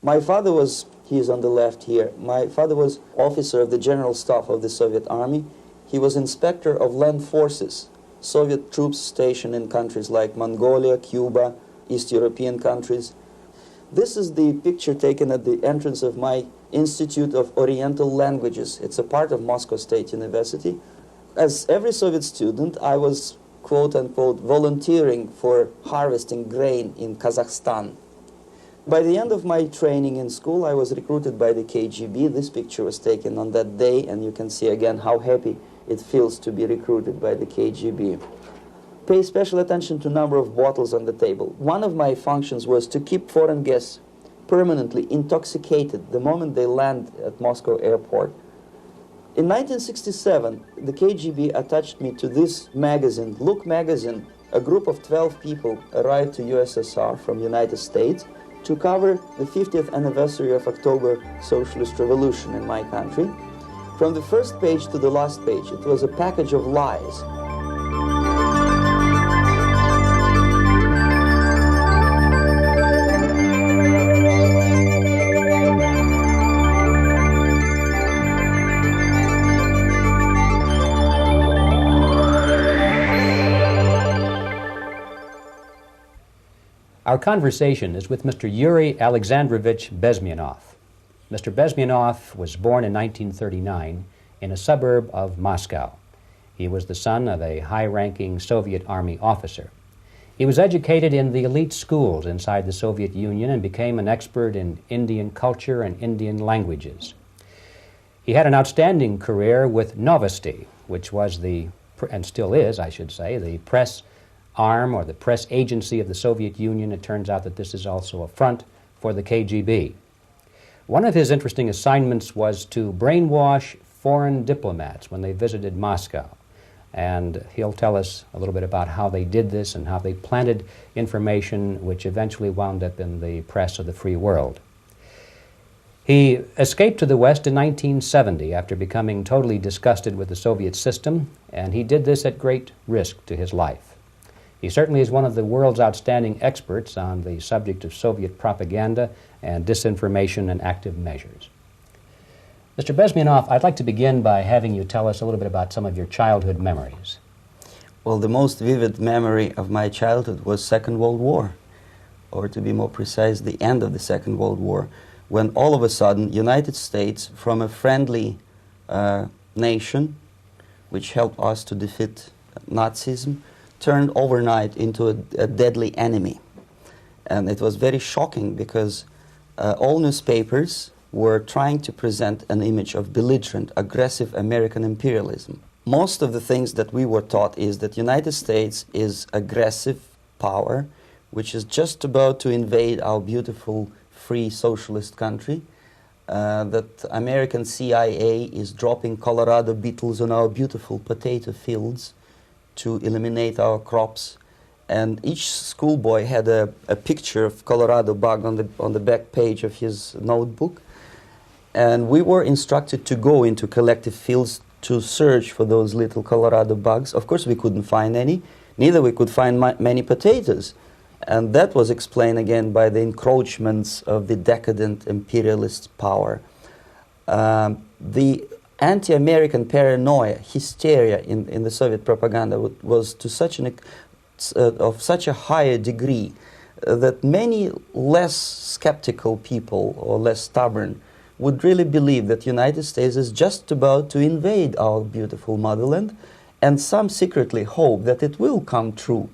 My father was, he is on the left here, my father was officer of the General Staff of the Soviet Army. He was inspector of land forces, Soviet troops stationed in countries like Mongolia, Cuba, East European countries. This is the picture taken at the entrance of my Institute of Oriental Languages. It's a part of Moscow State University. As every Soviet student, I was, quote-unquote, volunteering for harvesting grain in Kazakhstan. By the end of my training in school, I was recruited by the KGB. This picture was taken on that day, and you can see again how happy it feels to be recruited by the KGB. Pay special attention to number of bottles on the table. One of my functions was to keep foreign guests permanently intoxicated the moment they land at Moscow airport. In 1967, the KGB attached me to this magazine, Look magazine. A group of 12 people arrived to USSR from United States to cover the 50th anniversary of October Socialist Revolution in my country. From the first page to the last page, it was a package of lies. Our conversation is with Mr. Yuri Alexandrovich Bezmenov. Mr. Bezmenov was born in 1939 in a suburb of Moscow. He was the son of a high-ranking Soviet Army officer. He was educated in the elite schools inside the Soviet Union and became an expert in Indian culture and Indian languages. He had an outstanding career with Novosti, which was and still is, I should say, the press arm or the press agency of the Soviet Union. It turns out that this is also a front for the KGB. One of his interesting assignments was to brainwash foreign diplomats when they visited Moscow. And he'll tell us a little bit about how they did this and how they planted information which eventually wound up in the press of the free world. He escaped to the West in 1970 after becoming totally disgusted with the Soviet system, and he did this at great risk to his life. He certainly is one of the world's outstanding experts on the subject of Soviet propaganda and disinformation and active measures. Mr. Bezmenov, I'd like to begin by having you tell us a little bit about some of your childhood memories. Well, the most vivid memory of my childhood was Second World War, or to be more precise, the end of the Second World War, when all of a sudden United States, from a friendly nation, which helped us to defeat Nazism, turned overnight into a deadly enemy. And it was very shocking because all newspapers were trying to present an image of belligerent, aggressive American imperialism. Most of the things that we were taught is that United States is aggressive power, which is just about to invade our beautiful, free, socialist country, that American CIA is dropping Colorado beetles on our beautiful potato fields to eliminate our crops, and each schoolboy had a picture of Colorado bug on the back page of his notebook, and we were instructed to go into collective fields to search for those little Colorado bugs. Of course, we couldn't find any, neither we could find many potatoes, and that was explained again by the encroachments of the decadent imperialist power. The anti-American paranoia, hysteria in the Soviet propaganda was to of such a higher degree that many less skeptical people or less stubborn would really believe that United States is just about to invade our beautiful motherland, and some secretly hope that it will come true.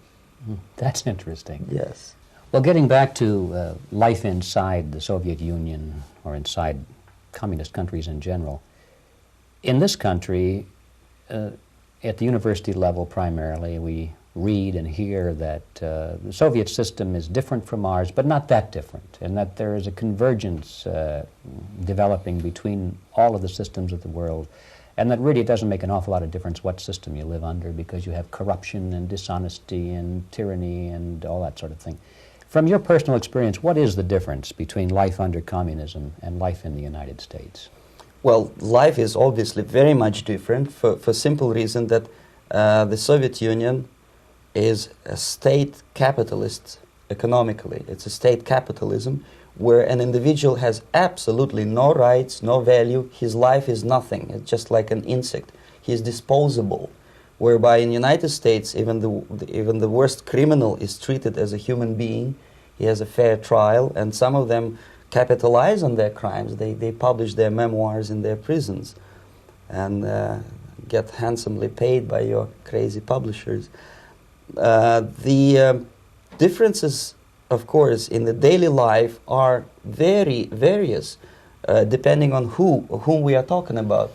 That's interesting. Yes. Well, getting back to life inside the Soviet Union or inside communist countries in general, in this country, at the university level primarily, we read and hear that the Soviet system is different from ours, but not that different, and that there is a convergence developing between all of the systems of the world, and that really it doesn't make an awful lot of difference what system you live under because you have corruption and dishonesty and tyranny and all that sort of thing. From your personal experience, what is the difference between life under communism and life in the United States? Well, life is obviously very much different for simple reason that the Soviet Union is a state capitalist economically. It's a state capitalism where an individual has absolutely no rights, no value, his life is nothing, it's just like an insect. He is disposable, whereby in the United States, even the worst criminal is treated as a human being. He has a fair trial, and some of them capitalize on their crimes. They publish their memoirs in their prisons and get handsomely paid by your crazy publishers. The differences, of course, in the daily life are very various, depending on whom we are talking about.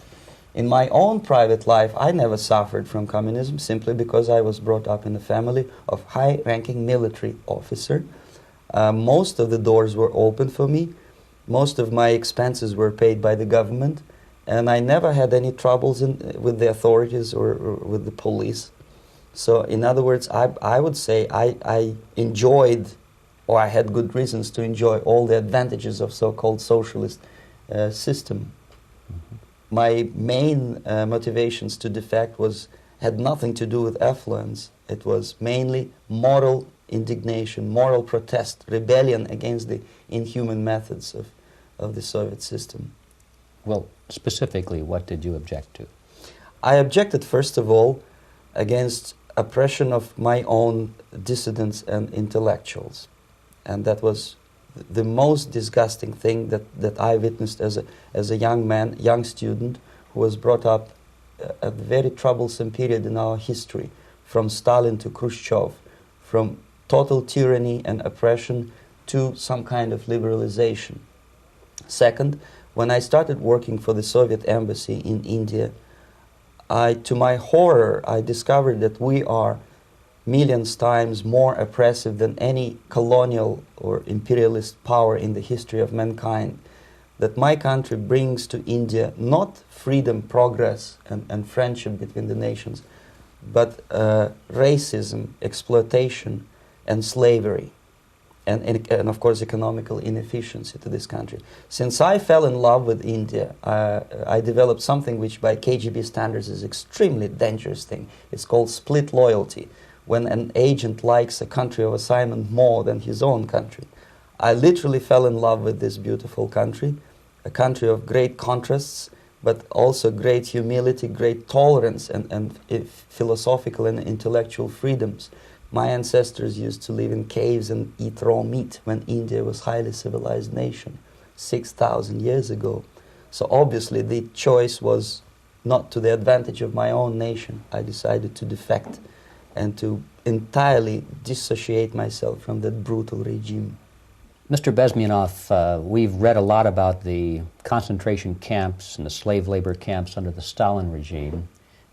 In my own private life, I never suffered from communism simply because I was brought up in a family of high-ranking military officer. Most of the doors were open for me. Most of my expenses were paid by the government, and I never had any troubles with the authorities or with the police. So, in other words, I would say I enjoyed, or I had good reasons to enjoy, all the advantages of so-called socialist system. Mm-hmm. My main motivations to defect had nothing to do with affluence. It was mainly moral indignation, moral protest, rebellion against the inhuman methods of the Soviet system. Well, specifically, what did you object to? I objected, first of all, against oppression of my own dissidents and intellectuals. And that was the most disgusting thing that I witnessed as a young man, young student, who was brought up at a very troublesome period in our history, from Stalin to Khrushchev, from total tyranny and oppression to some kind of liberalization. Second, when I started working for the Soviet embassy in India, to my horror, I discovered that we are millions times more oppressive than any colonial or imperialist power in the history of mankind. That my country brings to India not freedom, progress, and friendship between the nations, but racism, exploitation, and slavery, and of course economical inefficiency to this country. Since I fell in love with India, I developed something which by KGB standards is extremely dangerous thing. It's called split loyalty, when an agent likes a country of assignment more than his own country. I literally fell in love with this beautiful country, a country of great contrasts, but also great humility, great tolerance, and philosophical and intellectual freedoms. My ancestors used to live in caves and eat raw meat when India was a highly civilized nation 6,000 years ago. So obviously the choice was not to the advantage of my own nation. I decided to defect and to entirely dissociate myself from that brutal regime. Mr. Bezmenov, we've read a lot about the concentration camps and the slave labor camps under the Stalin regime.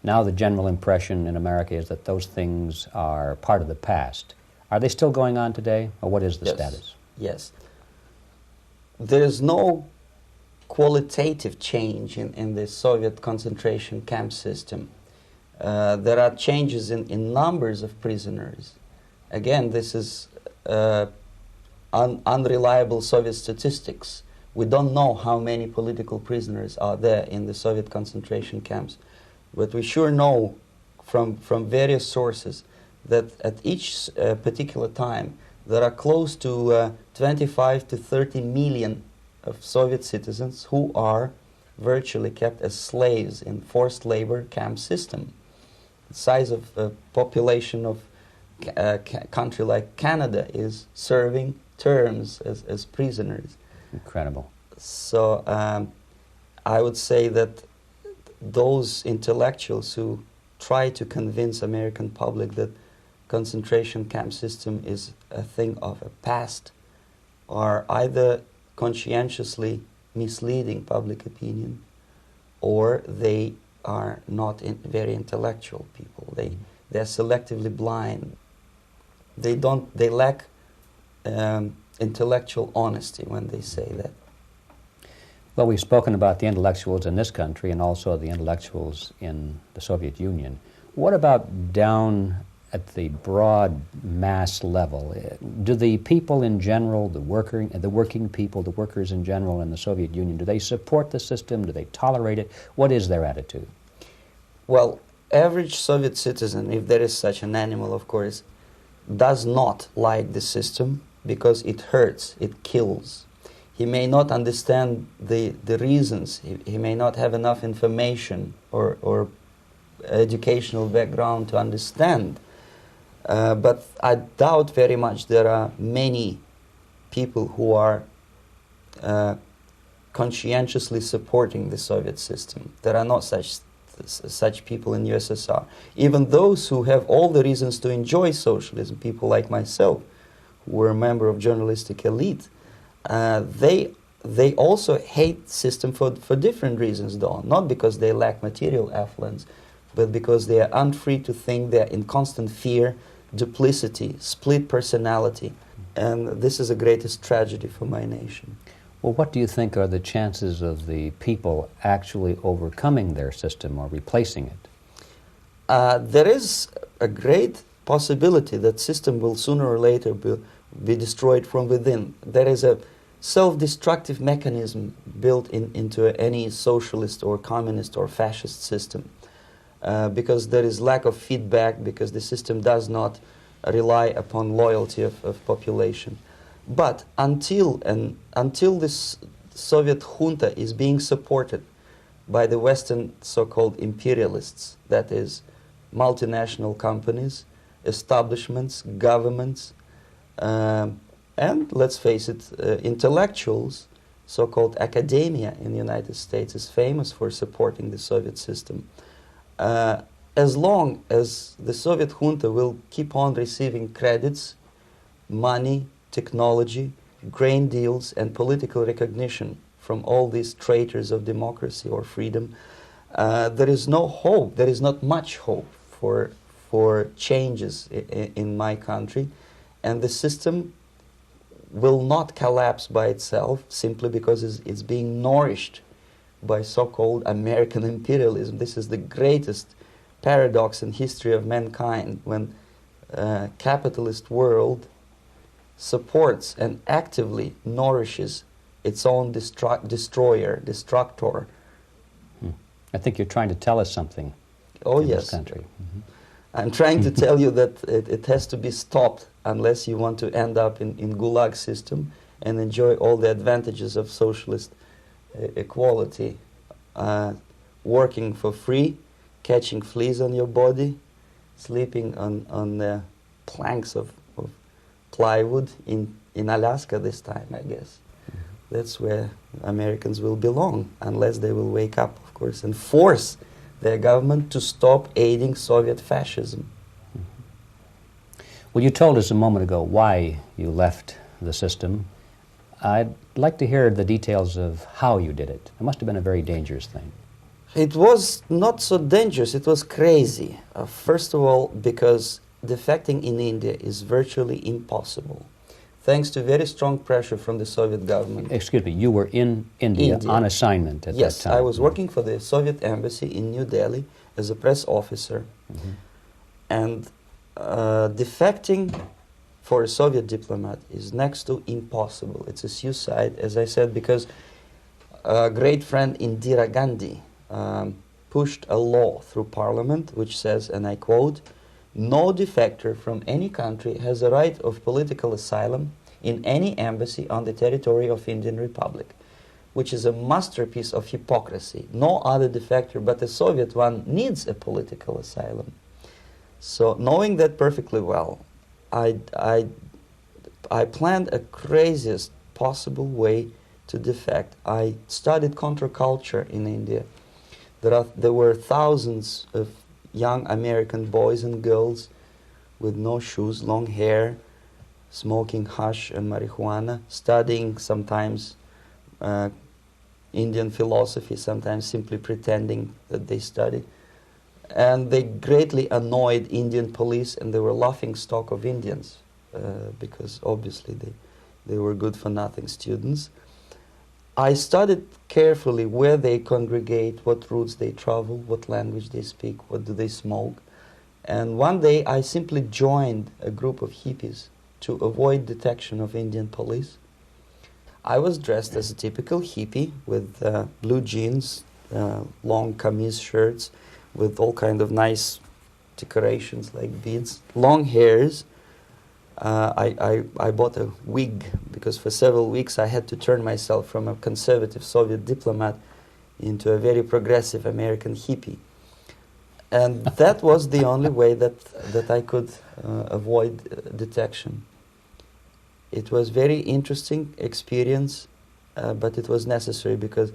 Now the general impression in America is that those things are part of the past. Are they still going on today, or what is the status? Yes. There is no qualitative change in the Soviet concentration camp system. There are changes in numbers of prisoners. Again, this is unreliable Soviet statistics. We don't know how many political prisoners are there in the Soviet concentration camps. But we sure know from various sources that at each particular time there are close to 25 to 30 million of Soviet citizens who are virtually kept as slaves in forced labor camp system. The size of population of a country like Canada is serving terms as prisoners. Incredible. So I would say that those intellectuals who try to convince American public that concentration camp system is a thing of a past are either conscientiously misleading public opinion, or they are not very intellectual people. They're selectively blind. They lack intellectual honesty when they say that. Well, we've spoken about the intellectuals in this country and also the intellectuals in the Soviet Union. What about down at the broad mass level? Do the people in general, the working people, the workers in general in the Soviet Union, do they support the system? Do they tolerate it? What is their attitude? Well, average Soviet citizen, if there is such an animal, of course, does not like the system because it hurts, it kills. he may not understand the reasons. He may not have enough information or educational background to understand. But I doubt very much there are many people who are conscientiously supporting the Soviet system. There are not such people in USSR. Even those who have all the reasons to enjoy socialism, people like myself, who were a member of journalistic elite, they also hate the system for different reasons, though. Not because they lack material affluence, but because they are unfree to think, they are in constant fear, duplicity, split personality. And this is the greatest tragedy for my nation. Well, what do you think are the chances of the people actually overcoming their system or replacing it? There is a great possibility that system will sooner or later be destroyed from within. There is a self-destructive mechanism built into any socialist or communist or fascist system, because there is lack of feedback, because the system does not rely upon loyalty of population. But until this Soviet junta is being supported by the Western so-called imperialists, that is, multinational companies, establishments, governments, and let's face it, intellectuals, so-called academia in the United States is famous for supporting the Soviet system. As long as the Soviet junta will keep on receiving credits, money, technology, grain deals, and political recognition from all these traitors of democracy or freedom, there is no hope, there is not much hope for changes in my country, and the system will not collapse by itself simply because it's being nourished by so-called American imperialism. This is the greatest paradox in history of mankind, when capitalist world supports and actively nourishes its own destroyer, destructor. I think you're trying to tell us something Oh, in yes. this country. I'm trying to tell you that it has to be stopped unless you want to end up in gulag system and enjoy all the advantages of socialist equality. Working for free, catching fleas on your body, sleeping on the planks of plywood in Alaska this time, I guess. That's where Americans will belong, unless they will wake up, of course, and force their government to stop aiding Soviet fascism. Well, you told us a moment ago why you left the system. I'd like to hear the details of how you did it. It must have been a very dangerous thing. It was not so dangerous, it was crazy. First of all, because defecting in India is virtually impossible, thanks to very strong pressure from the Soviet government. Excuse me, you were in India on assignment at that time. Yes, I was working for the Soviet embassy in New Delhi as a press officer. And defecting for a Soviet diplomat is next to impossible. It's a suicide, as I said, because a great friend Indira Gandhi pushed a law through parliament which says, and I quote, "No defector from any country has a right of political asylum in any embassy on the territory of Indian Republic," which is a masterpiece of hypocrisy. No other defector but the Soviet one needs a political asylum. So knowing that perfectly well, I planned a craziest possible way to defect. I studied counterculture in India. There were thousands of young American boys and girls with no shoes, long hair, smoking hash and marijuana, studying sometimes Indian philosophy, sometimes simply pretending that they study. And they greatly annoyed Indian police, and they were laughing stock of Indians because obviously they were good-for-nothing students. I studied carefully where they congregate, what routes they travel, what language they speak, what do they smoke. And one day I simply joined a group of hippies to avoid detection of Indian police. I was dressed as a typical hippie with blue jeans, long kameez shirts with all kind of nice decorations like beads, long hairs, I bought a wig because for several weeks I had to turn myself from a conservative Soviet diplomat into a very progressive American hippie. And that was the only way that I could avoid detection. It was very interesting experience, but it was necessary because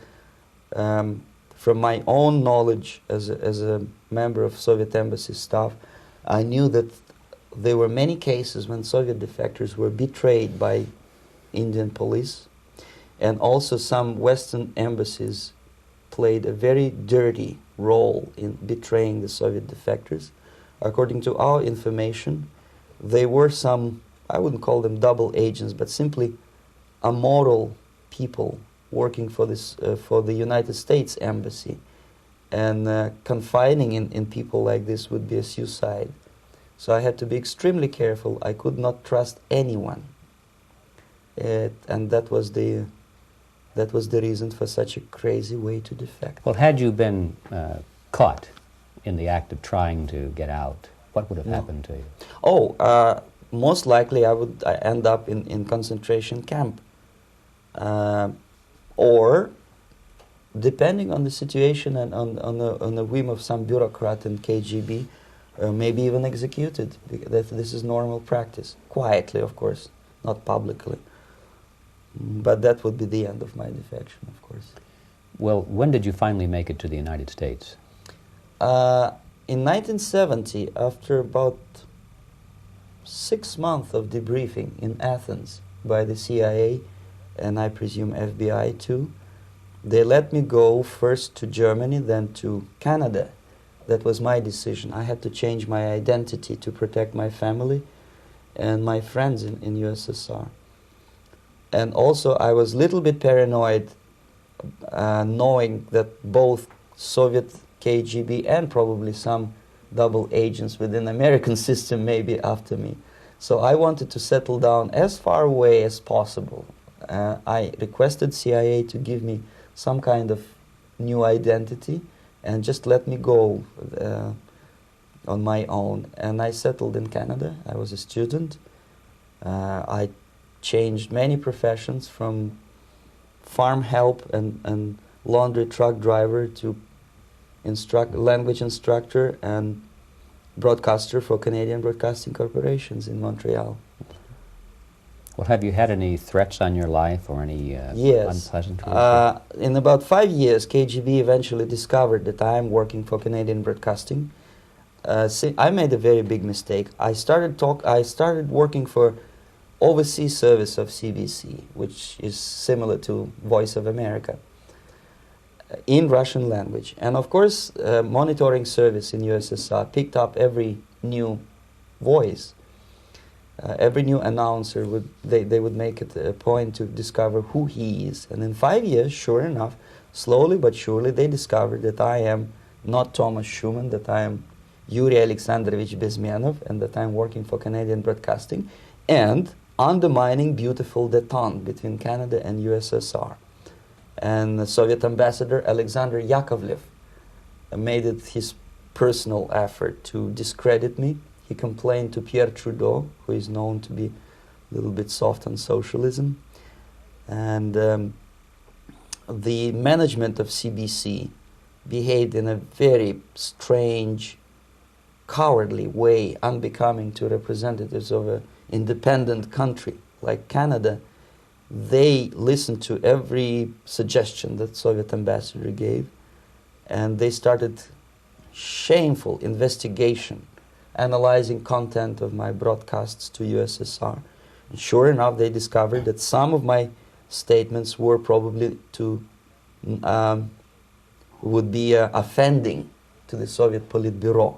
from my own knowledge as a member of Soviet embassy staff, I knew that there were many cases when Soviet defectors were betrayed by Indian police, and also some Western embassies played a very dirty role in betraying the Soviet defectors. According to our information, they were some, I wouldn't call them double agents, but simply amoral people working for this for the United States embassy, and confiding in people like this would be a suicide. So I had to be extremely careful. I could not trust anyone, and that was the reason for such a crazy way to defect. Well, had you been caught in the act of trying to get out, what would have happened to you? Oh, most likely I would end up in concentration camp, or depending on the situation and on the whim of some bureaucrat in KGB, maybe even executed. This is normal practice, quietly, of course, not publicly. But that would be the end of my defection, of course. Well, when did you finally make it to the United States? In 1970, after about 6 months of debriefing in Athens by the CIA, and I presume FBI too, they let me go first to Germany, then to Canada. That was my decision. I had to change my identity to protect my family and my friends in USSR. And also I was a little bit paranoid, knowing that both Soviet KGB and probably some double agents within the American system may be after me. So I wanted to settle down as far away as possible. I requested CIA to give me some kind of new identity and just let me go on my own. And I settled in Canada. I was a student. I changed many professions, from farm help and laundry truck driver to language instructor and broadcaster for Canadian Broadcasting Corporations in Montreal. Well, have you had any threats on your life or any Yes. unpleasant? In about 5 years, KGB eventually discovered that I am working for Canadian Broadcasting. I made a very big mistake. I started working for overseas service of CBC, which is similar to Voice of America, in Russian language. And of course, monitoring service in USSR picked up every new voice. Every new announcer they would make it a point to discover who he is. And in 5 years, sure enough, slowly but surely, they discovered that I am not Thomas Schumann, that I am Yuri Alexandrovich Bezmenov, and that I am working for Canadian Broadcasting, and undermining beautiful détente between Canada and USSR. And the Soviet ambassador Alexander Yakovlev made it his personal effort to discredit me. He complained to Pierre Trudeau, who is known to be a little bit soft on socialism. And the management of CBC behaved in a very strange, cowardly way, unbecoming to representatives of an independent country like Canada. They listened to every suggestion that Soviet ambassador gave, and they started shameful investigation, analyzing content of my broadcasts to USSR. And sure enough, they discovered that some of my statements were probably would be offending to the Soviet Politburo.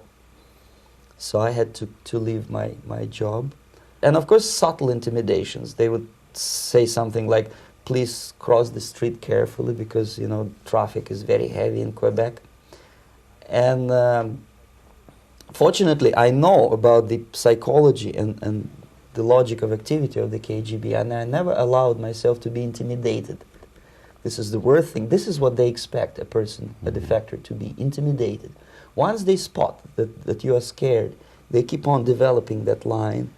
So I had to leave my job. And of course, subtle intimidations. They would say something like, please cross the street carefully because, you know, traffic is very heavy in Quebec. And fortunately, I know about the psychology and the logic of activity of the KGB, and I never allowed myself to be intimidated. This is the worst thing. This is what they expect a person, a defector, to be intimidated. Once they spot that you are scared, they keep on developing that line,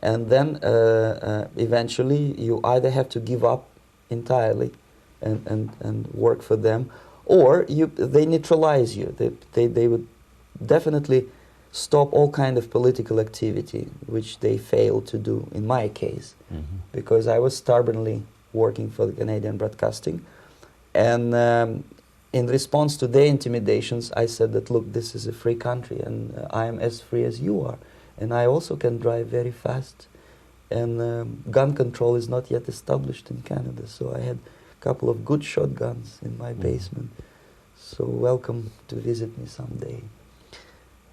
And then eventually you either have to give up entirely and work for them, or they neutralize you. They would definitely stop all kind of political activity, which they failed to do in my case, because I was stubbornly working for the Canadian Broadcasting. And in response to their intimidations, I said that, look, this is a free country, and I am as free as you are. And I also can drive very fast. And gun control is not yet established in Canada, so I had a couple of good shotguns in my basement. So welcome to visit me someday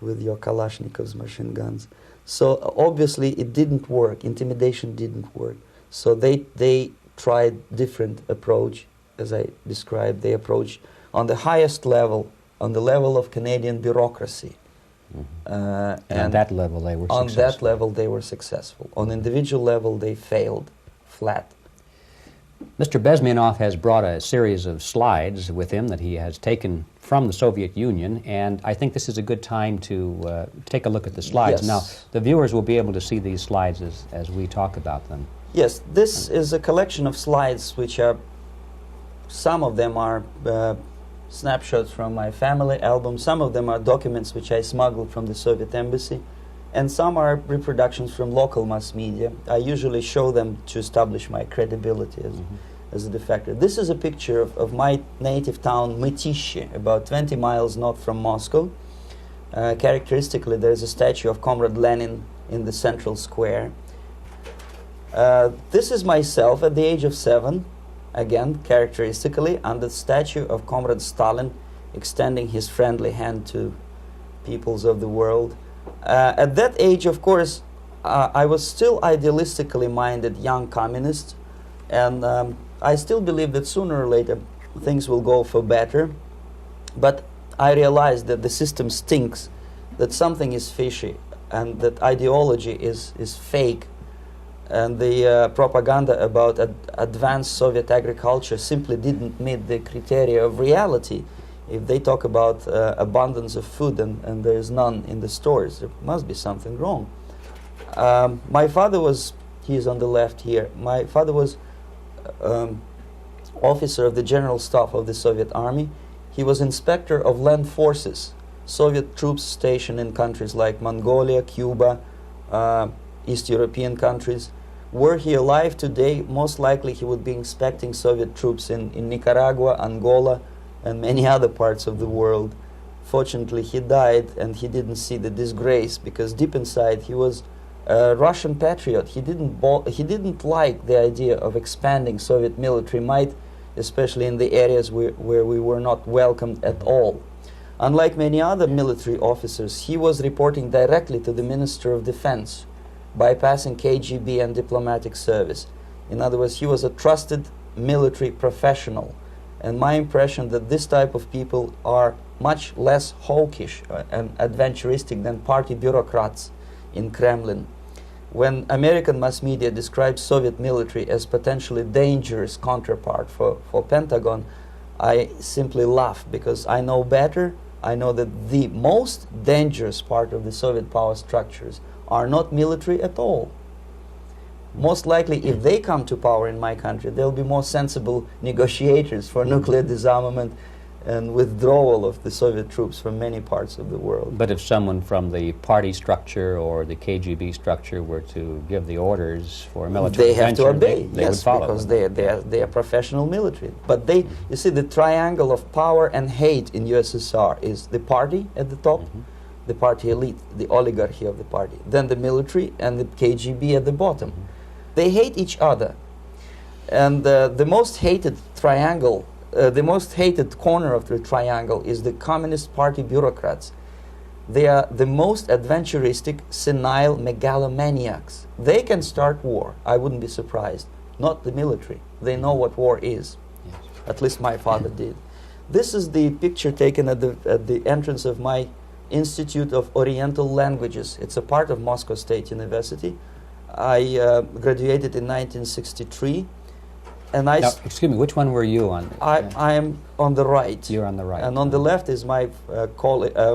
with your Kalashnikov's machine guns. So obviously it didn't work. Intimidation didn't work. So they tried different approach, as I described. They approached on the highest level, on the level of Canadian bureaucracy. And on that level they were successful. On that level they were successful. On individual level they failed flat. Mr. Bezmenov has brought a series of slides with him that he has taken from the Soviet Union, and I think this is a good time to take a look at the slides. Yes. Now, the viewers will be able to see these slides as we talk about them. Yes, this is a collection of slides which are, some of them are snapshots from my family album, some of them are documents which I smuggled from the Soviet embassy, and some are reproductions from local mass media. I usually show them to establish my credibility as a defector. This is a picture of my native town, Mytishi, about 20 miles north from Moscow. Characteristically, there is a statue of Comrade Lenin in the central square. This is myself at the age of 7, again, characteristically, under the statue of Comrade Stalin, extending his friendly hand to peoples of the world. At that age, of course, I was still idealistically minded young communist, and I still believe that sooner or later things will go for better. But I realized that the system stinks, that something is fishy, and that ideology is fake, and the propaganda about advanced Soviet agriculture simply didn't meet the criteria of reality. If they talk about abundance of food and there is none in the stores, there must be something wrong. My father was, he is on the left here, my father was officer of the General Staff of the Soviet Army. He was inspector of land forces, Soviet troops stationed in countries like Mongolia, Cuba, East European countries. Were he alive today, most likely he would be inspecting Soviet troops in Nicaragua, Angola, and many other parts of the world. Fortunately, he died and he didn't see the disgrace, because deep inside he was a Russian patriot. He didn't like the idea of expanding Soviet military might, especially in the areas where we were not welcomed at all. Unlike many other military officers, he was reporting directly to the Minister of Defense, bypassing KGB and diplomatic service. In other words, he was a trusted military professional. And my impression that this type of people are much less hawkish and adventuristic than party bureaucrats in Kremlin. When American mass media describes Soviet military as potentially dangerous counterpart for Pentagon, I simply laugh, because I know better. I know that the most dangerous part of the Soviet power structures are not military at all. Most likely, if they come to power in my country, they'll be more sensible negotiators for nuclear disarmament and withdrawal of the Soviet troops from many parts of the world. But if someone from the party structure or the KGB structure were to give the orders for a military intervention, they have to obey, they would follow, because they are professional military. But they, you see, the triangle of power and hate in USSR is the party at the top, the party elite, the oligarchy of the party, then the military and the KGB at the bottom. They hate each other, and the most hated triangle, the most hated corner of the triangle is the Communist Party bureaucrats. They are the most adventuristic, senile megalomaniacs. They can start war, I wouldn't be surprised. Not the military. They know what war is. Yes. At least my father did. This is the picture taken at the entrance of my Institute of Oriental Languages. It's a part of Moscow State University. I graduated in 1963. And Now, excuse me, which one were you on? I am on the right. You're on the right. And on the left is my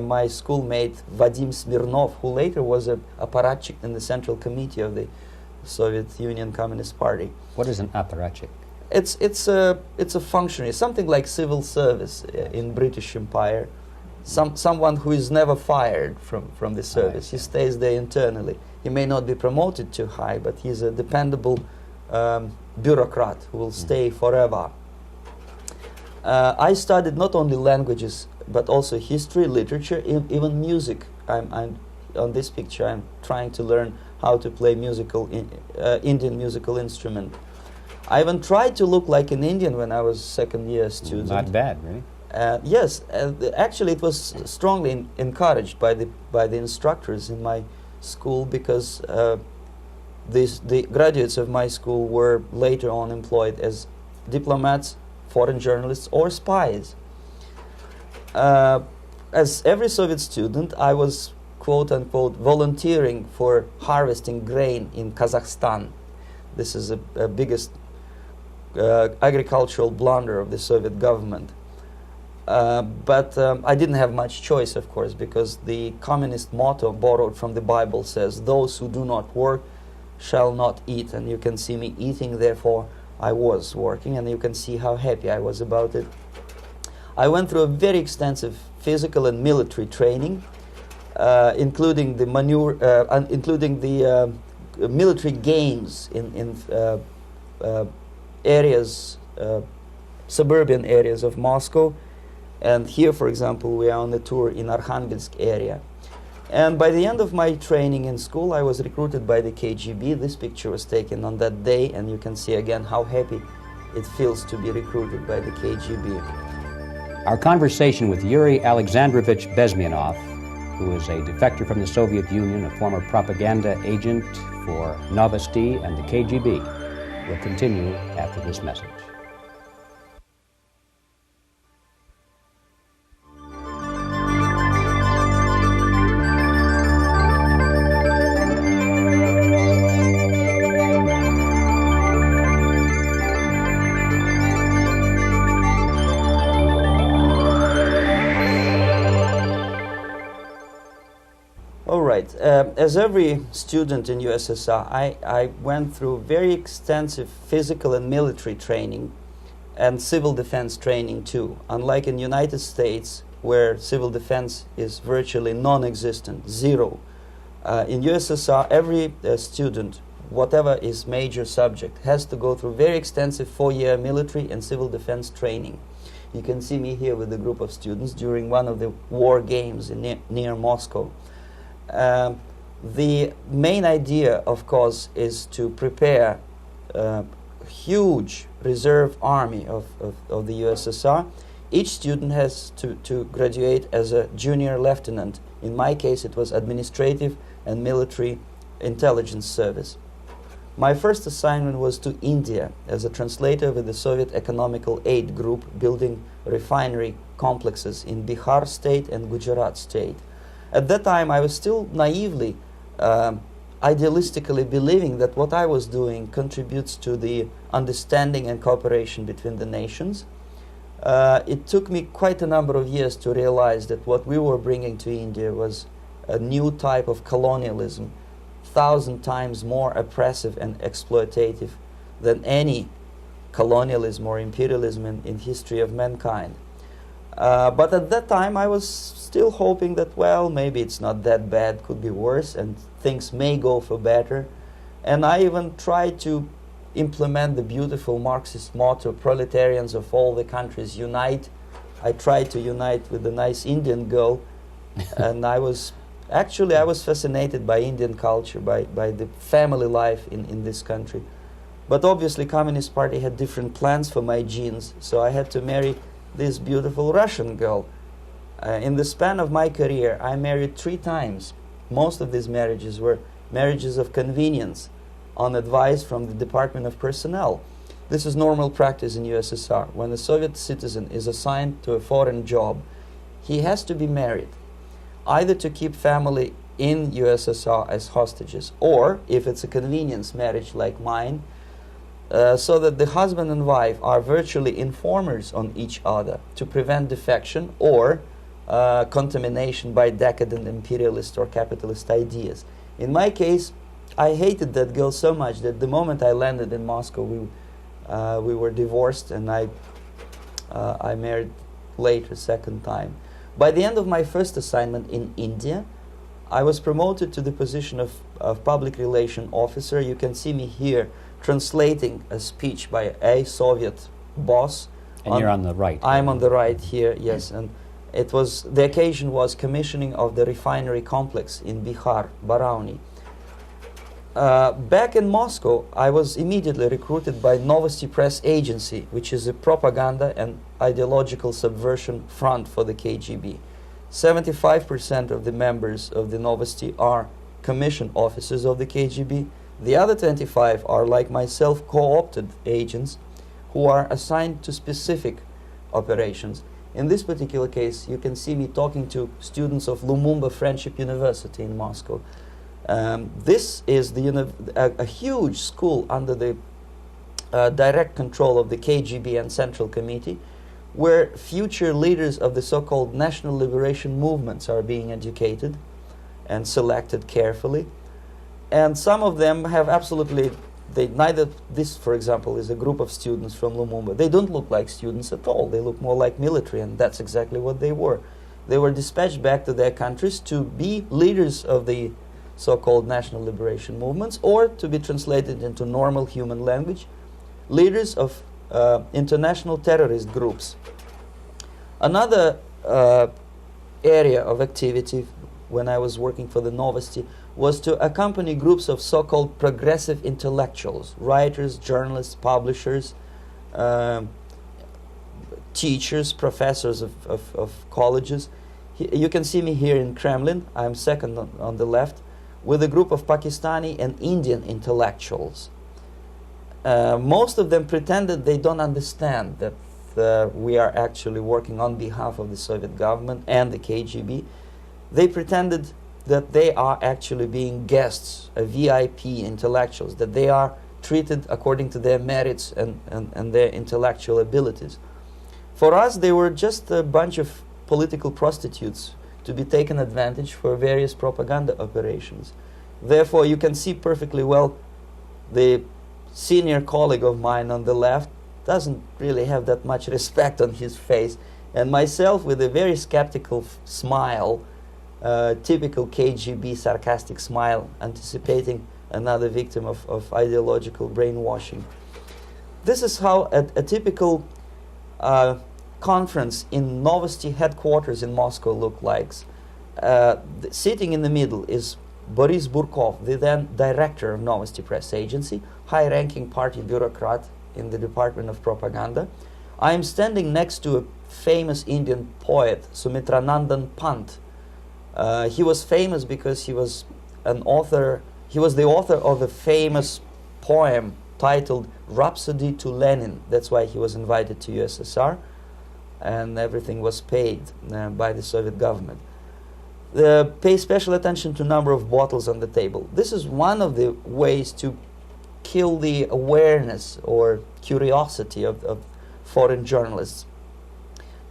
my schoolmate Vadim Smirnov, who later was a apparatchik in the Central Committee of the Soviet Union Communist Party. What is an apparatchik? It's a functionary, something like civil service in British Empire. Someone who is never fired from the service. He stays there internally. He may not be promoted too high, but he's a dependable bureaucrat who will stay forever. I studied not only languages, but also history, literature, even music. I'm on this picture. I'm trying to learn how to play Indian musical instrument. I even tried to look like an Indian when I was second-year student. Not bad, really. Yes, actually, it was strongly encouraged by the instructors in my school, because the graduates of my school were later on employed as diplomats, foreign journalists, or spies. As every Soviet student, I was quote-unquote volunteering for harvesting grain in Kazakhstan. This is a biggest agricultural blunder of the Soviet government. But I didn't have much choice, of course, because the communist motto borrowed from the Bible says, "Those who do not work shall not eat." And you can see me eating, therefore I was working, and you can see how happy I was about it. I went through a very extensive physical and military training, including the military games in areas, suburban areas of Moscow. And here, for example, we are on a tour in Arkhangelsk area. And by the end of my training in school, I was recruited by the KGB. This picture was taken on that day, and you can see again how happy it feels to be recruited by the KGB. Our conversation with Yuri Alexandrovich Bezmenov, who is a defector from the Soviet Union, a former propaganda agent for Novosti and the KGB, will continue after this message. As every student in USSR, I went through very extensive physical and military training and civil defense training too. Unlike in the United States, where civil defense is virtually non-existent, zero. In USSR, every student, whatever his major subject, has to go through very extensive 4-year military and civil defense training. You can see me here with a group of students during one of the war games near Moscow. The main idea, of course, is to prepare a huge reserve army of the USSR. Each student has to graduate as a junior lieutenant. In my case, it was administrative and military intelligence service. My first assignment was to India as a translator with the Soviet Economical Aid Group, building refinery complexes in Bihar state and Gujarat state. At that time, I was still naively, idealistically believing that what I was doing contributes to the understanding and cooperation between the nations. It took me quite a number of years to realize that what we were bringing to India was a new type of colonialism, 1,000 times more oppressive and exploitative than any colonialism or imperialism in history of mankind. But at that time, I was still hoping that, well, maybe it's not that bad, could be worse, and things may go for better. And I even tried to implement the beautiful Marxist motto, "Proletarians of all the countries unite." I tried to unite with a nice Indian girl, and I was fascinated by Indian culture, by the family life in this country. But obviously, Communist Party had different plans for my genes, so I had to marry this beautiful Russian girl. In the span of my career, I married 3 times. Most of these marriages were marriages of convenience, on advice from the Department of Personnel. This is normal practice in USSR. When a Soviet citizen is assigned to a foreign job, he has to be married, either to keep family in USSR as hostages, or, if it's a convenience marriage like mine, so that the husband and wife are virtually informers on each other to prevent defection or contamination by decadent imperialist or capitalist ideas. In my case, I hated that girl so much that the moment I landed in Moscow, we were divorced, and I married later, second time. By the end of my first assignment in India, I was promoted to the position of public relation officer. You can see me here translating a speech by a Soviet boss. And you're on the right. I'm on the right here, yes. And it was, the occasion was commissioning of the refinery complex in Bihar, Barauni. Back in Moscow, I was immediately recruited by Novosti Press Agency, which is a propaganda and ideological subversion front for the KGB. 75% of the members of the Novosti are commissioned officers of the KGB. The other 25 are, like myself, co-opted agents who are assigned to specific operations. In this particular case, you can see me talking to students of Lumumba Friendship University in Moscow. This is a huge school under the direct control of the KGB and Central Committee, where future leaders of the so-called national liberation movements are being educated and selected carefully. And some of them have absolutely, this, for example, is a group of students from Lumumba. They don't look like students at all. They look more like military, and that's exactly what they were. They were dispatched back to their countries to be leaders of the so-called national liberation movements, or to be translated into normal human language, leaders of international terrorist groups. Another area of activity when I was working for the Novosti was to accompany groups of so-called progressive intellectuals, writers, journalists, publishers, teachers, professors of colleges. You can see me here in Kremlin. I'm second on the left, with a group of Pakistani and Indian intellectuals. Most of them pretended they don't understand that we are actually working on behalf of the Soviet government and the KGB. They pretended that they are actually being guests, VIP intellectuals, that they are treated according to their merits and their intellectual abilities. For us, they were just a bunch of political prostitutes to be taken advantage for various propaganda operations. Therefore, you can see perfectly well the senior colleague of mine on the left doesn't really have that much respect on his face, and myself with a very skeptical smile, typical KGB sarcastic smile, anticipating another victim of ideological brainwashing. This is how a typical conference in Novosti headquarters in Moscow looked like. Sitting in the middle is Boris Burkov, the then director of Novosti Press Agency, high-ranking party bureaucrat in the Department of Propaganda. I am standing next to a famous Indian poet, Sumitranandan Pant. He was famous because he was an author. He was the author of a famous poem titled Rhapsody to Lenin. That's why he was invited to USSR, and everything was paid by the Soviet government. Pay special attention to number of bottles on the table. This is one of the ways to kill the awareness or curiosity of foreign journalists.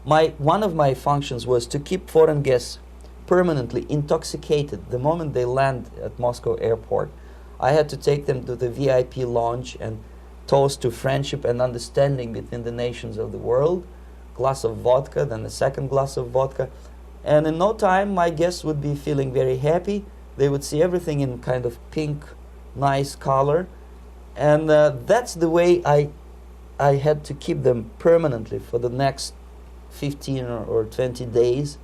One of my functions was to keep foreign guests permanently intoxicated the moment they land at Moscow airport. I had to take them to the VIP lounge and toast to friendship and understanding between the nations of the world. Glass of vodka, then a second glass of vodka. And in no time, my guests would be feeling very happy. They would see everything in kind of pink, nice color. And that's the way I had to keep them permanently for the next 15 or 20 days.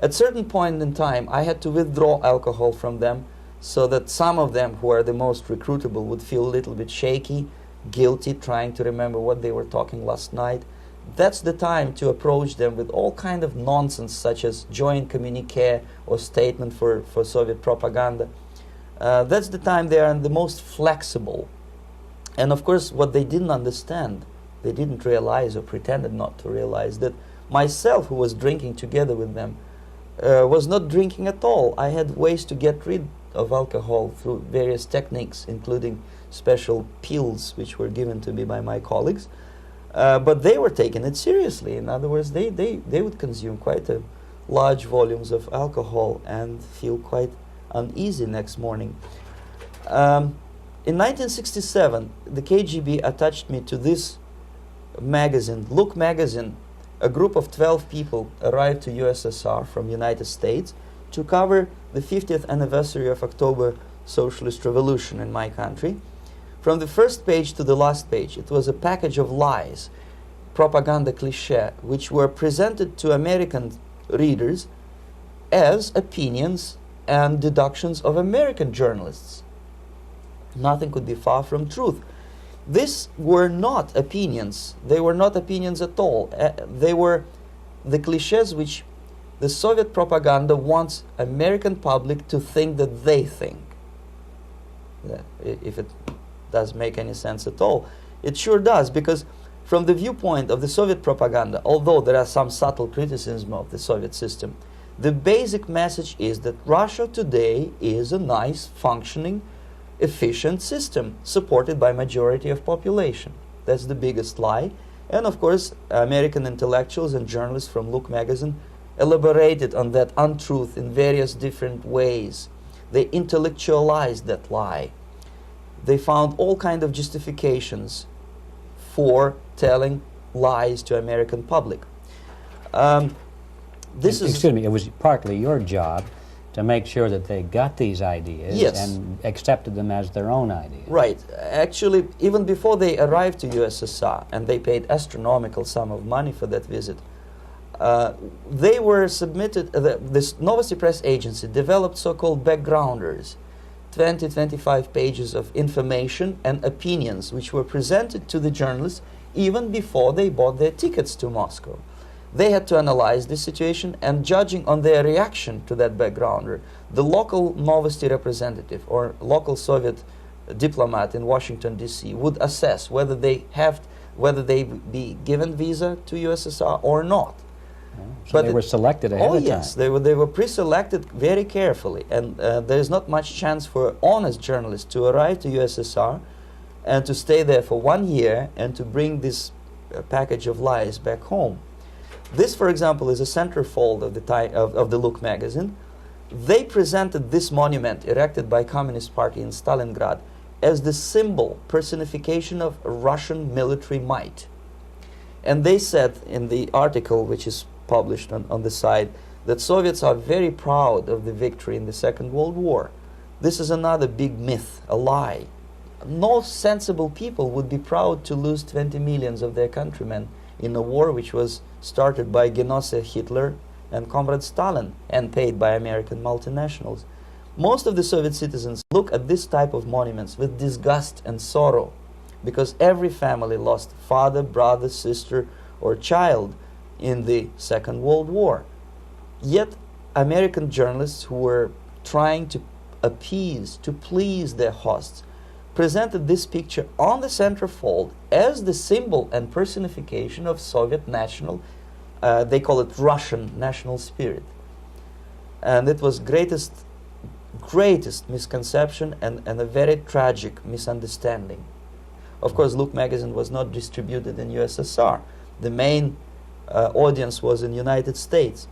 At certain point in time, I had to withdraw alcohol from them so that some of them who are the most recruitable would feel a little bit shaky, guilty, trying to remember what they were talking last night. That's the time to approach them with all kind of nonsense, such as joint communique or statement for Soviet propaganda. That's the time they are the most flexible. And of course, what they didn't understand, they didn't realize or pretended not to realize, that myself, who was drinking together with them, was not drinking at all. I had ways to get rid of alcohol through various techniques, including special pills which were given to me by my colleagues. But they were taking it seriously. In other words, they would consume quite a large volumes of alcohol and feel quite uneasy next morning. In 1967, the KGB attached me to this magazine, Look magazine. A group of 12 people arrived to USSR from United States to cover the 50th anniversary of October Socialist Revolution in my country. From the first page to the last page, it was a package of lies, propaganda cliché, which were presented to American readers as opinions and deductions of American journalists. Nothing could be far from truth. These were not opinions. They were not opinions at all. They were the clichés which the Soviet propaganda wants American public to think that they think. If it does make any sense at all. It sure does, because from the viewpoint of the Soviet propaganda, although there are some subtle criticisms of the Soviet system, the basic message is that Russia today is a nice, functioning, efficient system supported by majority of population. That's the biggest lie. And of course, American intellectuals and journalists from Look magazine elaborated on that untruth in various different ways. They intellectualized that lie. They found all kinds of justifications for telling lies to American public. Excuse me, it was partly your job to make sure that they got these ideas, yes, and accepted them as their own ideas. Right. Actually, even before they arrived to USSR, and they paid astronomical sum of money for that visit, they were submitted, this Novosti Press Agency developed so-called backgrounders, 20-25 pages of information and opinions which were presented to the journalists even before they bought their tickets to Moscow. They had to analyze the situation, and judging on their reaction to that backgrounder, the local Novosti representative or local Soviet diplomat in Washington, D.C. would assess whether they be given visa to USSR or not. So but they were selected ahead of time. Oh yes, they were pre-selected very carefully, and there is not much chance for honest journalists to arrive to USSR and to stay there for 1 year and to bring this package of lies back home. This, for example, is a centerfold of the Look magazine. They presented this monument erected by Communist Party in Stalingrad as the symbol, personification of Russian military might. And they said in the article, which is published on the side, that Soviets are very proud of the victory in the Second World War. This is another big myth, a lie. No sensible people would be proud to lose 20 millions of their countrymen in a war which was started by Genoese Hitler and Comrade Stalin and paid by American multinationals. Most of the Soviet citizens look at this type of monuments with disgust and sorrow, because every family lost father, brother, sister, or child in the Second World War. Yet American journalists who were trying to appease, to please their hosts, presented this picture on the centerfold as the symbol and personification of Soviet national, they call it Russian national spirit. And it was greatest misconception and a very tragic misunderstanding. Of course, Look magazine was not distributed in USSR. The main audience was in United States.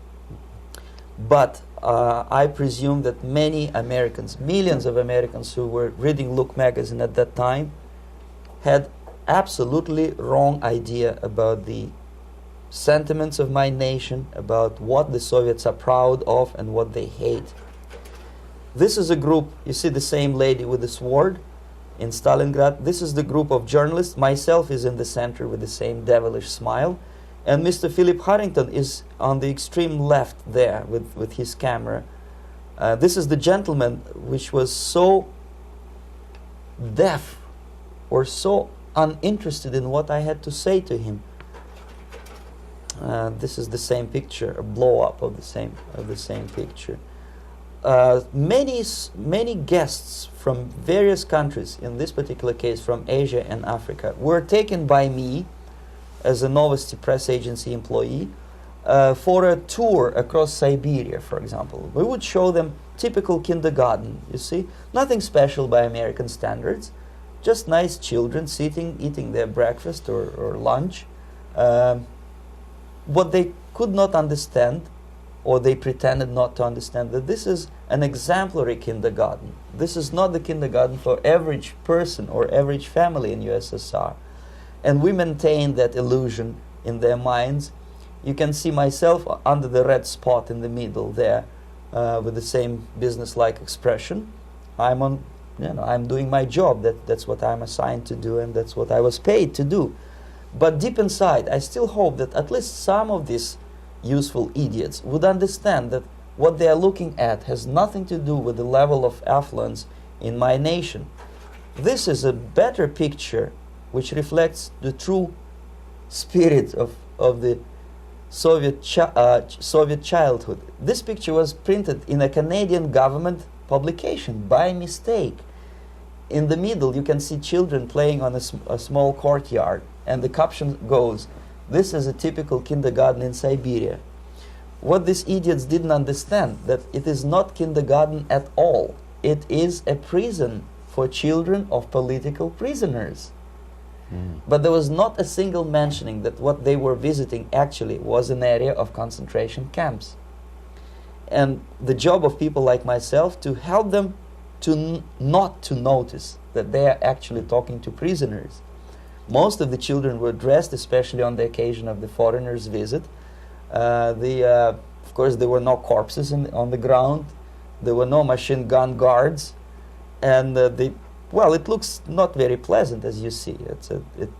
But I presume that many Americans, millions of Americans who were reading Look magazine at that time, had absolutely wrong idea about the sentiments of my nation, about what the Soviets are proud of and what they hate. This is a group, you see the same lady with the sword in Stalingrad. This is the group of journalists. Myself is in the center with the same devilish smile. And Mr. Philip Harrington is on the extreme left there with his camera. This is the gentleman which was so deaf or so uninterested in what I had to say to him. This is the same picture, a blow-up of the same picture. Many guests from various countries, in this particular case from Asia and Africa, were taken by me as a Novosti Press Agency employee for a tour across Siberia, for example. We would show them typical kindergarten, you see, nothing special by American standards, just nice children sitting, eating their breakfast or lunch. What they could not understand, or they pretended not to understand, that this is an exemplary kindergarten. This is not the kindergarten for average person or average family in USSR. And we maintain that illusion in their minds. You can see myself under the red spot in the middle there, with the same business-like expression. I'm doing my job. That's what I'm assigned to do, and that's what I was paid to do. But deep inside, I still hope that at least some of these useful idiots would understand that what they are looking at has nothing to do with the level of affluence in my nation. This is a better picture which reflects the true spirit of the Soviet childhood. This picture was printed in a Canadian government publication by mistake. In the middle, you can see children playing on a small courtyard, and the caption goes, "This is a typical kindergarten in Siberia." What these idiots didn't understand, that it is not kindergarten at all. It is a prison for children of political prisoners. But there was not a single mentioning that what they were visiting actually was an area of concentration camps. And the job of people like myself to help them to not to notice that they are actually talking to prisoners. Most of the children were dressed, especially on the occasion of the foreigners' visit. Of course, there were no corpses on the ground. There were no machine gun guards, and well, it looks not very pleasant, as you see.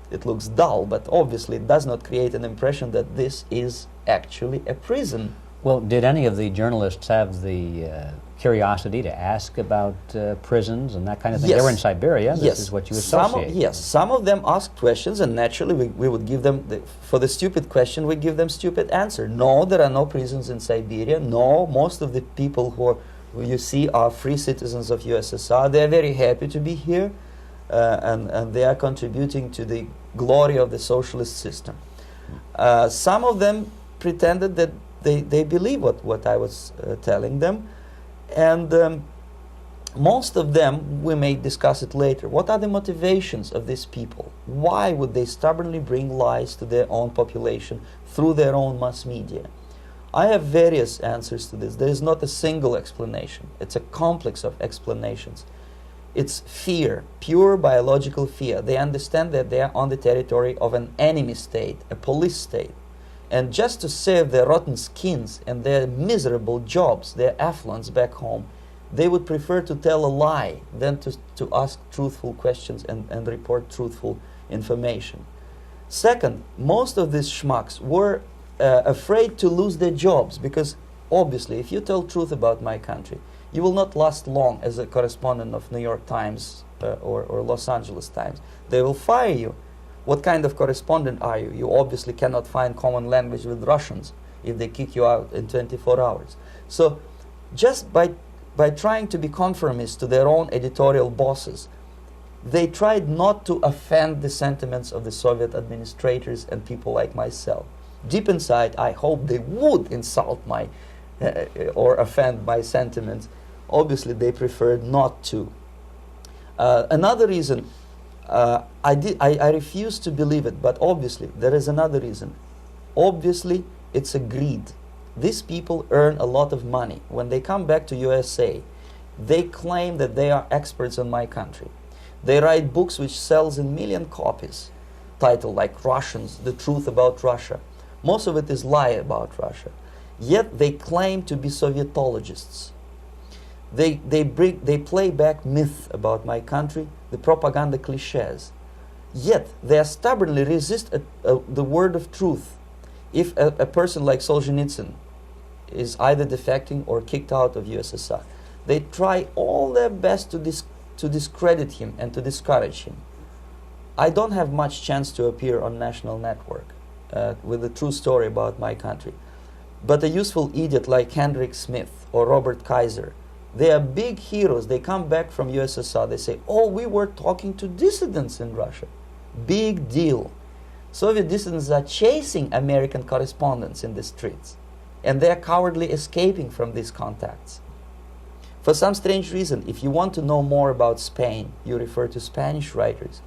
It looks dull, but obviously it does not create an impression that this is actually a prison. Well, did any of the journalists have the curiosity to ask about prisons and that kind of thing? Yes. They were in Siberia. This Yes. is what you associate. Yes, some of them asked questions, and naturally we would give them, for the stupid question, we give them stupid answer. No, there are no prisons in Siberia. No, most of the people who you see are free citizens of USSR. They are very happy to be here, and they are contributing to the glory of the socialist system. Some of them pretended that they believe what I was telling them, and most of them, we may discuss it later, what are the motivations of these people? Why would they stubbornly bring lies to their own population through their own mass media? I have various answers to this. There is not a single explanation. It's a complex of explanations. It's fear, pure biological fear. They understand that they are on the territory of an enemy state, a police state. And just to save their rotten skins and their miserable jobs, their affluence back home, they would prefer to tell a lie than to ask truthful questions and report truthful information. Second, most of these schmucks were afraid to lose their jobs, because obviously if you tell truth about my country, you will not last long as a correspondent of New York Times or Los Angeles Times. They will fire you. What kind of correspondent are you? You obviously cannot find common language with Russians if they kick you out in 24 hours. So just by trying to be conformist to their own editorial bosses, they tried not to offend the sentiments of the Soviet administrators and people like myself. Deep inside, I hope they would insult my or offend my sentiments. Obviously, they preferred not to. Another reason, I refuse to believe it, but obviously there is another reason. Obviously, it's a greed. These people earn a lot of money. When they come back to USA, they claim that they are experts on my country. They write books which sells in million copies, titled like Russians, The Truth About Russia. Most of it is lie about Russia. Yet they claim to be Sovietologists. They play back myth about my country, the propaganda cliches. Yet they stubbornly resist the word of truth. If a person like Solzhenitsyn is either defecting or kicked out of USSR, they try all their best to discredit him and to discourage him. I don't have much chance to appear on national network with a true story about my country. But a useful idiot like Hendrik Smith or Robert Kaiser, they are big heroes. They come back from USSR. They say, oh, we were talking to dissidents in Russia. Big deal. Soviet dissidents are chasing American correspondents in the streets, and they are cowardly escaping from these contacts. For some strange reason, if you want to know more about Spain, you refer to Spanish writers.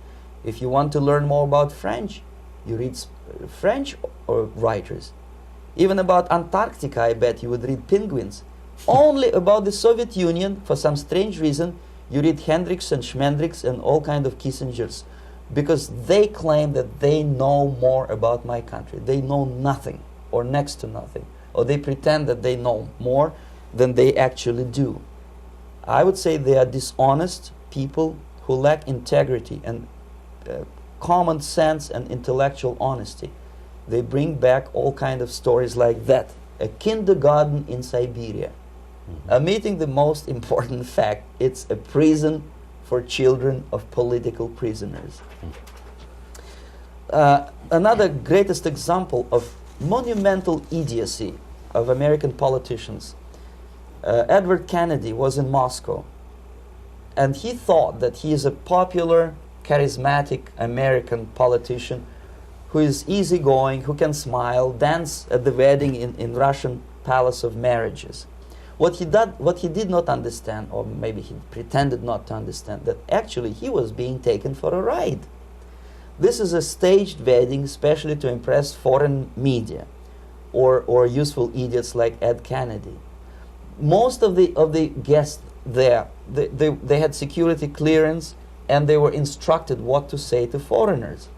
If you want to learn more about French, you read French writers. Even about Antarctica, I bet you would read Penguins. Only about the Soviet Union, for some strange reason, you read Hendricks and Schmendricks and all kind of Kissingers, because they claim that they know more about my country. They know nothing, or next to nothing, or they pretend that they know more than they actually do. I would say they are dishonest people who lack integrity and common sense and intellectual honesty. They bring back all kind of stories like that. A kindergarten in Siberia. Omitting the most important fact, it's a prison for children of political prisoners. Another greatest example of monumental idiocy of American politicians. Edward Kennedy was in Moscow, and he thought that he is a popular, charismatic American politician who is easygoing, who can smile, dance at the wedding in Russian Palace of Marriages. What he did not understand, or maybe he pretended not to understand, that actually he was being taken for a ride. This is a staged wedding, especially to impress foreign media, or useful idiots like Ed Kennedy. Most of the guests there, they had security clearance, and they were instructed what to say to foreigners.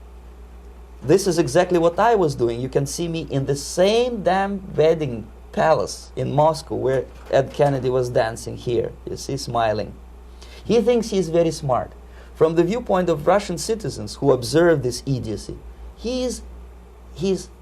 This is exactly what I was doing. You can see me in the same damn wedding palace in Moscow where Ed Kennedy was dancing here. You see, smiling. He thinks he's very smart. From the viewpoint of Russian citizens who observe this idiocy, he's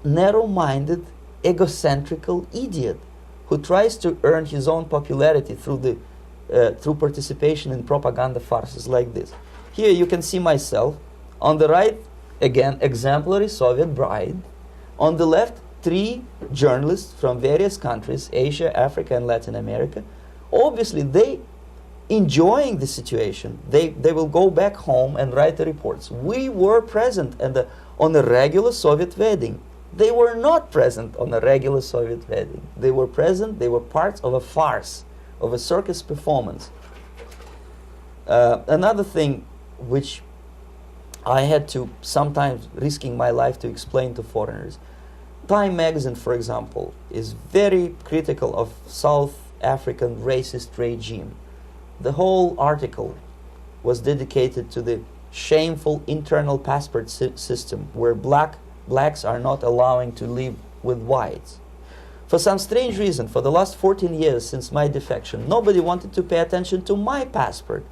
narrow-minded, egocentrical idiot who tries to earn his own popularity through participation in propaganda farces like this. Here you can see myself. On the right, again, exemplary Soviet bride. On the left, 3 journalists from various countries, Asia, Africa, and Latin America. Obviously, they enjoying the situation. They will go back home and write the reports. We were present on a regular Soviet wedding. They were not present on a regular Soviet wedding. They were present, they were parts of a farce, of a circus performance. Another thing which I had to sometimes risking my life to explain to foreigners. Time magazine, for example, is very critical of South African racist regime. The whole article was dedicated to the shameful internal passport system where blacks are not allowing to live with whites. For some strange reason, for the last 14 years since my defection, nobody wanted to pay attention to my passport.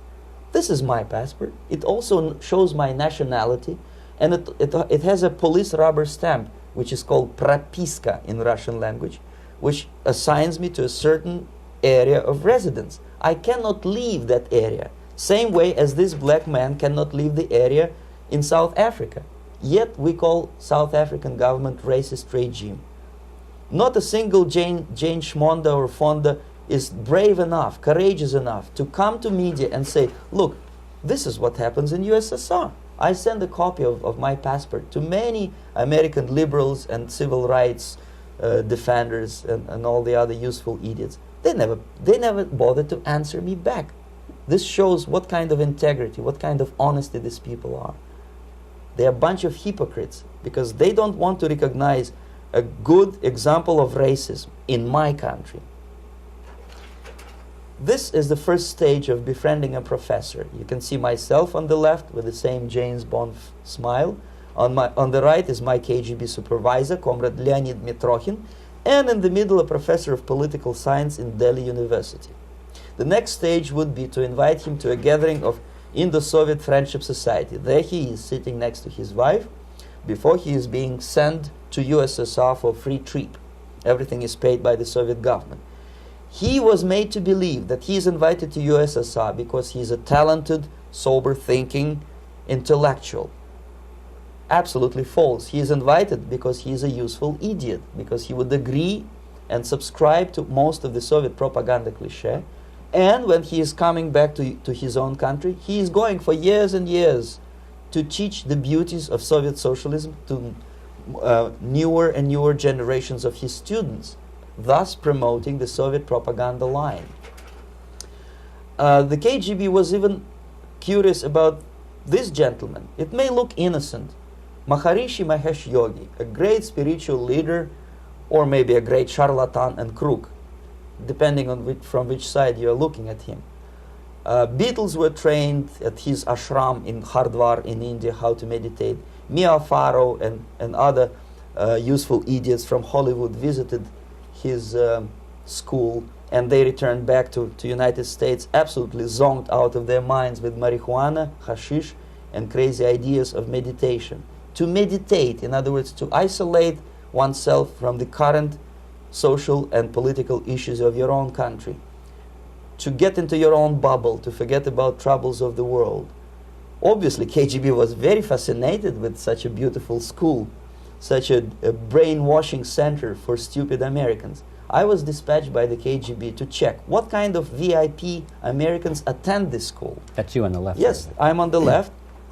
This is my passport. It also shows my nationality, and it has a police rubber stamp, which is called propiska in Russian language, which assigns me to a certain area of residence. I cannot leave that area, same way as this black man cannot leave the area in South Africa. Yet we call South African government racist regime. Not a single Jane Schmonda or Fonda is brave enough, courageous enough to come to media and say, look, this is what happens in USSR. I send a copy of my passport to many American liberals and civil rights defenders and all the other useful idiots. They never bothered to answer me back. This shows what kind of integrity, what kind of honesty these people are. They're a bunch of hypocrites because they don't want to recognize a good example of racism in my country. This is the first stage of befriending a professor. You can see myself on the left with the same James Bond smile. On the right is my KGB supervisor, Comrade Leonid Mitrokhin, and in the middle a professor of political science in Delhi University. The next stage would be to invite him to a gathering of Indo-Soviet Friendship Society. There he is sitting next to his wife before he is being sent to USSR for a free trip. Everything is paid by the Soviet government. He was made to believe that he is invited to USSR because he is a talented, sober-thinking intellectual. Absolutely false. He is invited because he is a useful idiot, because he would agree and subscribe to most of the Soviet propaganda cliché. And when he is coming back to his own country, he is going for years and years to teach the beauties of Soviet socialism to newer and newer generations of his students, thus promoting the Soviet propaganda line. The KGB was even curious about this gentleman. It may look innocent. Maharishi Mahesh Yogi, a great spiritual leader, or maybe a great charlatan and crook, depending on from which side you are looking at him. Beatles were trained at his ashram in Hardwar in India how to meditate. Mia Farrow and other useful idiots from Hollywood visited his school, and they returned back to United States absolutely zonked out of their minds with marijuana, hashish, and crazy ideas of meditation. To meditate, in other words, to isolate oneself from the current social and political issues of your own country, to get into your own bubble, to forget about troubles of the world. Obviously, KGB was very fascinated with such a beautiful school, such a brainwashing center for stupid Americans. I was dispatched by the KGB to check what kind of VIP Americans attend this school. That's you on the left. Yes, I'm on the left.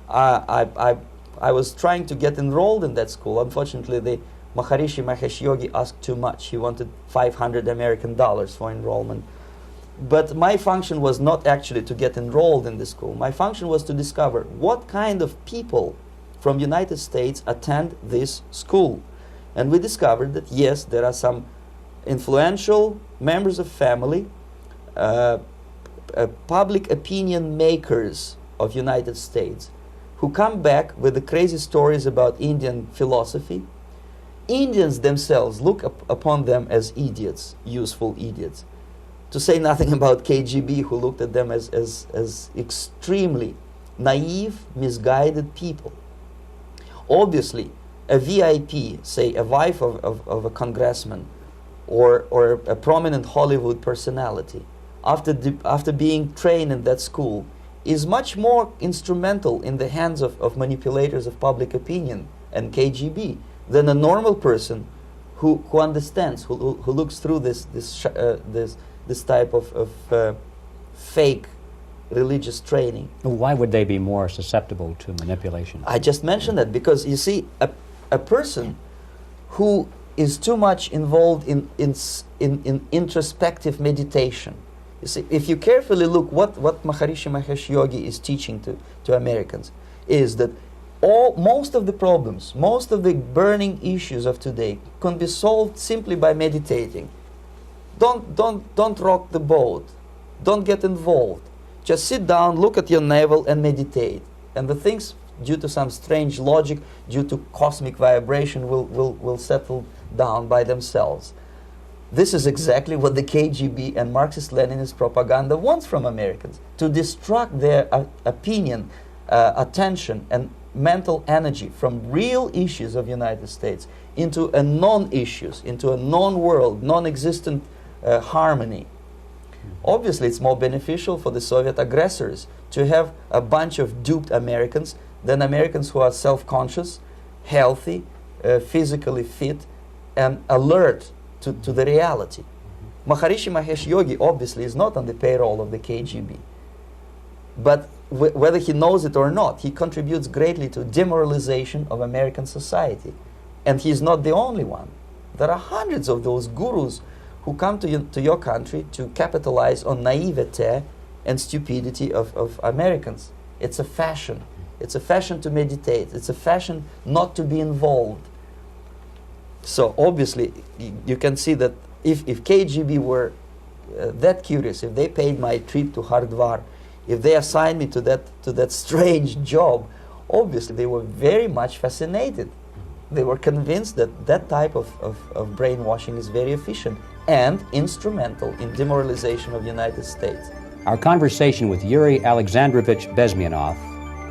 I was trying to get enrolled in that school. Unfortunately, the Maharishi Mahesh Yogi asked too much. He wanted $500 American for enrollment. But my function was not actually to get enrolled in the school. My function was to discover what kind of people from United States attend this school. And we discovered that yes, there are some influential members of family, public opinion makers of United States who come back with the crazy stories about Indian philosophy. Indians themselves look upon them as idiots, useful idiots. To say nothing about KGB, who looked at them as extremely naive, misguided people. Obviously, a VIP, say a wife of a congressman, or a prominent Hollywood personality, after being trained in that school, is much more instrumental in the hands of manipulators of public opinion and KGB than a normal person who understands, who looks through this type of fake religious training. Why would they be more susceptible to manipulation? I just mentioned that because, you see, a person who is too much involved in introspective meditation. You see, if you carefully look what Maharishi Mahesh Yogi is teaching to Americans, is that most of the problems, most of the burning issues of today can be solved simply by meditating. Don't rock the boat. Don't get involved. Just sit down, look at your navel, and meditate. And the things, due to some strange logic, due to cosmic vibration, will settle down by themselves. This is exactly what the KGB and Marxist-Leninist propaganda wants from Americans, to distract their opinion, attention, and mental energy from real issues of United States into a non-issues, into a non-world, non-existent harmony. Obviously, it's more beneficial for the Soviet aggressors to have a bunch of duped Americans than Americans who are self-conscious, healthy, physically fit, and alert to the reality. Maharishi Mahesh Yogi obviously is not on the payroll of the KGB. But whether he knows it or not, he contributes greatly to demoralization of American society. And he's not the only one. There are hundreds of those gurus who come to your country to capitalize on naivete and stupidity of Americans. It's a fashion. It's a fashion to meditate. It's a fashion not to be involved. So obviously, you can see that if KGB were that curious, if they paid my trip to Hardwar, if they assigned me to that strange job, obviously they were very much fascinated. They were convinced that that type of brainwashing is very efficient and instrumental in demoralization of the United States. Our conversation with Yuri Alexandrovich Bezmenov,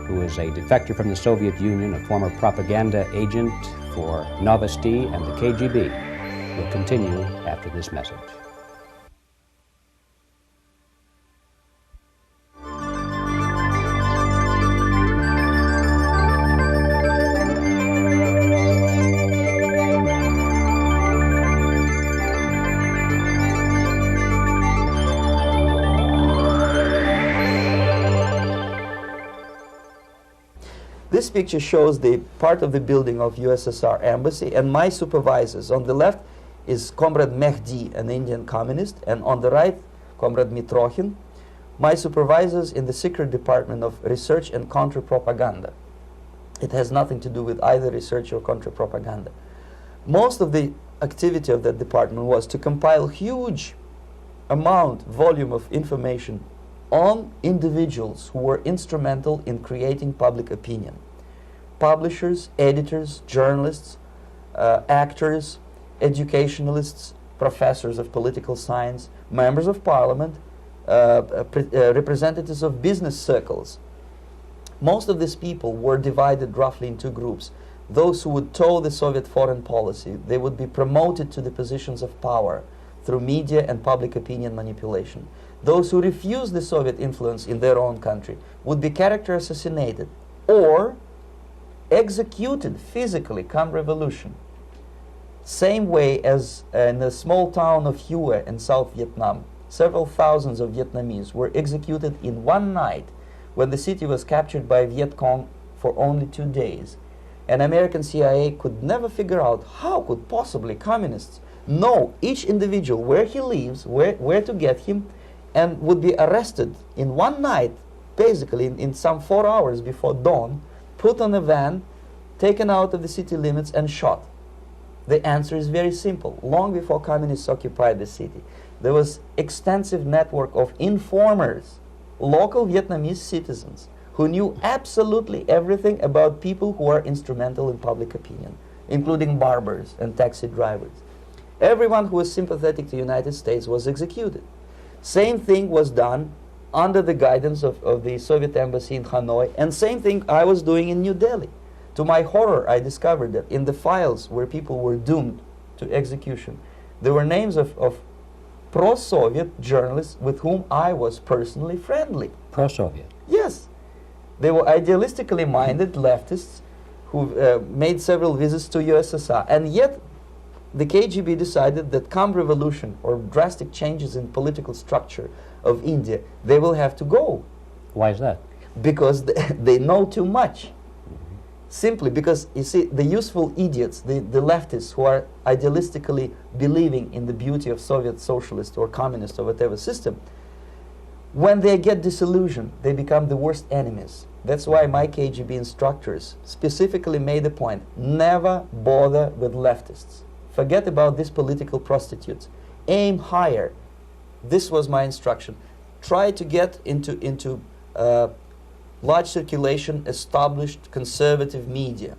who is a defector from the Soviet Union, a former propaganda agent for Novosti and the KGB, will continue after this message. This picture shows the part of the building of USSR embassy, and my supervisors. On the left is Comrade Mehdi, an Indian communist, and on the right, Comrade Mitrokhin, my supervisors in the secret department of research and counter-propaganda. It has nothing to do with either research or counter-propaganda. Most of the activity of that department was to compile huge volume of information on individuals who were instrumental in creating public opinion. Publishers, editors, journalists, actors, educationalists, professors of political science, members of parliament, representatives of business circles. Most of these people were divided roughly in two groups. Those who would toe the Soviet foreign policy, they would be promoted to the positions of power through media and public opinion manipulation. Those who refused the Soviet influence in their own country would be character assassinated or executed physically come revolution. Same way as in the small town of Hue in South Vietnam, several thousands of Vietnamese were executed in one night when the city was captured by Viet Cong for only 2 days. And American CIA could never figure out how could possibly communists know each individual, where he lives, where to get him, and would be arrested in one night, basically in some 4 hours before dawn, put on a van, taken out of the city limits and shot. The answer is very simple. Long before communists occupied the city, there was extensive network of informers, local Vietnamese citizens, who knew absolutely everything about people who are instrumental in public opinion, including barbers and taxi drivers. Everyone who was sympathetic to the United States was executed. Same thing was done under the guidance of the Soviet embassy in Hanoi, and same thing I was doing in New Delhi. To my horror, I discovered that in the files where people were doomed to execution, there were names of pro-Soviet journalists with whom I was personally friendly. Pro-Soviet? Yes. They were idealistically minded leftists who made several visits to USSR, and yet the KGB decided that come revolution or drastic changes in political structure of India, they will have to go. Why is that? Because they know too much. Simply because, you see, the useful idiots, the leftists who are idealistically believing in the beauty of Soviet socialist or communist or whatever system, when they get disillusioned, they become the worst enemies. That's why my KGB instructors specifically made a point, never bother with leftists. Forget about these political prostitutes. Aim higher. This was my instruction. Try to get into large circulation, established conservative media.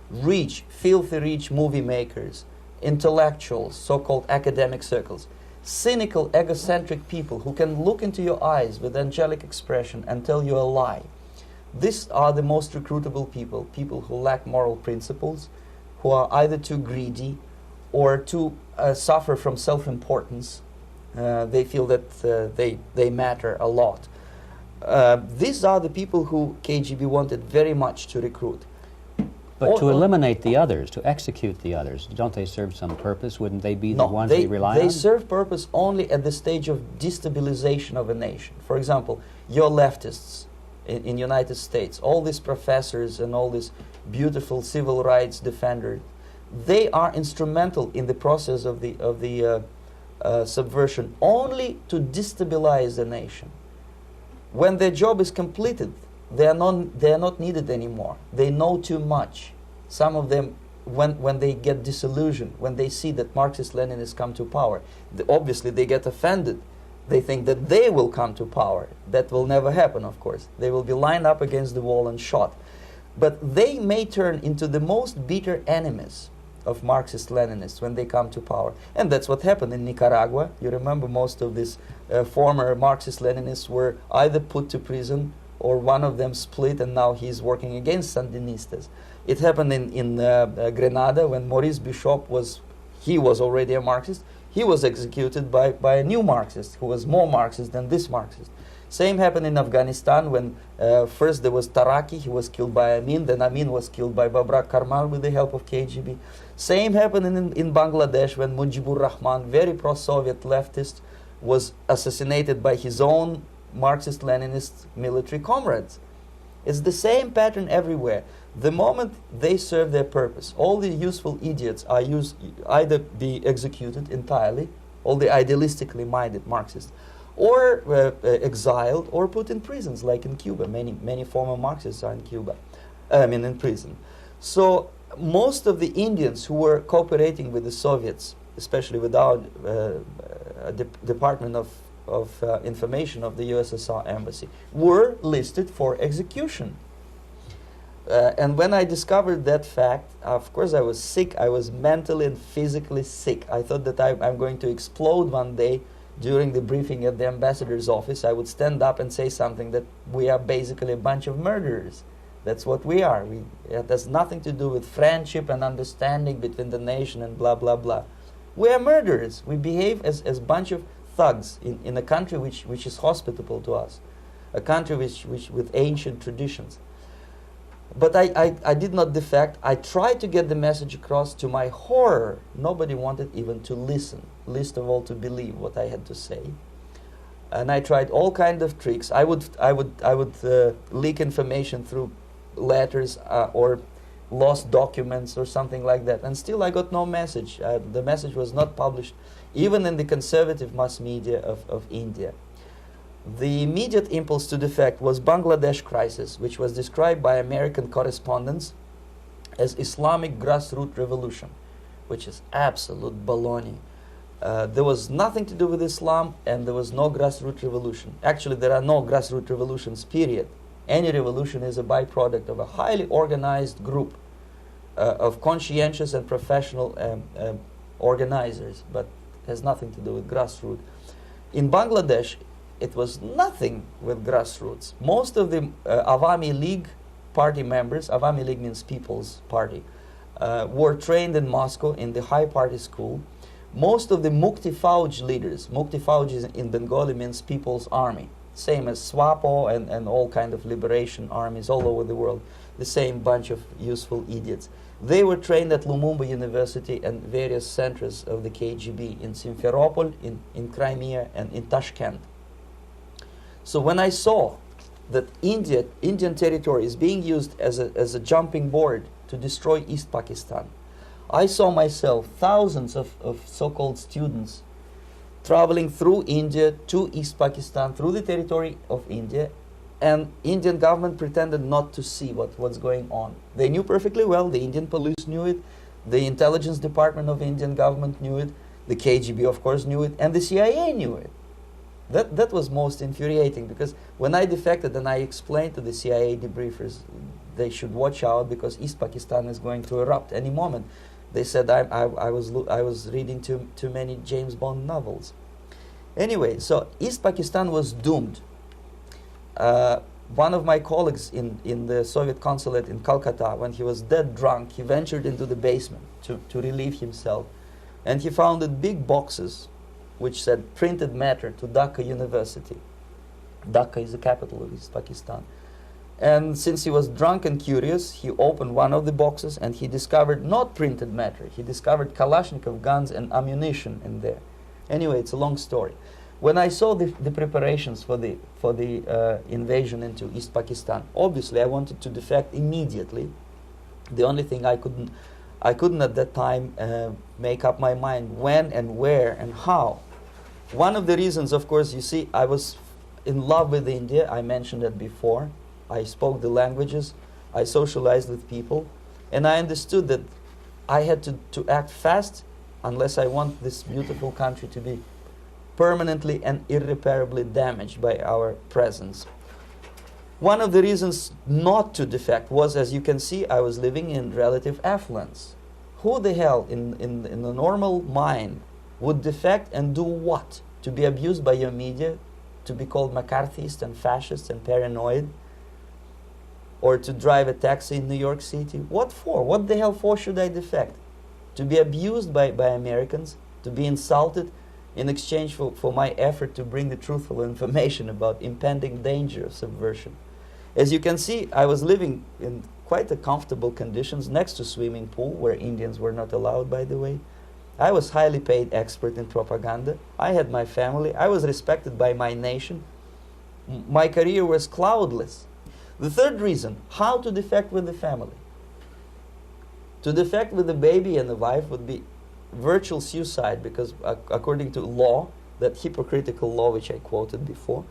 Rich, filthy rich movie makers, intellectuals, so-called academic circles. Cynical, egocentric people who can look into your eyes with angelic expression and tell you a lie. These are the most recruitable people, people who lack moral principles, who are either too greedy or too suffer from self-importance. They feel that they matter a lot. These are the people who KGB wanted very much to recruit. But to eliminate the others, to execute the others, don't they serve some purpose? Wouldn't they be the ones they rely on? They serve purpose only at the stage of destabilization of a nation. For example, your leftists in United States, all these professors and all these beautiful civil rights defenders, they are instrumental in the process of the subversion only to destabilize the nation. When their job is completed, they are not needed anymore. They know too much. Some of them, when they get disillusioned, when they see that Marxist-Leninists come to power, obviously they get offended. They think that they will come to power. That will never happen, of course. They will be lined up against the wall and shot. But they may turn into the most bitter enemies of Marxist-Leninists when they come to power. And that's what happened in Nicaragua. You remember most of these former Marxist-Leninists were either put to prison or one of them split, and now he's working against Sandinistas. It happened in Grenada when Maurice Bishop was already a Marxist. He was executed by a new Marxist who was more Marxist than this Marxist. Same happened in Afghanistan when first there was Taraki, he was killed by Amin, then Amin was killed by Babrak Karmal with the help of KGB. Same happened in Bangladesh when Mujibur Rahman, very pro-Soviet leftist, was assassinated by his own Marxist-Leninist military comrades. It's the same pattern everywhere. The moment they serve their purpose, all the useful idiots are either be executed entirely, all the idealistically minded Marxists, or exiled or put in prisons, like in Cuba. Many former Marxists are in Cuba, in prison. So most of the Indians who were cooperating with the Soviets, especially with our Department of Information of the USSR Embassy, were listed for execution. And when I discovered that fact, of course I was sick. I was mentally and physically sick. I thought that I'm going to explode one day during the briefing at the ambassador's office. I would stand up and say something that we are basically a bunch of murderers. That's what we are. It has nothing to do with friendship and understanding between the nation and blah, blah, blah. We are murderers. We behave as a bunch of thugs in a country which is hospitable to us, a country which with ancient traditions. But I did not defect. I tried to get the message across. To my horror, nobody wanted even to listen, least of all to believe what I had to say. And I tried all kinds of tricks. I would leak information through letters or lost documents or something like that. And still I got no message. The message was not published, even in the conservative mass media of India. The immediate impulse to defect was Bangladesh crisis, which was described by American correspondents as Islamic grassroots revolution, which is absolute baloney. There was nothing to do with Islam, and there was no grassroots revolution. Actually, there are no grassroots revolutions, period. Any revolution is a byproduct of a highly organized group of conscientious and professional organizers, but has nothing to do with grassroots. In Bangladesh, it was nothing with grassroots. Most of the Awami League party members, Awami League means People's Party, were trained in Moscow in the High Party School. Most of the Mukti Fauj leaders, Mukti Fauj in Bengali means People's Army, same as SWAPO and all kind of liberation armies all over the world, the same bunch of useful idiots. They were trained at Lumumba University and various centers of the KGB in Simferopol, in Crimea, and in Tashkent. So when I saw that Indian territory is being used as a jumping board to destroy East Pakistan, I saw myself thousands of so-called students traveling through India to East Pakistan, through the territory of India, and Indian government pretended not to see what's going on. They knew perfectly well, the Indian police knew it, the intelligence department of Indian government knew it, the KGB of course knew it, and the CIA knew it. That was most infuriating, because when I defected and I explained to the CIA debriefers they should watch out because East Pakistan is going to erupt any moment, they said I was reading too many James Bond novels. Anyway, so East Pakistan was doomed. One of my colleagues in the Soviet consulate in Calcutta, when he was dead drunk, he ventured into the basement to relieve himself, and he found big boxes which said printed matter to Dhaka University. Dhaka is the capital of East Pakistan. And since he was drunk and curious, he opened one of the boxes and he discovered not printed matter. He discovered Kalashnikov guns and ammunition in there. Anyway, it's a long story. When I saw the preparations for the invasion into East Pakistan, obviously I wanted to defect immediately. The only thing I couldn't at that time make up my mind when and where and how. One of the reasons, of course, you see, I was in love with India. I mentioned that before. I spoke the languages. I socialized with people. And I understood that I had to act fast unless I want this beautiful country to be permanently and irreparably damaged by our presence. One of the reasons not to defect was, as you can see, I was living in relative affluence. Who the hell in the normal mind would defect and do what? To be abused by your media, to be called McCarthyist and fascist and paranoid, or to drive a taxi in New York City? What for? What the hell for should I defect? To be abused by Americans, to be insulted in exchange for my effort to bring the truthful information about impending danger of subversion. As you can see, I was living in quite a comfortable conditions next to swimming pool, where Indians were not allowed, by the way. I was highly paid expert in propaganda. I had my family. I was respected by my nation. My career was cloudless. The third reason, how to defect with the family. To defect with the baby and the wife would be virtual suicide, because according to law, that hypocritical law which I quoted before,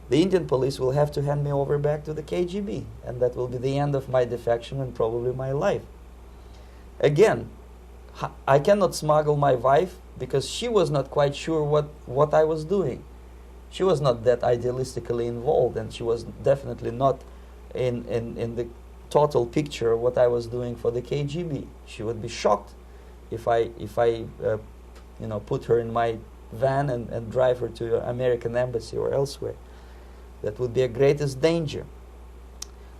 the Indian police will have to hand me over back to the KGB, and that will be the end of my defection and probably my life. Again, I cannot smuggle my wife because she was not quite sure what I was doing. She was not that idealistically involved, and she was definitely not in the total picture of what I was doing for the KGB. She would be shocked if I put her in my van and drive her to the American embassy or elsewhere. That would be a greatest danger.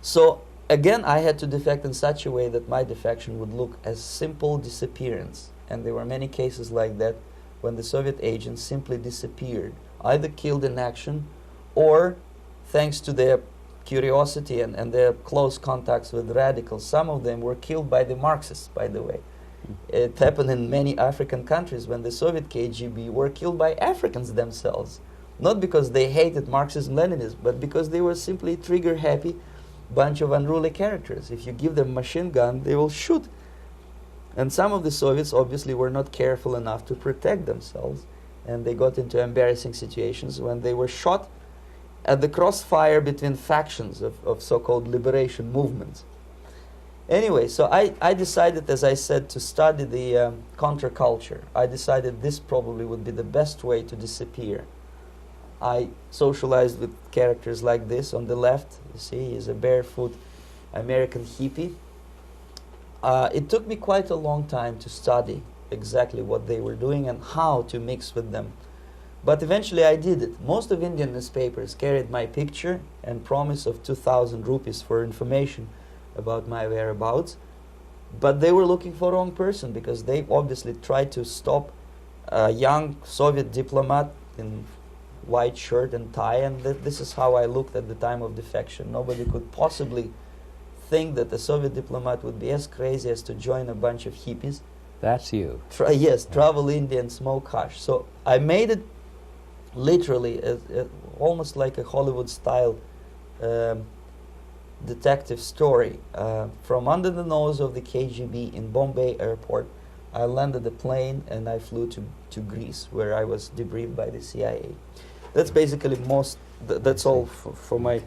So again, I had to defect in such a way that my defection would look as simple disappearance. And there were many cases like that when the Soviet agents simply disappeared, either killed in action or, thanks to their curiosity and their close contacts with radicals, some of them were killed by the Marxists, by the way. It happened in many African countries when the Soviet KGB were killed by Africans themselves. Not because they hated Marxism-Leninism, but because they were simply trigger-happy bunch of unruly characters. If you give them a machine gun, they will shoot. And some of the Soviets obviously were not careful enough to protect themselves, and they got into embarrassing situations when they were shot at the crossfire between factions of so-called liberation movements. Anyway, so I decided, as I said, to study the counterculture. I decided this probably would be the best way to disappear. I socialized with characters like this. On the left, you see, he's a barefoot American hippie. It took me quite a long time to study exactly what they were doing and how to mix with them. But eventually I did it. Most of Indian newspapers carried my picture and promise of 2,000 rupees for information about my whereabouts. But they were looking for the wrong person, because they obviously tried to stop a young Soviet diplomat in white shirt and tie, and this is how I looked at the time of defection. Nobody could possibly think that a Soviet diplomat would be as crazy as to join a bunch of hippies. That's you. Yes, travel India and smoke hash. So I made it literally almost like a Hollywood-style detective story. From under the nose of the KGB in Bombay airport, I landed the plane and I flew to Greece, where I was debriefed by the CIA. That's basically that's all for my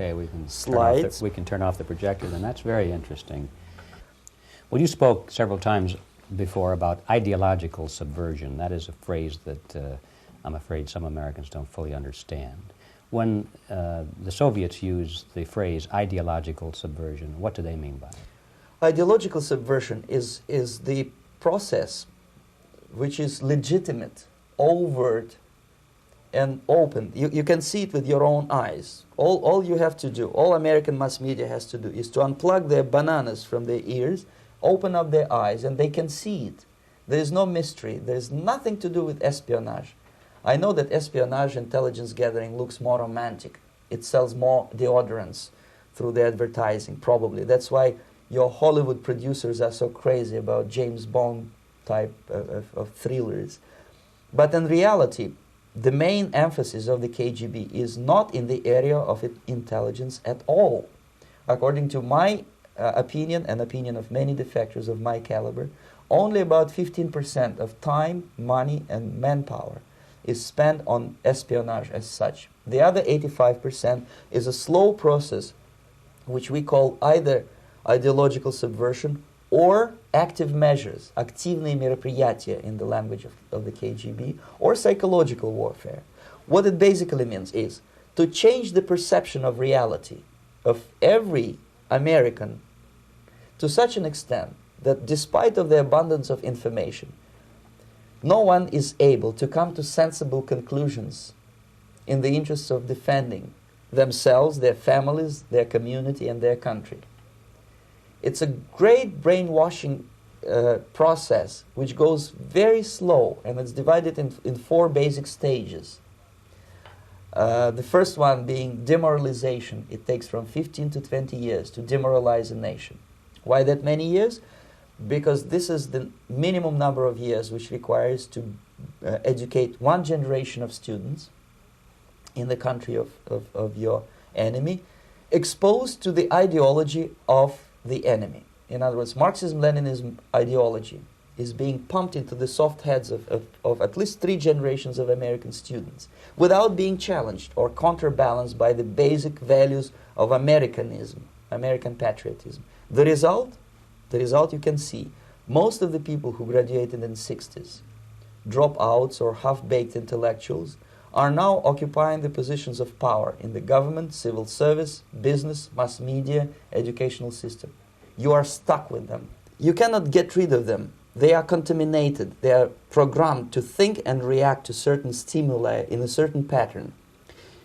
slides. We can turn off the projector, and that's very interesting. Well, you spoke several times before about ideological subversion. That is a phrase that I'm afraid some Americans don't fully understand. When the Soviets use the phrase ideological subversion, what do they mean by it? Ideological subversion is the process which is legitimate, overt, and open. You can see it with your own eyes. All you have to do, all American mass media has to do, is to unplug their bananas from their ears, open up their eyes, and they can see it. There is no mystery. There is nothing to do with espionage. I know that espionage intelligence gathering looks more romantic. It sells more deodorants through the advertising, probably. That's why your Hollywood producers are so crazy about James Bond type of thrillers. But in reality, the main emphasis of the KGB is not in the area of intelligence at all. According to my opinion and opinion of many defectors of my caliber, only about 15% of time, money, and manpower is spent on espionage as such. The other 85% is a slow process which we call either ideological subversion or active measures, активные мероприятия in the language of the KGB, or psychological warfare. What it basically means is to change the perception of reality of every American to such an extent that despite of the abundance of information, no one is able to come to sensible conclusions in the interests of defending themselves, their families, their community, and their country. It's a great brainwashing process which goes very slow, and it's divided in 4 basic stages. The first one being demoralization. It takes from 15 to 20 years to demoralize a nation. Why that many years? Because this is the minimum number of years which requires to educate one generation of students in the country of your enemy. exposed to the ideology of the enemy. In other words, Marxism-Leninism ideology is being pumped into the soft heads of at least 3 generations of American students without being challenged or counterbalanced by the basic values of Americanism, American patriotism. The result you can see. Most of the people who graduated in the 60s, dropouts or half-baked intellectuals, are now occupying the positions of power in the government, civil service, business, mass media, educational system. You are stuck with them. You cannot get rid of them. They are contaminated. They are programmed to think and react to certain stimuli in a certain pattern.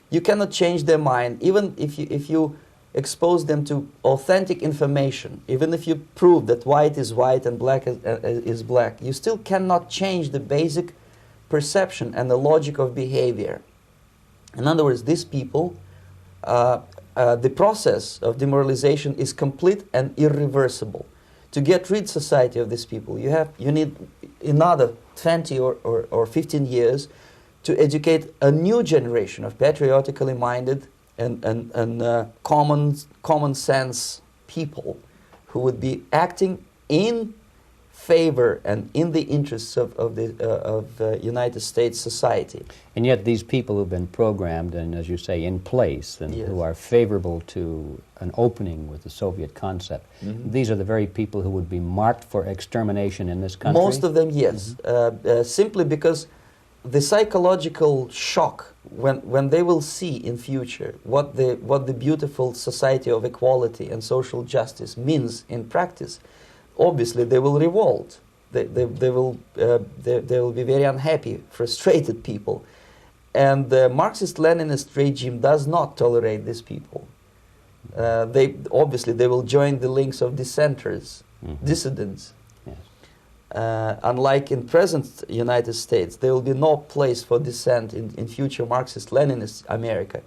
You cannot change their mind, even if you expose them to authentic information, even if you prove that white is white and black is black. You still cannot change the basic perception and the logic of behavior. In other words, these people, the process of demoralization is complete and irreversible. To get rid society of these people, you need another 20 or 15 years to educate a new generation of patriotically minded and common sense people who would be acting in favor and in the interests of United States society. And yet these people who've been programmed and, as you say, in place and Yes. who are favorable to an opening with the Soviet concept, these are the very people who would be marked for extermination in this country? Most of them, yes. Simply because the psychological shock when they will see in future what the beautiful society of equality and social justice means in practice, obviously they will revolt. They will be very unhappy, frustrated people, and the Marxist-Leninist regime does not tolerate these people. They will join the links of dissenters, dissidents. Unlike in present United States, there will be no place for dissent in future Marxist-Leninist America.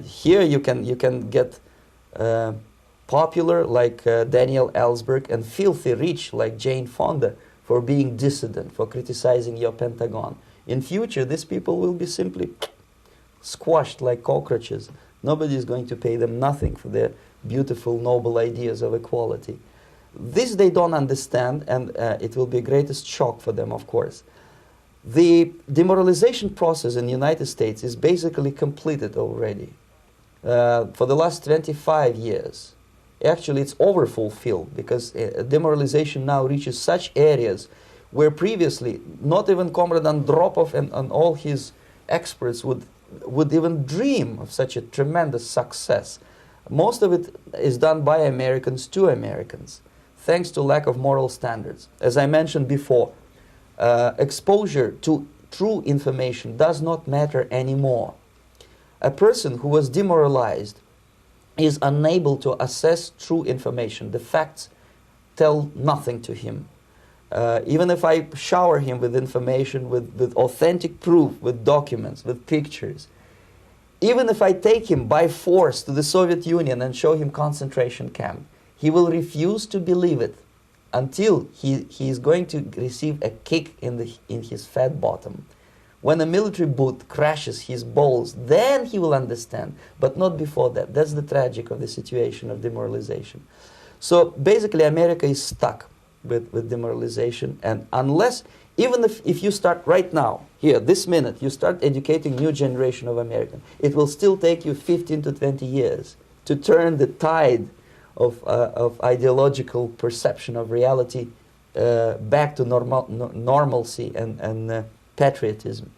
Here you can get popular like Daniel Ellsberg and filthy rich like Jane Fonda for being dissident, for criticizing your Pentagon. In future, these people will be simply squashed like cockroaches. Nobody is going to pay them nothing for their beautiful, noble ideas of equality. This they don't understand, and it will be a greatest shock for them, of course. The demoralization process in the United States is basically completed already. For the last 25 years, actually it's overfulfilled, because demoralization now reaches such areas where previously not even Comrade Andropov and all his experts would even dream of such a tremendous success. Most of it is done by Americans to Americans, thanks to lack of moral standards. As I mentioned before, exposure to true information does not matter anymore. A person who was demoralized is unable to assess true information. The facts tell nothing to him. Even if I shower him with information, with authentic proof, with documents, with pictures, even if I take him by force to the Soviet Union and show him concentration camp, he will refuse to believe it until he is going to receive a kick in his fat bottom. When a military boot crashes his balls, then he will understand, but not before that. That's the tragic of the situation of demoralization. So basically America is stuck with demoralization, and unless, even if you start right now, here, this minute, you start educating new generation of Americans, it will still take you 15 to 20 years to turn the tide of ideological perception of reality back to normalcy and patriotism.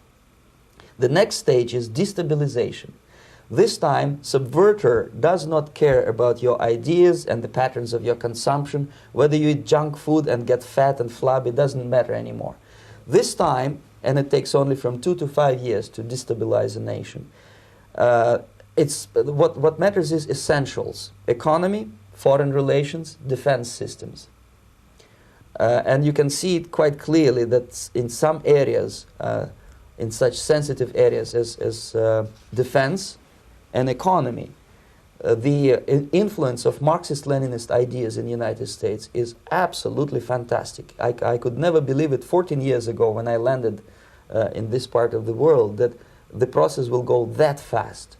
The next stage is destabilization. This time, subverter does not care about your ideas and the patterns of your consumption. Whether you eat junk food and get fat and flabby, doesn't matter anymore. This time, and it takes only from 2 to 5 years to destabilize a nation, what matters is essentials: economy, foreign relations, defense systems. And you can see it quite clearly that in some areas, in such sensitive areas as defense and economy, the influence of Marxist-Leninist ideas in the United States is absolutely fantastic. I could never believe it 14 years ago when I landed in this part of the world, that the process will go that fast.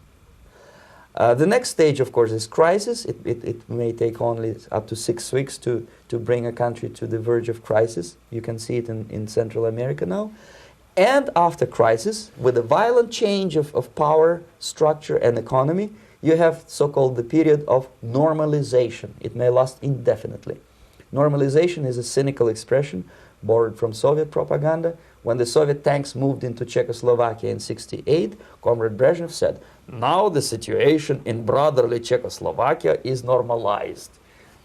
The next stage, of course, is crisis. It may take only up to 6 weeks to bring a country to the verge of crisis. You can see it in Central America now. And after crisis, with a violent change of power, structure, and economy, you have so-called the period of normalization. It may last indefinitely. Normalization is a cynical expression borrowed from Soviet propaganda. When the Soviet tanks moved into Czechoslovakia in '68, Comrade Brezhnev said, "Now the situation in brotherly Czechoslovakia is normalized."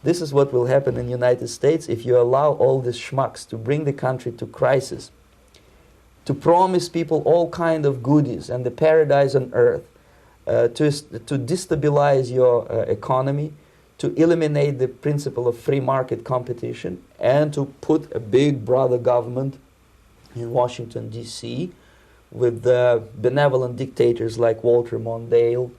This is what will happen in the United States if you allow all these schmucks to bring the country to crisis, to promise people all kind of goodies and the paradise on earth, to destabilize your economy, to eliminate the principle of free market competition, and to put a big brother government in Washington, D.C., with benevolent dictators like Walter Mondale,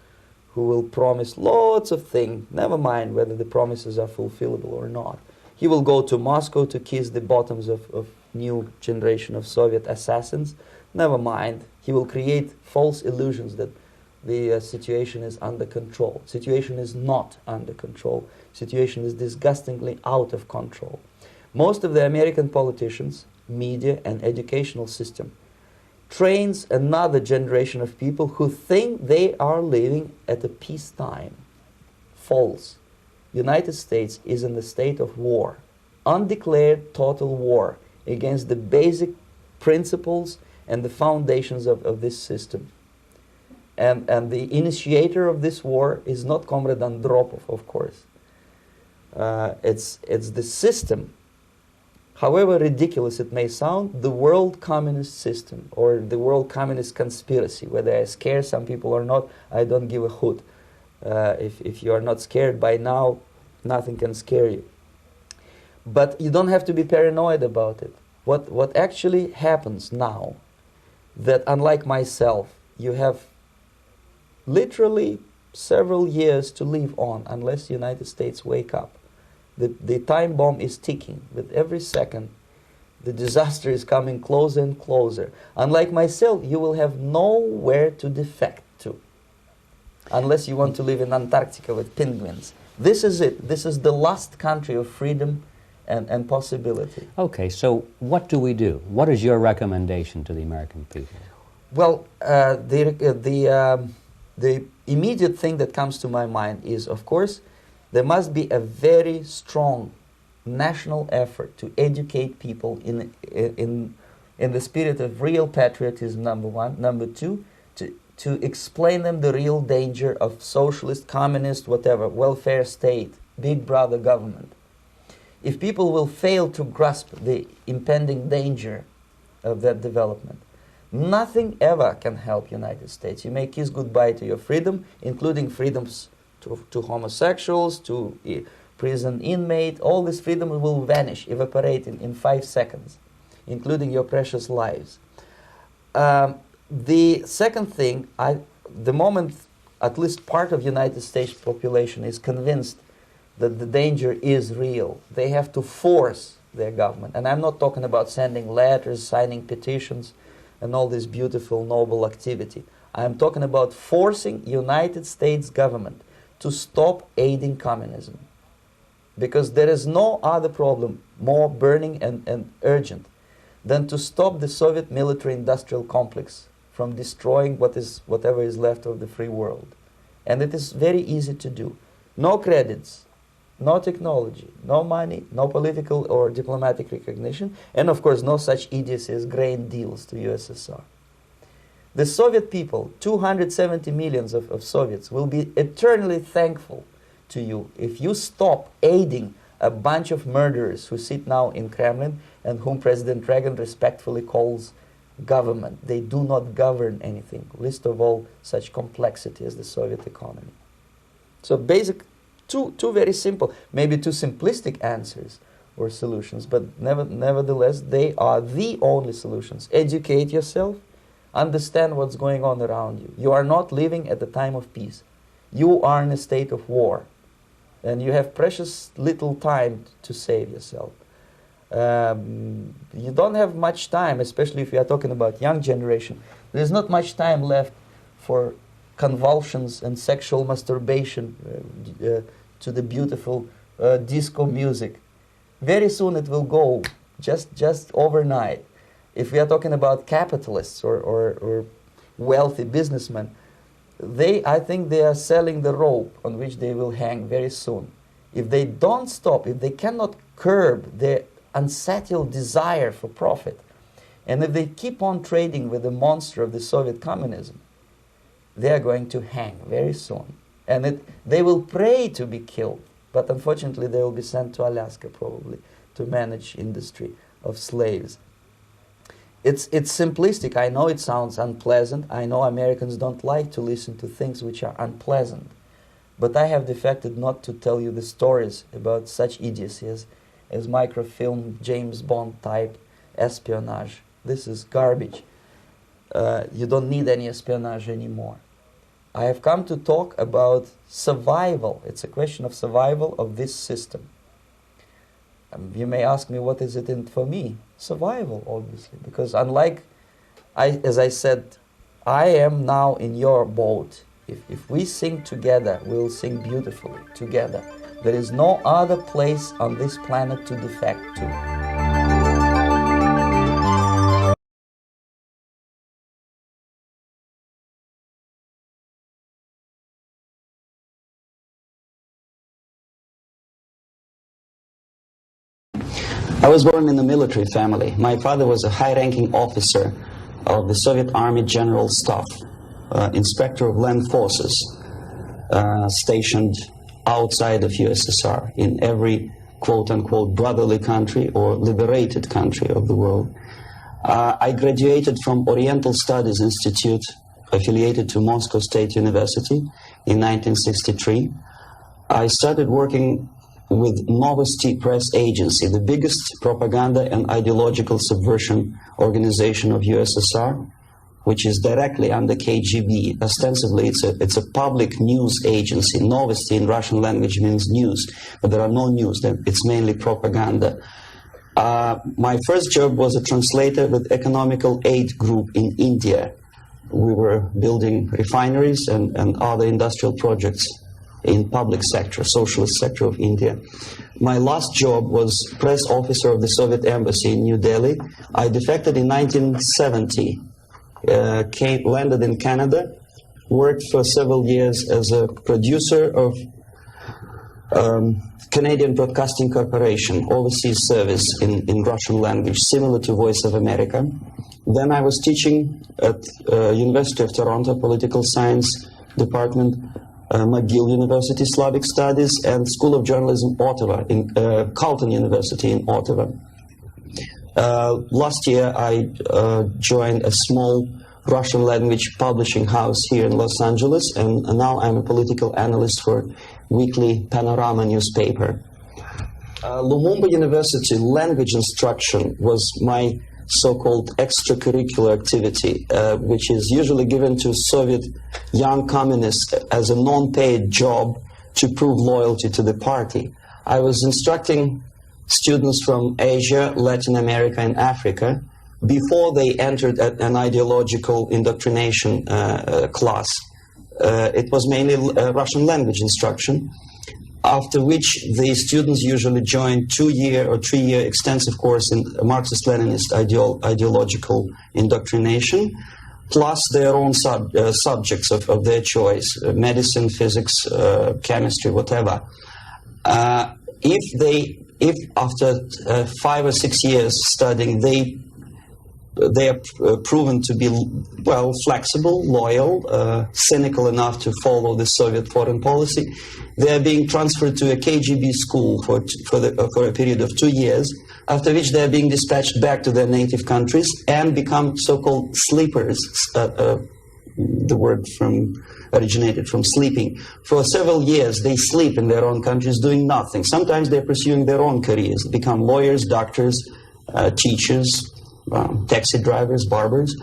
who will promise lots of things, never mind whether the promises are fulfillable or not. He will go to Moscow to kiss the bottoms of new generation of Soviet assassins, never mind. He will create false illusions that the situation is under control. Situation is not under control. Situation is disgustingly out of control. Most of the American politicians, media, and educational system trains another generation of people who think they are living at a peacetime. False. United States is in the state of war, undeclared total war against the basic principles and the foundations of this system. And the initiator of this war is not Comrade Andropov, of course. It's the system. However ridiculous it may sound, the world communist system or the world communist conspiracy, whether I scare some people or not, I don't give a hoot. If you are not scared by now, nothing can scare you. But you don't have to be paranoid about it. What actually happens now, that unlike myself, you have literally several years to live on unless the United States wake up. The time bomb is ticking. With every second, the disaster is coming closer and closer. Unlike myself, you will have nowhere to defect to, unless you want to live in Antarctica with penguins. This is it. This is the last country of freedom and possibility. Okay, so what do we do? What is your recommendation to the American people? Well, the immediate thing that comes to my mind is, of course, there must be a very strong national effort to educate people in the spirit of real patriotism, number one. Number two, to explain them the real danger of socialist, communist, whatever, welfare state, big brother government. If people will fail to grasp the impending danger of that development, nothing ever can help United States. You may kiss goodbye to your freedom, including freedoms to homosexuals, to prison inmate. All this freedom will vanish, evaporate in 5 seconds, including your precious lives. The second thing, the moment at least part of United States population is convinced that the danger is real, they have to force their government. And I'm not talking about sending letters, signing petitions, and all this beautiful, noble activity. I'm talking about forcing United States government to stop aiding communism. Because there is no other problem more burning and urgent than to stop the Soviet military-industrial complex from destroying whatever is left of the free world. And it is very easy to do. No credits, no technology, no money, no political or diplomatic recognition, and of course no such idiocy as grain deals to USSR. The Soviet people, 270 millions of Soviets, will be eternally thankful to you if you stop aiding a bunch of murderers who sit now in Kremlin and whom President Reagan respectfully calls government. They do not govern anything, least of all such complexity as the Soviet economy. So basic, two very simple, maybe too simplistic answers or solutions, but nevertheless they are the only solutions. Educate yourself, understand what's going on around you. You are not living at the time of peace. You are in a state of war, and you have precious little time to save yourself. You don't have much time, especially if you are talking about young generation. There's not much time left for convulsions and sexual masturbation to the beautiful disco music. Very soon it will go, just overnight. If we are talking about capitalists or wealthy businessmen, I think they are selling the rope on which they will hang very soon. If they don't stop, if they cannot curb their unsettled desire for profit, and if they keep on trading with the monster of the Soviet communism, they are going to hang very soon. And they will pray to be killed, but unfortunately they will be sent to Alaska probably to manage industry of slaves. It's simplistic. I know it sounds unpleasant. I know Americans don't like to listen to things which are unpleasant. But I have defected not to tell you the stories about such idiocy as microfilm, James Bond type espionage. This is garbage. You don't need any espionage anymore. I have come to talk about survival. It's a question of survival of this system. You may ask me, what is it in for me? Survival, obviously, because unlike, as I said, I am now in your boat. If we sing together, we'll sing beautifully together. There is no other place on this planet to defect to. I was born in a military family. My father was a high-ranking officer of the Soviet Army General Staff, inspector of land forces, stationed outside of USSR in every quote-unquote brotherly country or liberated country of the world. I graduated from Oriental Studies Institute, affiliated to Moscow State University in 1963. I started working with Novosti Press Agency, the biggest propaganda and ideological subversion organization of USSR, which is directly under KGB. Ostensibly, it's a public news agency. Novosti in Russian language means news, but there are no news. It's mainly propaganda. My first job was a translator with Economical Aid Group in India. We were building refineries and other industrial projects in public sector, socialist sector of India. My last job was press officer of the Soviet embassy in New Delhi. I defected in 1970, landed in Canada, worked for several years as a producer of Canadian Broadcasting Corporation, overseas service in Russian language, similar to Voice of America. Then I was teaching at University of Toronto, Political Science Department, McGill University, Slavic Studies, and School of Journalism, Ottawa, in Carleton University in Ottawa. Last year, I joined a small Russian language publishing house here in Los Angeles, and now I'm a political analyst for weekly Panorama newspaper. Lumumba University language instruction was my so-called extracurricular activity, which is usually given to Soviet young communists as a non-paid job to prove loyalty to the party. I was instructing students from Asia, Latin America, and Africa before they entered an ideological indoctrination class. It was mainly Russian language instruction, after which the students usually join 2-year or 3-year extensive course in Marxist-Leninist ideological indoctrination, plus their own subjects of their choice, medicine, physics, chemistry, whatever. If after 5 or 6 years studying, they are proven to be, well, flexible, loyal, cynical enough to follow the Soviet foreign policy, they are being transferred to a KGB school for a period of 2 years, after which they are being dispatched back to their native countries and become so-called sleepers. The word originated from sleeping. For several years, they sleep in their own countries doing nothing. Sometimes they're pursuing their own careers, become lawyers, doctors, teachers, taxi drivers, barbers,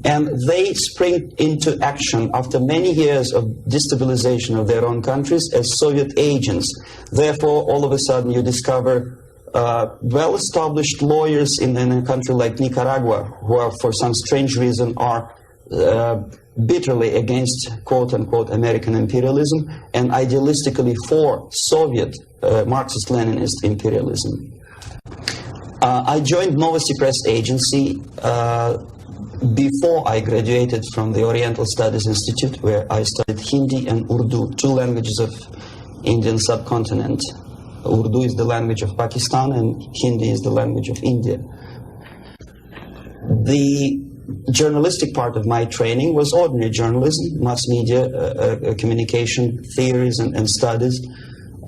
and they spring into action after many years of destabilization of their own countries as Soviet agents. Therefore, all of a sudden you discover well-established lawyers in a country like Nicaragua who are, for some strange reason, are bitterly against quote-unquote American imperialism and idealistically for Soviet Marxist-Leninist imperialism. I joined Novosti Press Agency before I graduated from the Oriental Studies Institute, where I studied Hindi and Urdu, two languages of Indian subcontinent. Urdu is the language of Pakistan and Hindi is the language of India. The journalistic part of my training was ordinary journalism, mass media, communication theories and studies.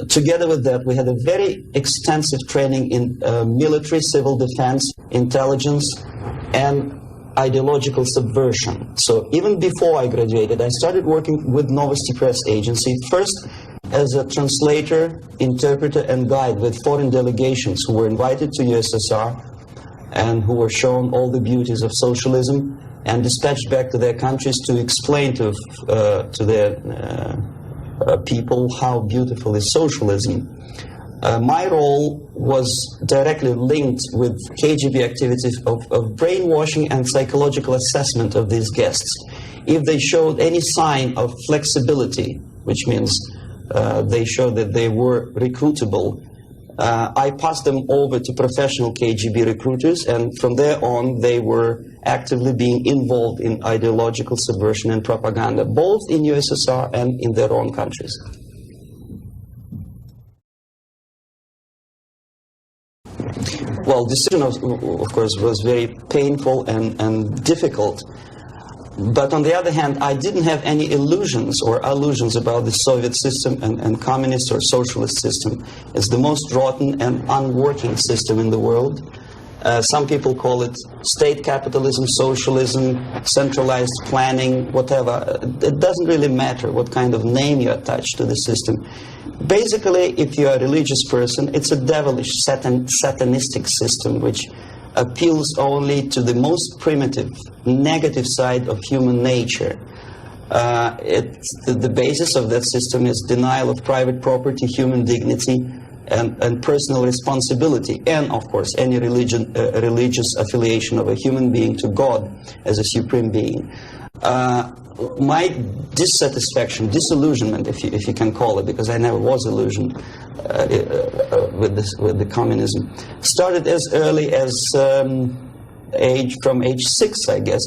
Together with that, we had a very extensive training in military, civil defense, intelligence, and ideological subversion. So even before I graduated, I started working with Novosti Press Agency, first as a translator, interpreter, and guide with foreign delegations who were invited to USSR and who were shown all the beauties of socialism and dispatched back to their countries to explain to their people how beautiful is socialism. My role was directly linked with KGB activities of brainwashing and psychological assessment of these guests. If they showed any sign of flexibility, which means they showed that they were recruitable, I passed them over to professional KGB recruiters, and from there on they were actively being involved in ideological subversion and propaganda, both in USSR and in their own countries. Well, decision of course was very painful and difficult. But on the other hand, I didn't have any illusions or allusions about the Soviet system and communist or socialist system. It's the most rotten and unworking system in the world. Some people call it state capitalism, socialism, centralized planning, whatever. It doesn't really matter what kind of name you attach to the system. Basically, if you're a religious person, it's a devilish, satanistic system which appeals only to the most primitive, negative side of human nature. The basis of that system is denial of private property, human dignity, and personal responsibility, and of course any religious affiliation of a human being to God as a supreme being. My dissatisfaction, disillusionment, if you can call it, because I never was illusioned with the communism, started as early as from age 6, I guess.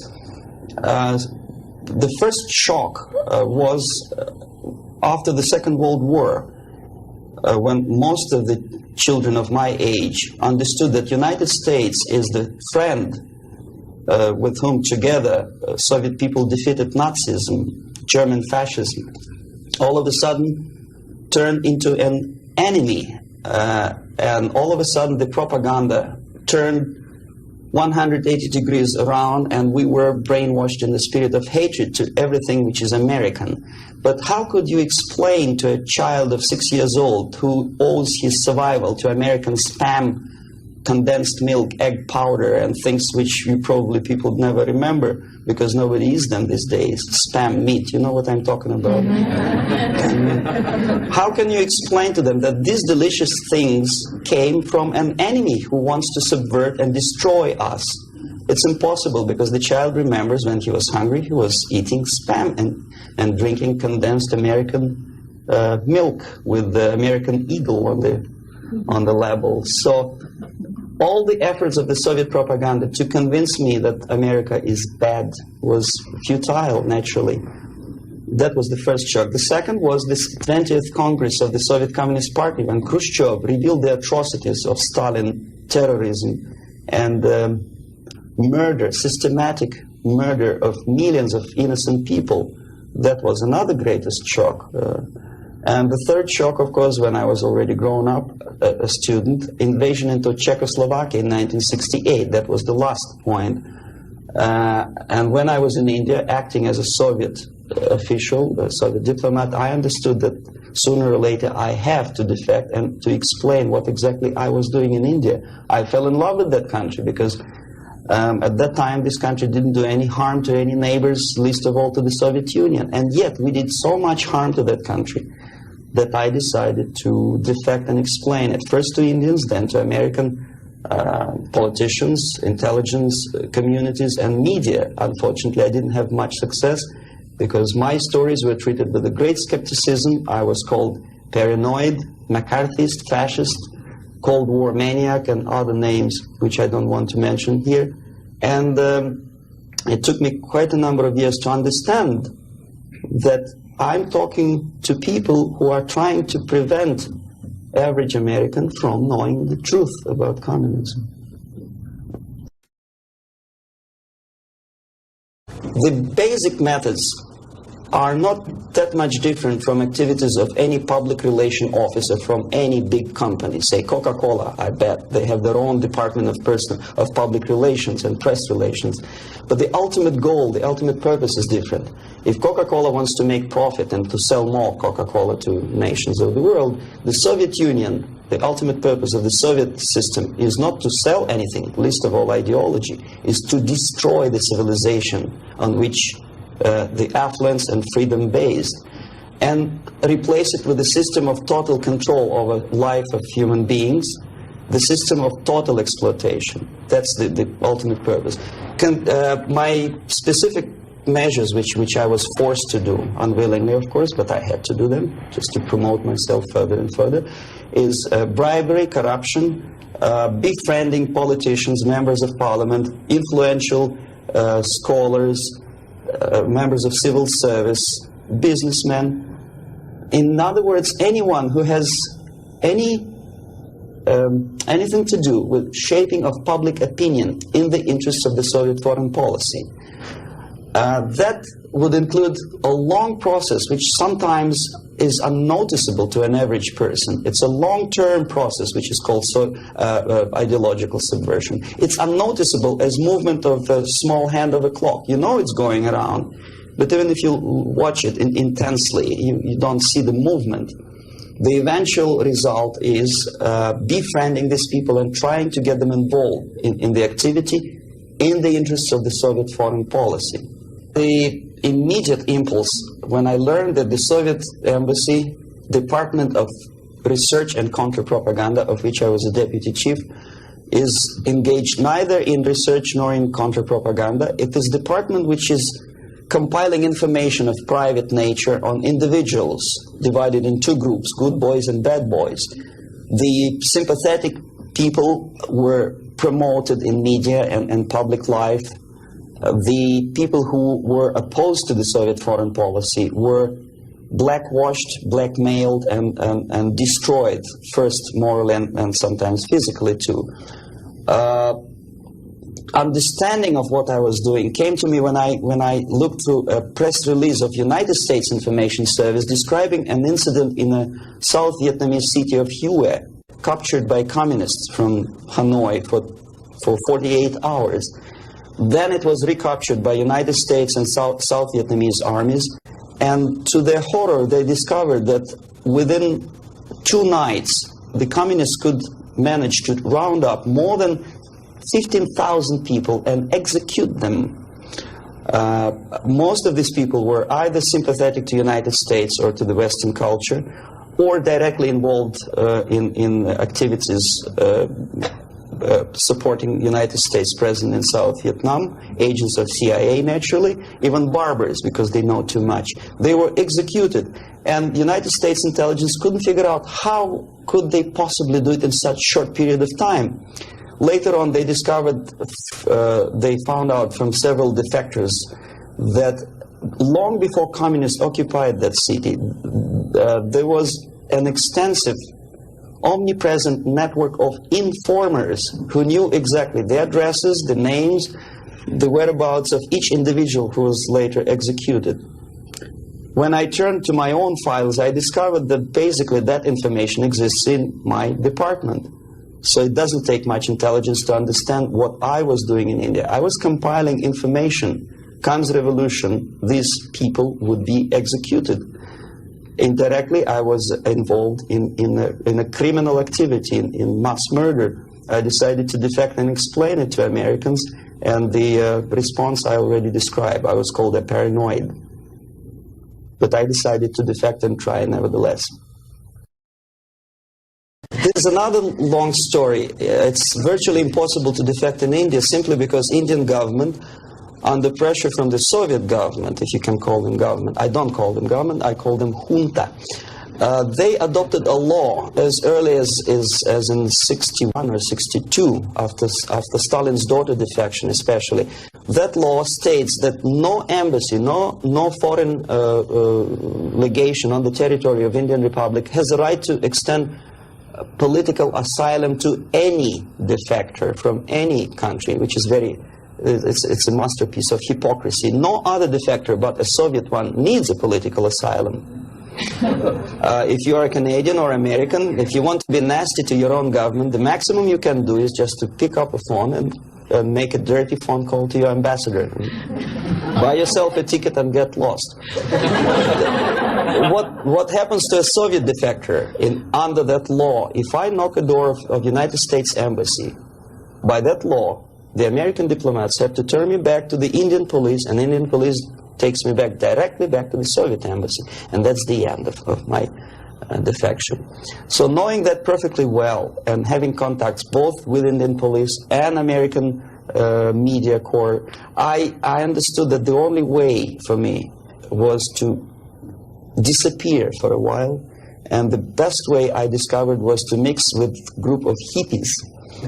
The first shock was after the Second World War, when most of the children of my age understood that United States is the friend with whom together Soviet people defeated Nazism, German fascism, all of a sudden turned into an enemy. And all of a sudden the propaganda turned 180 degrees around, and we were brainwashed in the spirit of hatred to everything which is American. But how could you explain to a child of 6 years old who owes his survival to American spam, condensed milk, egg powder, and things which you probably people never remember because nobody eats them these days, spam meat, you know what I'm talking about? How can you explain to them that these delicious things came from an enemy who wants to subvert and destroy us? It's impossible, because the child remembers when he was hungry, he was eating spam and drinking condensed American milk with the American eagle on the label. So all the efforts of the Soviet propaganda to convince me that America is bad was futile, naturally. That was the first shock. The second was this 20th Congress of the Soviet Communist Party, when Khrushchev revealed the atrocities of Stalin, terrorism, and murder, systematic murder of millions of innocent people. That was another greatest shock. And the third shock, of course, when I was already grown up, a student, invasion into Czechoslovakia in 1968. That was the last point. And when I was in India, acting as a Soviet official, a Soviet diplomat, I understood that sooner or later I have to defect and to explain what exactly I was doing in India. I fell in love with that country because at that time this country didn't do any harm to any neighbors, least of all to the Soviet Union. And yet we did so much harm to that country that I decided to defect and explain it, first to Indians, then to American politicians, intelligence communities, and media. Unfortunately, I didn't have much success because my stories were treated with a great skepticism. I was called paranoid, McCarthyist, fascist, Cold War maniac, and other names which I don't want to mention here. And it took me quite a number of years to understand that I'm talking to people who are trying to prevent average American from knowing the truth about communism. The basic methods are not that much different from activities of any public relation officer from any big company. Say Coca-Cola, I bet they have their own department of public relations and press relations. But the ultimate goal, the ultimate purpose is different. If Coca-Cola wants to make profit and to sell more Coca-Cola to nations of the world, the Soviet Union, the ultimate purpose of the Soviet system is not to sell anything, least of all ideology, is to destroy the civilization on which the affluence and freedom based, and replace it with a system of total control over life of human beings, the system of total exploitation. That's the ultimate purpose. My specific measures, which I was forced to do, unwillingly of course, but I had to do them just to promote myself further and further, is bribery, corruption, befriending politicians, members of parliament, influential scholars, members of civil service, businessmen. In other words, anyone who has anything to do with shaping of public opinion in the interests of the Soviet foreign policy. That would include a long process which sometimes is unnoticeable to an average person. It's a long-term process which is called ideological subversion. It's unnoticeable as movement of a small hand of a clock. You know it's going around, but even if you watch it intensely, you don't see the movement. The eventual result is befriending these people and trying to get them involved in the activity in the interests of the Soviet foreign policy. The immediate impulse when I learned that the Soviet Embassy, Department of Research and Counter-Propaganda, of which I was a deputy chief, is engaged neither in research nor in counter-propaganda. It is a department which is compiling information of private nature on individuals divided in two groups, good boys and bad boys. The sympathetic people were promoted in media and public life. The people who were opposed to the Soviet foreign policy were blackwashed, blackmailed, and destroyed, first morally and sometimes physically too. Understanding of what I was doing came to me when I looked through a press release of United States Information Service describing an incident in a South Vietnamese city of Hue, captured by communists from Hanoi for 48 hours. Then it was recaptured by United States and South Vietnamese armies, and to their horror they discovered that within 2 nights the communists could manage to round up more than 15,000 people and execute them. Most of these people were either sympathetic to the United States or to the Western culture, or directly involved in activities supporting United States President in South Vietnam, agents of CIA naturally, even barbers because they know too much. They were executed, and United States intelligence couldn't figure out how could they possibly do it in such short period of time. Later on they discovered, they found out from several defectors that long before communists occupied that city, there was an extensive omnipresent network of informers who knew exactly the addresses, the names, the whereabouts of each individual who was later executed. When I turned to my own files, I discovered that basically that information exists in my department. So it doesn't take much intelligence to understand what I was doing in India. I was compiling information. Comes revolution, these people would be executed. Indirectly, I was involved in a criminal activity, in mass murder. I decided to defect and explain it to Americans, and the response I already described. I was called a paranoid. But I decided to defect and try nevertheless. This is another long story. It's virtually impossible to defect in India simply because Indian government, under pressure from the Soviet government, if you can call them government, I don't call them government, I call them junta. They adopted a law as early as in 61 or 62, after Stalin's daughter defection especially. That law states that no embassy, no foreign legation on the territory of Indian Republic has a right to extend political asylum to any defector from any country, which is it's a masterpiece of hypocrisy. No other defector but a Soviet one needs a political asylum. If you are a Canadian or American, if you want to be nasty to your own government, the maximum you can do is just to pick up a phone and make a dirty phone call to your ambassador. Buy yourself a ticket and get lost. What happens to a Soviet defector under that law? If I knock a door of United States Embassy, by that law, the American diplomats have to turn me back to the Indian police, and Indian police takes me directly back to the Soviet embassy. And that's the end of my defection. So knowing that perfectly well and having contacts both with Indian police and American media corps, I understood that the only way for me was to disappear for a while. And the best way I discovered was to mix with a group of hippies.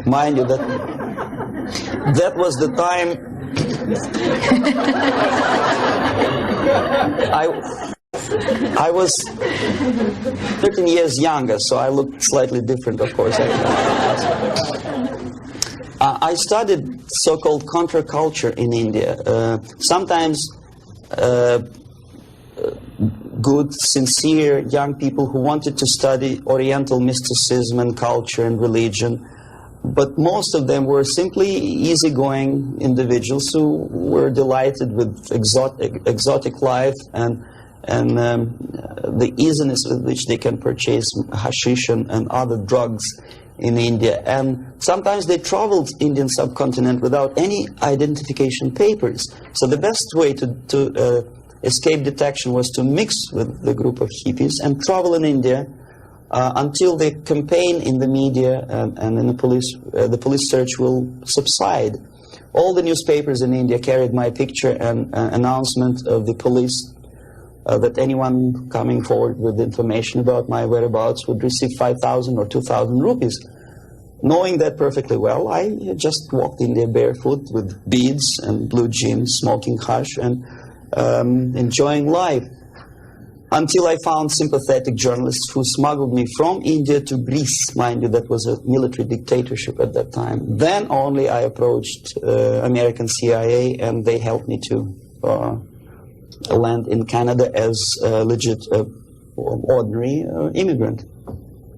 Mind you, that was the time I was 13 years younger, so I looked slightly different, of course. I studied so-called counterculture in India. Sometimes good, sincere young people who wanted to study Oriental mysticism and culture and religion. But most of them were simply easygoing individuals who were delighted with exotic life and the easiness with which they can purchase hashish and other drugs in India. And sometimes they traveled Indian subcontinent without any identification papers. So the best way to escape detection was to mix with the group of hippies and travel in India until the campaign in the media and in the police search will subside. All the newspapers in India carried my picture and announcement of the police that anyone coming forward with information about my whereabouts would receive 5,000 or 2,000 rupees. Knowing that perfectly well, I just walked India barefoot with beads and blue jeans, smoking hash and enjoying life. Until I found sympathetic journalists who smuggled me from India to Greece. Mind you, that was a military dictatorship at that time. Then only I approached American CIA, and they helped me to land in Canada as a legit, ordinary immigrant.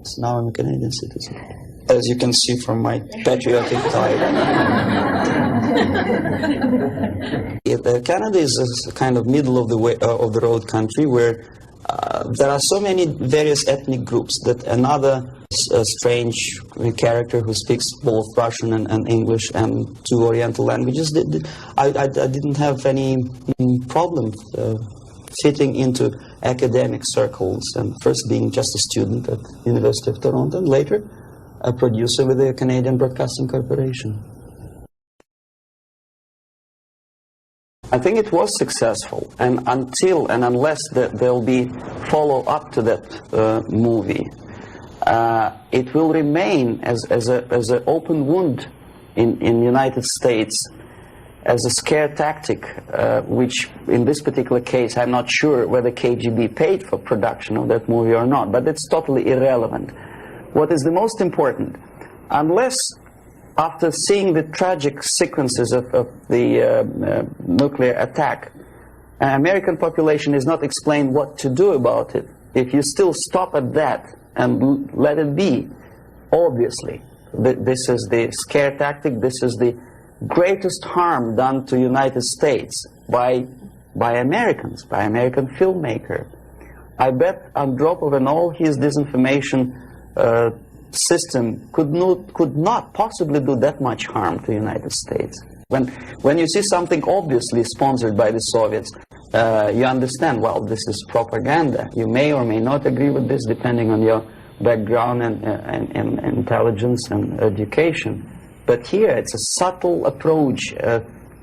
So now I'm a Canadian citizen, as you can see from my patriotic tie. Canada is a kind of middle of the road country where there are so many various ethnic groups that another strange character who speaks both Russian and English and two Oriental languages, I didn't have any problem fitting into academic circles, and first being just a student at the University of Toronto, and later a producer with the Canadian Broadcasting Corporation. I think it was successful, and until and unless there will be follow-up to that movie, it will remain as an open wound in the United States, as a scare tactic, which in this particular case, I'm not sure whether KGB paid for production of that movie or not, but it's totally irrelevant. What is the most important, unless after seeing the tragic sequences of the nuclear attack, American population is not explained what to do about it. If you still stop at that and let it be, obviously, this is the scare tactic, this is the greatest harm done to United States by Americans, by American filmmaker. I bet Andropov and all his disinformation system could not possibly do that much harm to the United States. When you see something obviously sponsored by the Soviets, you understand, well, this is propaganda. You may or may not agree with this depending on your background and intelligence and education. But here it's a subtle approach,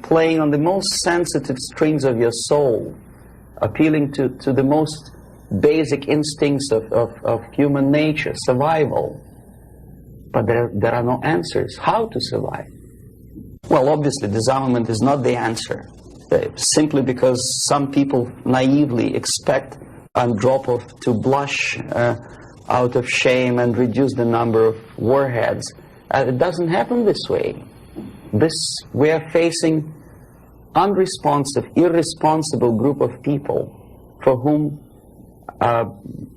playing on the most sensitive strings of your soul, appealing to the most basic instincts of human nature, survival. But there are no answers. How to survive? Well, obviously, disarmament is not the answer, simply because some people naively expect Andropov to blush out of shame and reduce the number of warheads. It doesn't happen this way. We are facing unresponsive, irresponsible group of people for whom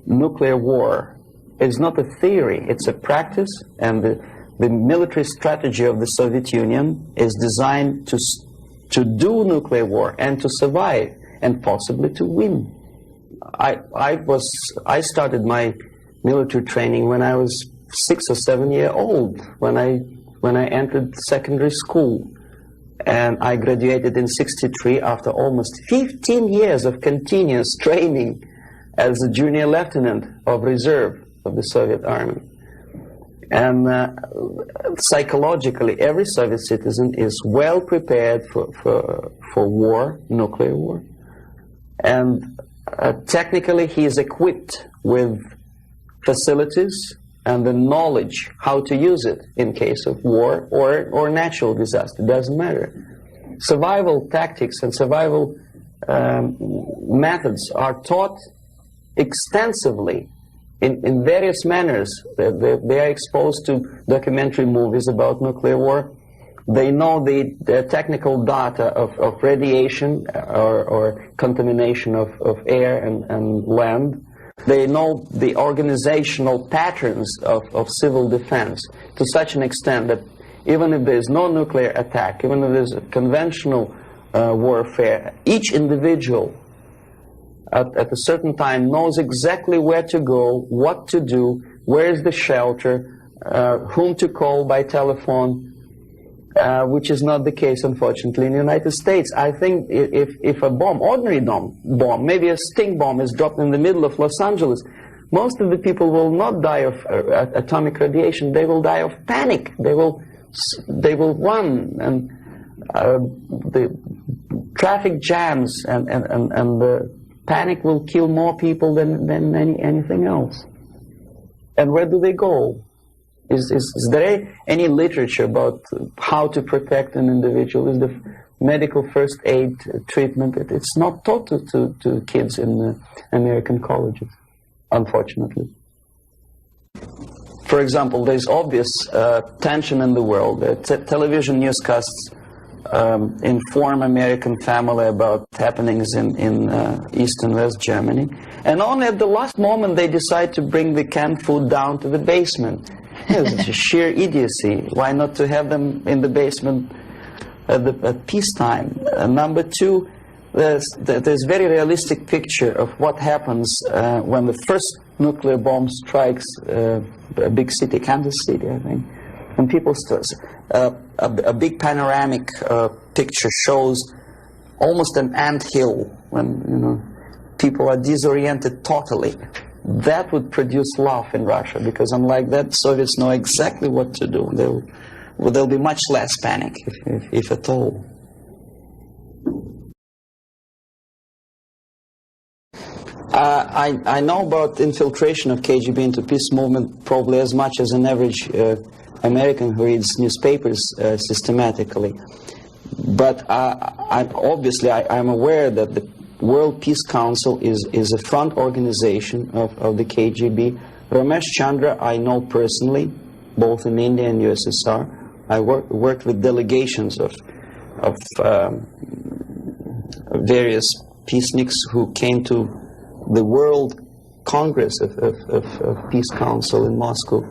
nuclear war is not a theory, it's a practice, and the military strategy of the Soviet Union is designed to do nuclear war and to survive and possibly to win. I started my military training when I was 6 or 7 years old, when I entered secondary school. And I graduated in '63 after almost 15 years of continuous training as a junior lieutenant of reserve of the Soviet Army. And psychologically, every Soviet citizen is well prepared for war, nuclear war. And technically, he is equipped with facilities and the knowledge how to use it in case of war or natural disaster. It doesn't matter. Survival tactics and survival methods are taught extensively in various manners. They are exposed to documentary movies about nuclear war. They know the technical data of radiation or contamination of air and land. They know the organizational patterns of civil defense to such an extent that even if there is no nuclear attack, even if there is a conventional warfare, each individual at a certain time knows exactly where to go, what to do, where is the shelter, whom to call by telephone, which is not the case, unfortunately, in the United States. I think if a bomb, ordinary bomb, maybe a stink bomb is dropped in the middle of Los Angeles, most of the people will not die of atomic radiation. They will die of panic. They will run, and the traffic jams and the panic will kill more people than anything else. And where do they go? Is there any literature about how to protect an individual? Is the medical first aid treatment? It's not taught to kids in American colleges, unfortunately. For example, there's obvious tension in the world. Television newscasts inform American family about happenings in East and West Germany. And only at the last moment they decide to bring the canned food down to the basement. It's sheer idiocy. Why not to have them in the basement at peacetime? Number two, there's very realistic picture of what happens when the first nuclear bomb strikes a big city, Kansas City, I think. And people a big panoramic picture shows almost an anthill when people are disoriented totally. That would produce love in Russia, because unlike that, Soviets know exactly what to do. There'll be much less panic, if at all. I know about infiltration of KGB into peace movement probably as much as an average American who reads newspapers systematically. But obviously I'm aware that the World Peace Council is a front organization of the KGB. Ramesh Chandra I know personally, both in India and USSR. I worked with delegations of various peaceniks who came to the World Congress of Peace Council in Moscow.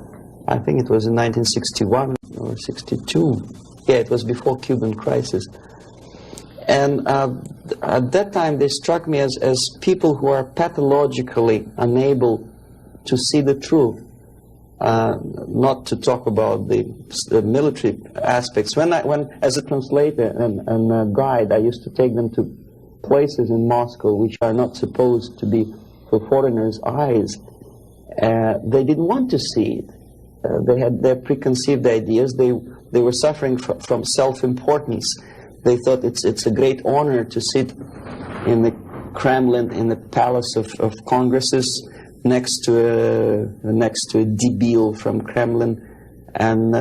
I think it was in 1961 or 62. Yeah, it was before Cuban crisis. And at that time, they struck me as people who are pathologically unable to see the truth, not to talk about the military aspects. When as a translator and a guide, I used to take them to places in Moscow which are not supposed to be for foreigners' eyes. They didn't want to see it. They had their preconceived ideas. They were suffering from self-importance. They thought it's a great honor to sit in the Kremlin, in the Palace of Congresses, next to a debile from Kremlin, and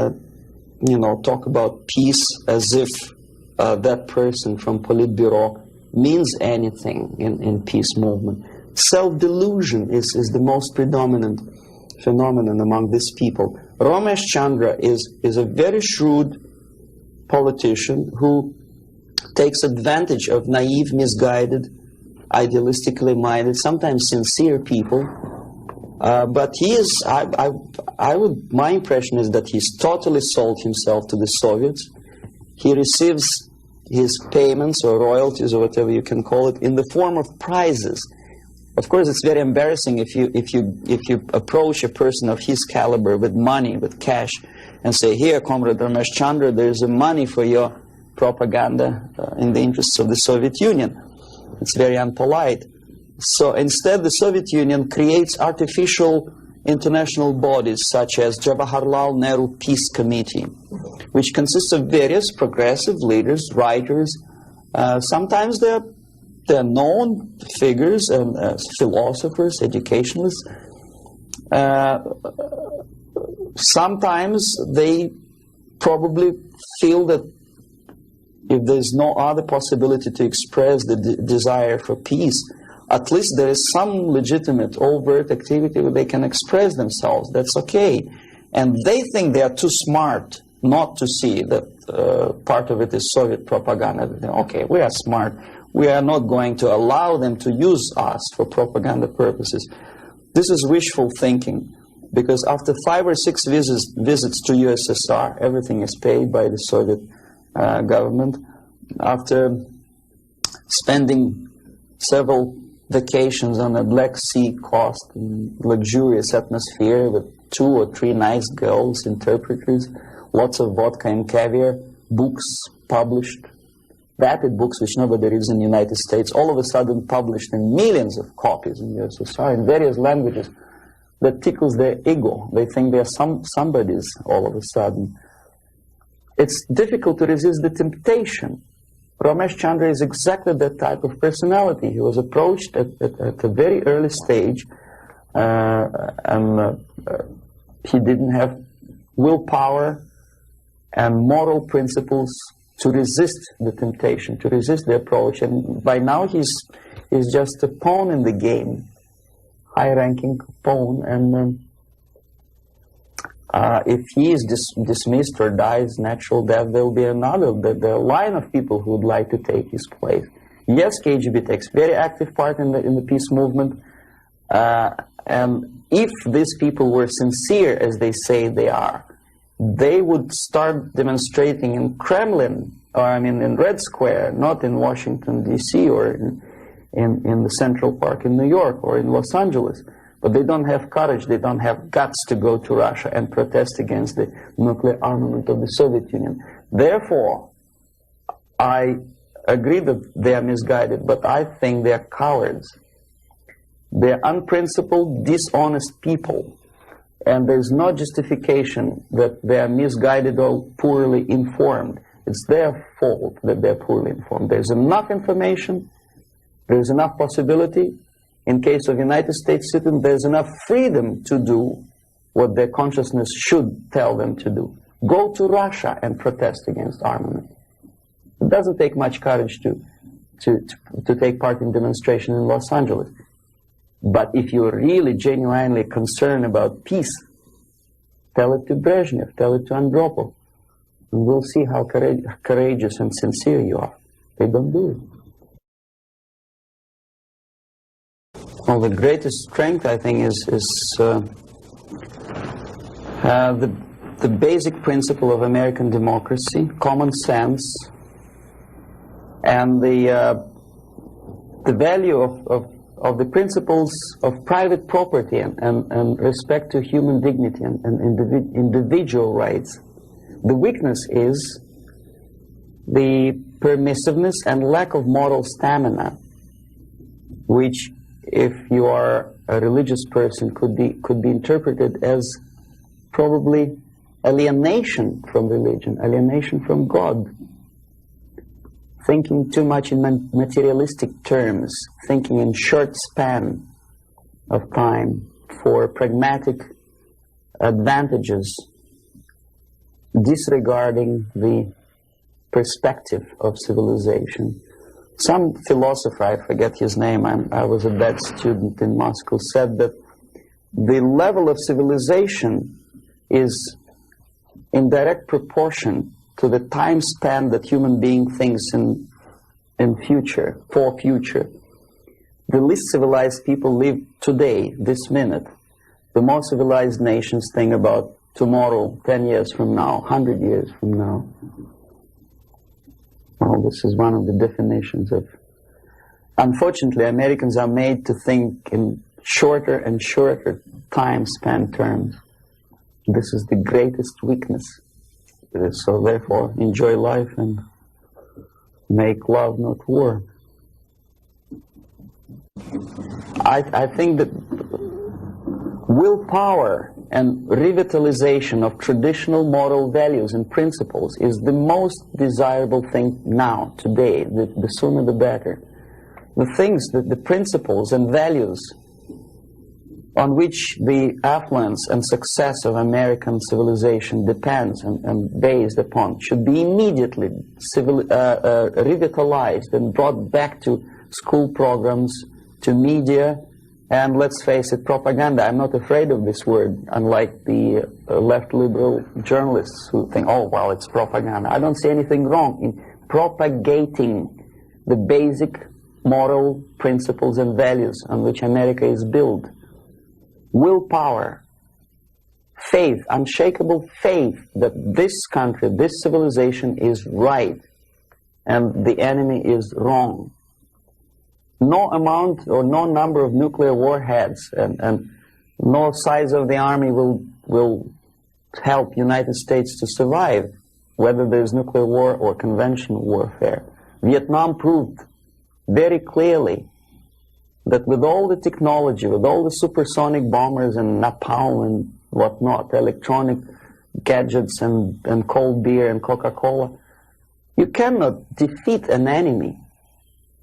talk about peace as if that person from Politburo means anything in peace movement. Self-delusion is the most predominant phenomenon among these people. Ramesh Chandra is a very shrewd politician who takes advantage of naive, misguided, idealistically minded, sometimes sincere people. But he is, my impression is that he's totally sold himself to the Soviets. He receives his payments or royalties or whatever you can call it in the form of prizes. Of course, it's very embarrassing if you approach a person of his caliber with money, with cash, and say, "Here, Comrade Ramesh Chandra, there's money for your propaganda in the interests of the Soviet Union." It's very unpolite. So instead, the Soviet Union creates artificial international bodies such as Jawaharlal Nehru Peace Committee, which consists of various progressive leaders, writers. Sometimes they're known figures and philosophers, educationalists. Sometimes they probably feel that if there's no other possibility to express the desire for peace, at least there is some legitimate overt activity where they can express themselves. That's okay. And they think they are too smart not to see that part of it is Soviet propaganda. Okay, we are smart. We are not going to allow them to use us for propaganda purposes. This is wishful thinking, because after 5 or 6 visits to USSR, everything is paid by the Soviet government. After spending several vacations on a Black Sea coast in luxurious atmosphere with 2 or 3 nice girls, interpreters, lots of vodka and caviar, books published, vapid books which nobody reads in the United States, all of a sudden published in millions of copies in USSR in various languages, that tickles their ego. They think they're somebodies all of a sudden. It's difficult to resist the temptation. Ramesh Chandra is exactly that type of personality. He was approached at a very early stage, and he didn't have willpower and moral principles to resist the temptation, to resist the approach. And by now he's just a pawn in the game, high-ranking pawn. And if he is dismissed or dies natural death, there will be another, the line of people who would like to take his place. Yes, KGB takes very active part in the peace movement, and if these people were sincere as they say they are, they would start demonstrating in Kremlin, or I mean in Red Square, not in Washington, D.C., or in the Central Park in New York, or in Los Angeles. But they don't have courage, they don't have guts to go to Russia and protest against the nuclear armament of the Soviet Union. Therefore, I agree that they are misguided, but I think they are cowards. They are unprincipled, dishonest people. And there's no justification that they are misguided or poorly informed. It's their fault that they're poorly informed. There's enough information, there's enough possibility. In case of United States citizens, there's enough freedom to do what their consciousness should tell them to do. Go to Russia and protest against armament. It doesn't take much courage to take part in demonstration in Los Angeles. But if you're really genuinely concerned about peace, tell it to Brezhnev, tell it to Andropov, and we'll see how courageous and sincere you are. They don't do it. Well, the greatest strength, I think, is the basic principle of American democracy, common sense, and the value of the principles of private property and respect to human dignity and individual rights. The weakness is the permissiveness and lack of moral stamina, which, if you are a religious person could be interpreted as probably alienation from religion, alienation from God. Thinking too much in materialistic terms, thinking in short span of time for pragmatic advantages, disregarding the perspective of civilization. Some philosopher, I forget his name, I was a bad student in Moscow, said that the level of civilization is in direct proportion to the time span that human being thinks in future, for future. The least civilized people live today, this minute. The more civilized nations think about tomorrow, 10 years from now, 100 years from now. Well, this is one of the definitions of... Unfortunately, Americans are made to think in shorter and shorter time span terms. This is the greatest weakness. So therefore, enjoy life and make love, not war. I think that willpower and revitalization of traditional moral values and principles is the most desirable thing now, today. The sooner the better. The things, the principles and values on which the affluence and success of American civilization depends and based upon should be immediately revitalized and brought back to school programs, to media, and let's face it, propaganda. I'm not afraid of this word, unlike the left liberal journalists who think, oh, well, it's propaganda. I don't see anything wrong in propagating the basic moral principles and values on which America is built. Willpower, faith, unshakable faith that this country, this civilization is right and the enemy is wrong. No amount or no number of nuclear warheads and no size of the army will help United States to survive, whether there's nuclear war or conventional warfare. Vietnam proved very clearly that with all the technology, with all the supersonic bombers and napalm and whatnot, electronic gadgets and cold beer and Coca-Cola, you cannot defeat an enemy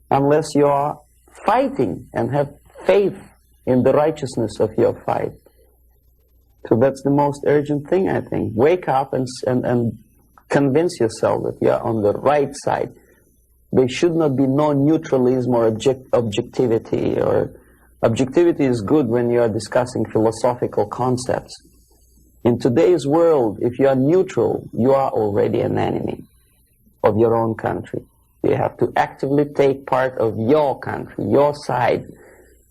unless you are fighting and have faith in the righteousness of your fight. So that's the most urgent thing, I think. Wake up and convince yourself that you are on the right side. There should not be no neutralism or objectivity. Or objectivity is good when you are discussing philosophical concepts. In today's world, if you are neutral, you are already an enemy of your own country. You have to actively take part of your country, your side.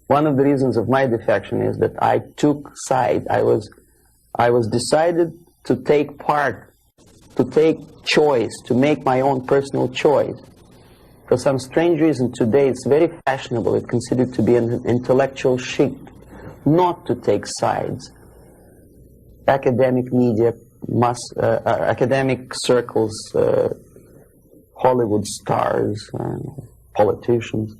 One of the reasons of my defection is that I took side. I was decided to take part, to take choice, to make my own personal choice. For some strange reason today it's very fashionable, it's considered to be an intellectual chic, not to take sides. Academic media, academic circles, Hollywood stars, politicians,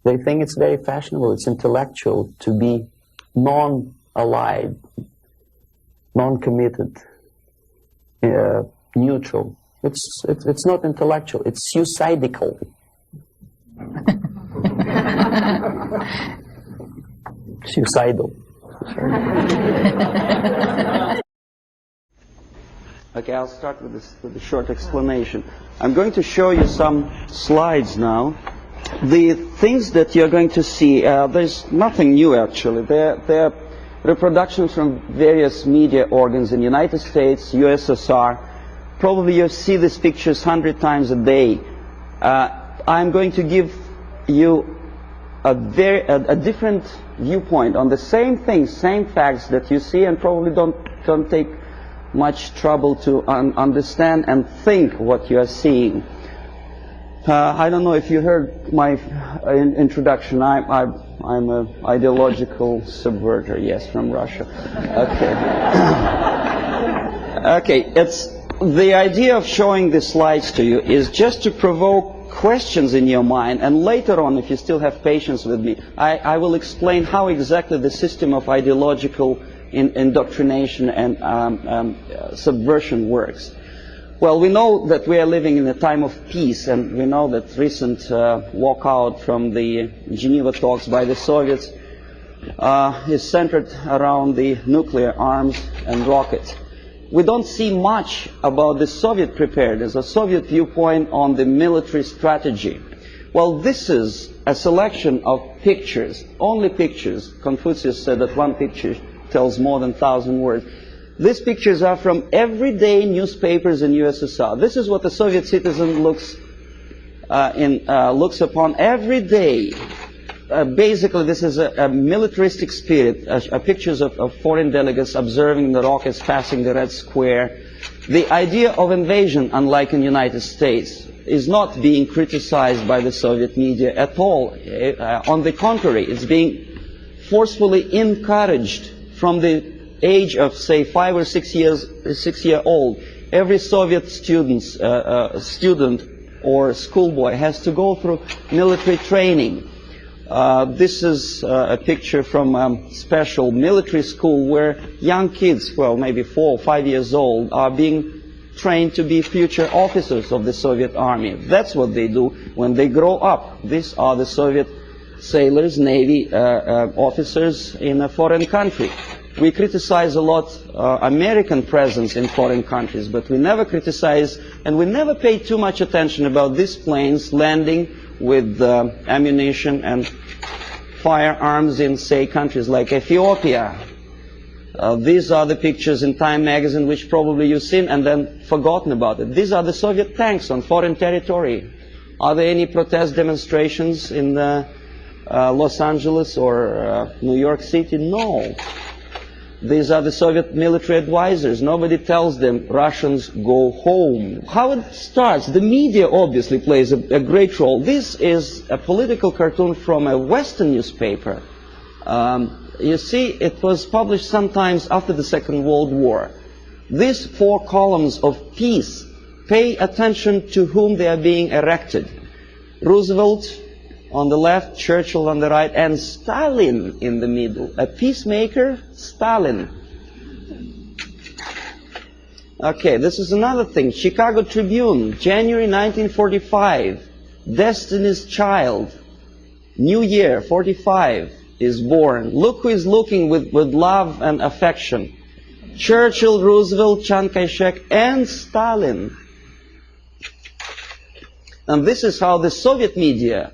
they think it's very fashionable, it's intellectual to be non-allied, non-committed, neutral. It's not intellectual, it's suicidal. Suicidal. Okay, I'll start with a short explanation. I'm going to show you some slides now. The things that you're going to see, there's nothing new actually. They're reproductions from various media organs in the United States, USSR. Probably you see these pictures 100 times a day. I'm going to give you a different viewpoint on the same things, same facts that you see, and probably don't take much trouble to understand and think what you are seeing. I don't know if you heard my introduction. I'm an ideological subverter, yes, from Russia. Okay. Okay, it's the idea of showing the slides to you is just to provoke questions in your mind, and later on, if you still have patience with me, I will explain how exactly the system of ideological indoctrination and subversion works. Well, we know that we are living in a time of peace, and we know that recent walkout from the Geneva talks by the Soviets is centered around the nuclear arms and rockets. We don't see much about the Soviet preparedness, a Soviet viewpoint on the military strategy. Well, this is a selection of pictures, only pictures. Confucius said that one picture tells more than 1,000 words. These pictures are from everyday newspapers in USSR. This is what a Soviet citizen looks upon every day. Basically, this is a militaristic spirit, pictures of foreign delegates observing the rockets passing the Red Square. The idea of invasion, unlike in the United States, is not being criticized by the Soviet media at all. On the contrary, it's being forcefully encouraged from the age of, say, 5 or 6 years, 6-year-old. Every Soviet student or schoolboy has to go through military training. This is a picture from a special military school where young kids, well, maybe 4 or 5 years old, are being trained to be future officers of the Soviet army. That's what they do when they grow up. These are the Soviet sailors, Navy officers in a foreign country. We criticize a lot American presence in foreign countries, but we never criticize and we never pay too much attention about these planes landing with ammunition and firearms in, say, countries like Ethiopia. These are the pictures in Time magazine which probably you've seen and then forgotten about it. These are the Soviet tanks on foreign territory. Are there any protest demonstrations in Los Angeles or New York City? No. These are the Soviet military advisors. Nobody tells them, Russians, go home. How it starts? The media obviously plays a great role. This is a political cartoon from a Western newspaper. You see, it was published sometimes after the Second World War. These 4 columns of peace, pay attention to whom they are being erected. Roosevelt on the left, Churchill on the right, and Stalin in the middle. A peacemaker, Stalin. Okay, this is another thing. Chicago Tribune, January 1945. Destiny's Child. New year, 45, is born. Look who is looking with love and affection. Churchill, Roosevelt, Chiang Kai-shek, and Stalin. And this is how the Soviet media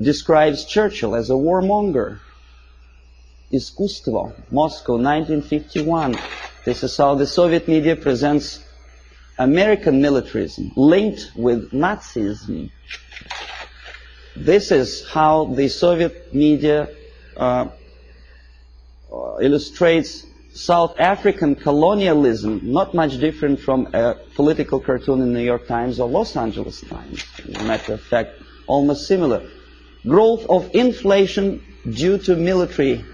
describes Churchill as a warmonger. Искусство, Moscow, 1951. This is how the Soviet media presents American militarism linked with Nazism. This is how the Soviet media illustrates South African colonialism, not much different from a political cartoon in New York Times or Los Angeles Times. As a matter of fact, almost similar. Growth of inflation due to military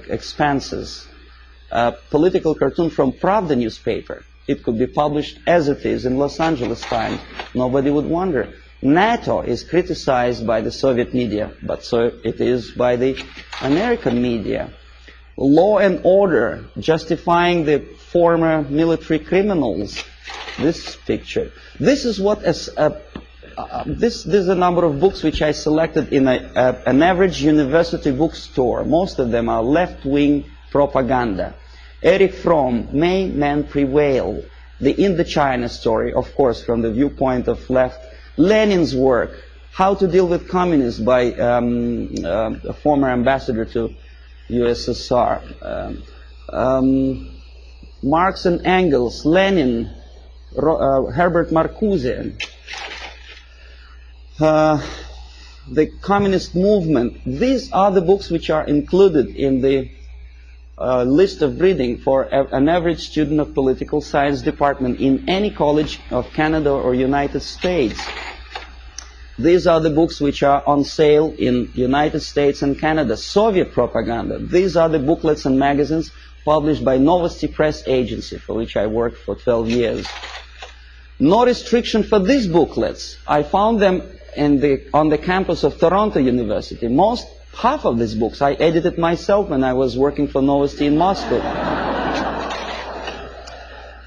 expenses. A political cartoon from Pravda newspaper. It could be published as it is in Los Angeles Times. Nobody would wonder. NATO is criticized by the Soviet media, but so it is by the American media. Law and order, justifying the former military criminals. This picture. This is what this is a number of books which I selected in an average university bookstore. Most of them are left-wing propaganda. Erich Fromm, May Men Prevail? The Indochina story, of course, from the viewpoint of left. Lenin's work, How to Deal with Communists, by a former ambassador to USSR. Marx and Engels, Lenin, Herbert Marcuse. The communist movement. These are the books which are included in the list of reading for an average student of political science department in any college of Canada or United States. These are the books which are on sale in United States and Canada. Soviet propaganda. These are the booklets and magazines published by Novosti Press Agency, for which I worked for 12 years. No restriction for these booklets. I found them on the campus of Toronto University. Half of these books I edited myself when I was working for Novosti in Moscow.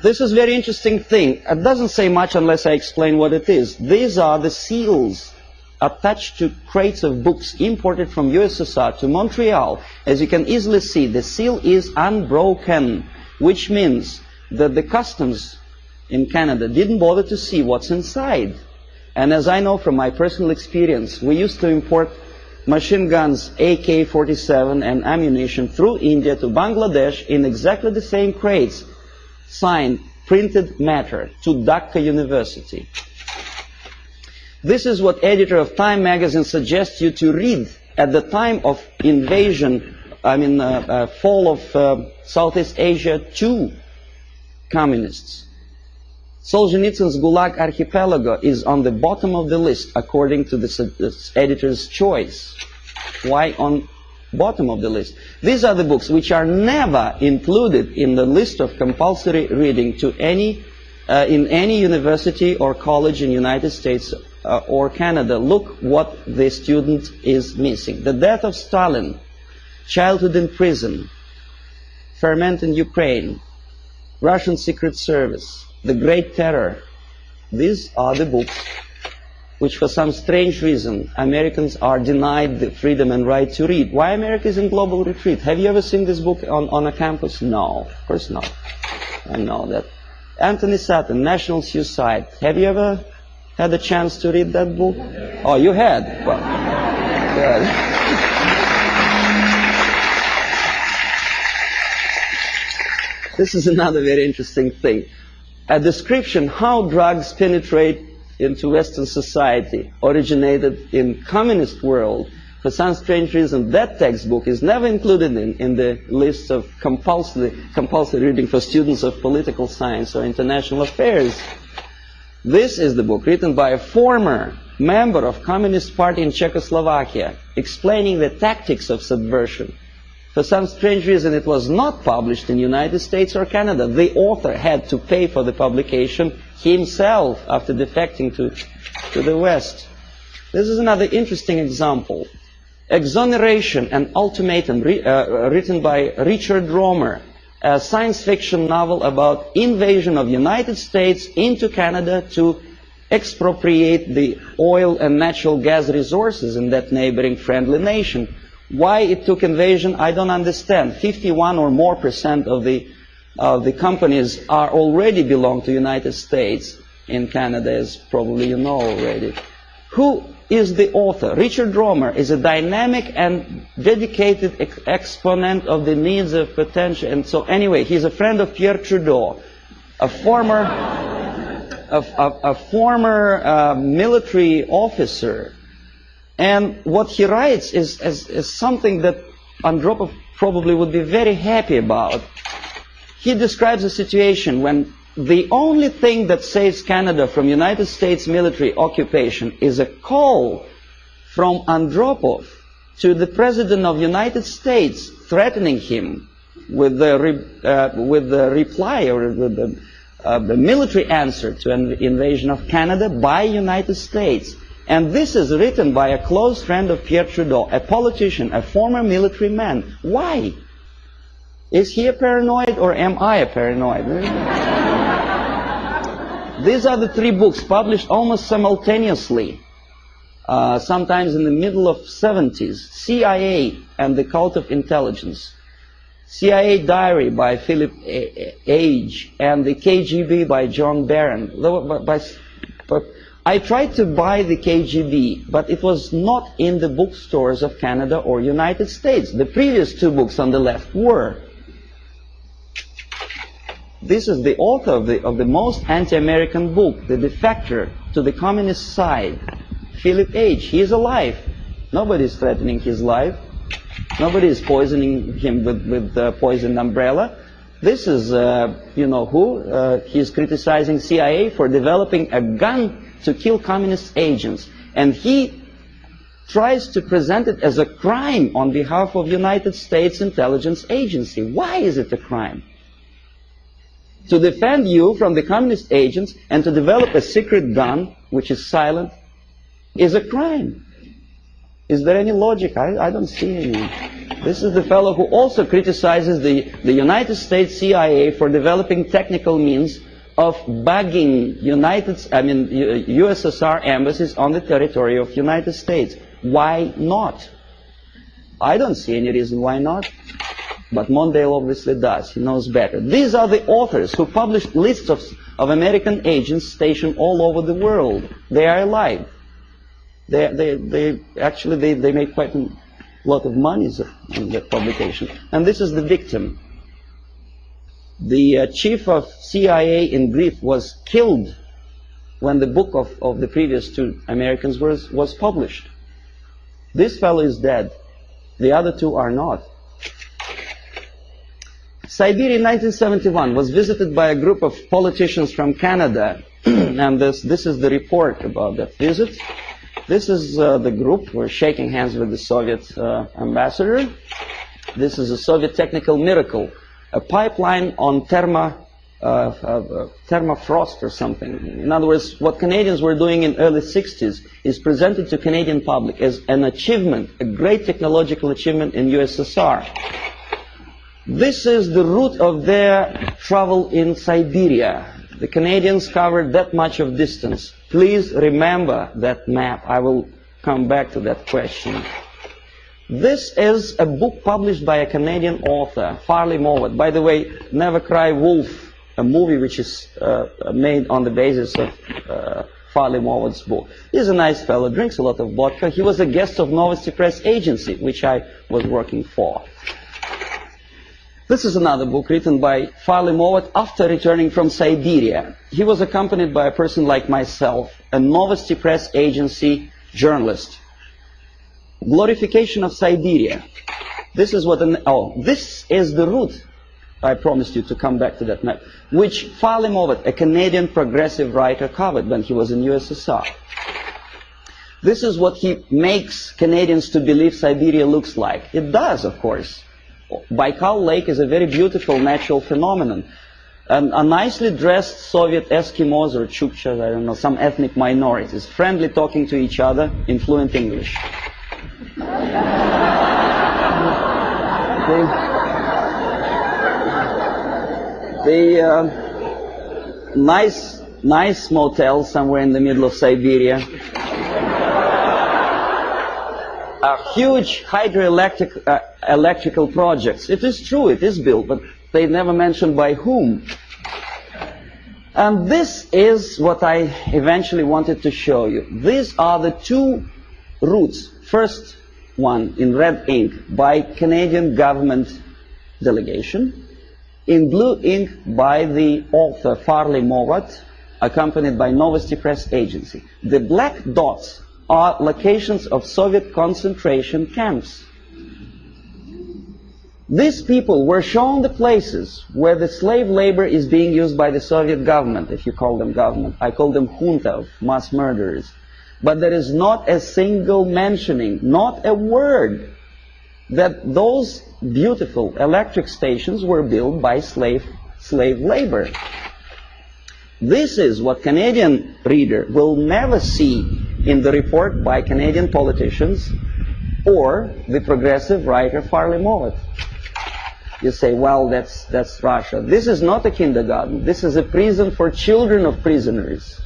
This is a very interesting thing. It doesn't say much unless I explain what it is. These are the seals attached to crates of books imported from USSR to Montreal. As you can easily see, the seal is unbroken, which means that the customs in Canada didn't bother to see what's inside. And as I know from my personal experience, we used to import machine guns, AK-47 and ammunition through India to Bangladesh in exactly the same crates, signed printed matter to Dhaka University. This is what editor of Time magazine suggests you to read at the time of invasion, fall of Southeast Asia to communists. Solzhenitsyn's Gulag Archipelago is on the bottom of the list according to the editor's choice. Why on bottom of the list? These are the books which are never included in the list of compulsory reading to in any university or college in the United States or Canada. Look what the student is missing. The Death of Stalin, Childhood in Prison, Ferment in Ukraine, Russian Secret Service, The Great Terror. These are the books which for some strange reason Americans are denied the freedom and right to read. Why America is in global retreat? Have you ever seen this book on a campus? No, of course not. I know that. Anthony Satin, National Suicide. Have you ever had a chance to read that book? Oh, you had? Well, good. This is another very interesting thing. A description how drugs penetrate into Western society originated in communist world. For some strange reason, that textbook is never included in the list of compulsory reading for students of political science or international affairs. This is the book written by a former member of Communist Party in Czechoslovakia, explaining the tactics of subversion. For some strange reason, it was not published in the United States or Canada. The author had to pay for the publication himself after defecting to the West. This is another interesting example. Exoneration and Ultimatum, written by Richard Romer, a science fiction novel about invasion of the United States into Canada to expropriate the oil and natural gas resources in that neighboring friendly nation. Why it took invasion, I don't understand. 51% or more of the companies are already belong to the United States in Canada, as probably you know already. Who is the author? Richard Romer is a dynamic and dedicated exponent of the needs of potential. And so anyway, he's a friend of Pierre Trudeau, a former military officer. And what he writes is something that Andropov probably would be very happy about. He describes a situation when the only thing that saves Canada from United States military occupation is a call from Andropov to the President of the United States threatening him with the reply or with the military answer to an invasion of Canada by United States. And this is written by a close friend of Pierre Trudeau, a politician, a former military man. Why? Is he a paranoid or am I a paranoid? These are the three books published almost simultaneously, sometimes in the middle of 70s. CIA and the Cult of Intelligence. CIA Diary by Philip Age and the KGB by John Barron. I tried to buy the KGB, but it was not in the bookstores of Canada or United States. The previous two books on the left were. This is the author of the most anti-American book, The Defector to the Communist Side, Philip Age. He is alive. Nobody is threatening his life. Nobody is poisoning him with the poisoned umbrella. This is, you know who? He's criticizing CIA for developing a gun to kill communist agents. And he tries to present it as a crime on behalf of United States Intelligence Agency. Why is it a crime? To defend you from the communist agents and to develop a secret gun, which is silent, is a crime. Is there any logic? I don't see any. This is the fellow who also criticizes the United States CIA for developing technical means of bugging USSR embassies on the territory of United States. Why not? I don't see any reason why not. But Mondale obviously does. He knows better. These are the authors who published lists of American agents stationed all over the world. They are alive. They actually made quite a lot of money on that publication. And this is the victim. The chief of CIA in Greece was killed when the book of the previous two Americans was published. This fellow is dead. The other two are not. Siberia in 1971 was visited by a group of politicians from Canada, and this is the report about that visit. This is the group. We're shaking hands with the Soviet ambassador. This is a Soviet technical miracle, a pipeline on thermofrost or something. In other words, what Canadians were doing in early 60s is presented to Canadian public as an achievement, a great technological achievement in USSR. This is the route of their travel in Siberia. The Canadians covered that much of distance. Please remember that map. I will come back to that question. This is a book published by a Canadian author, Farley Mowat. By the way, Never Cry Wolf, a movie which is made on the basis of Farley Mowat's book. He's a nice fellow, drinks a lot of vodka. He was a guest of Novosti Press Agency, which I was working for. This is another book written by Farley Mowat after returning from Siberia. He was accompanied by a person like myself, a Novosti Press Agency journalist. Glorification of Siberia. This is what this is the route, I promised you to come back to that map, which Farley Mowat, a Canadian progressive writer, covered when he was in USSR. This is what he makes Canadians to believe Siberia looks like. It does, of course. Baikal Lake is a very beautiful natural phenomenon. A nicely dressed Soviet Eskimos or Chukchas, I don't know, some ethnic minorities, friendly talking to each other in fluent English. Nice motel somewhere in the middle of Siberia. Huge hydroelectrical projects. It is true, it is built, but they never mentioned by whom. And this is what I eventually wanted to show you. These are the two routes. First one in red ink by Canadian government delegation. In blue ink by the author Farley Mowat, accompanied by Novosti Press Agency. The black dots are locations of Soviet concentration camps. These people were shown the places where the slave labor is being used by the Soviet government, if you call them government. I call them junta of mass murderers. But there is not a single mentioning, not a word, that those beautiful electric stations were built by slave labor. This is what Canadian reader will never see in the report by Canadian politicians or the progressive writer Farley Mowat. You say, well, that's Russia. This is not a kindergarten. This is a prison for children of prisoners.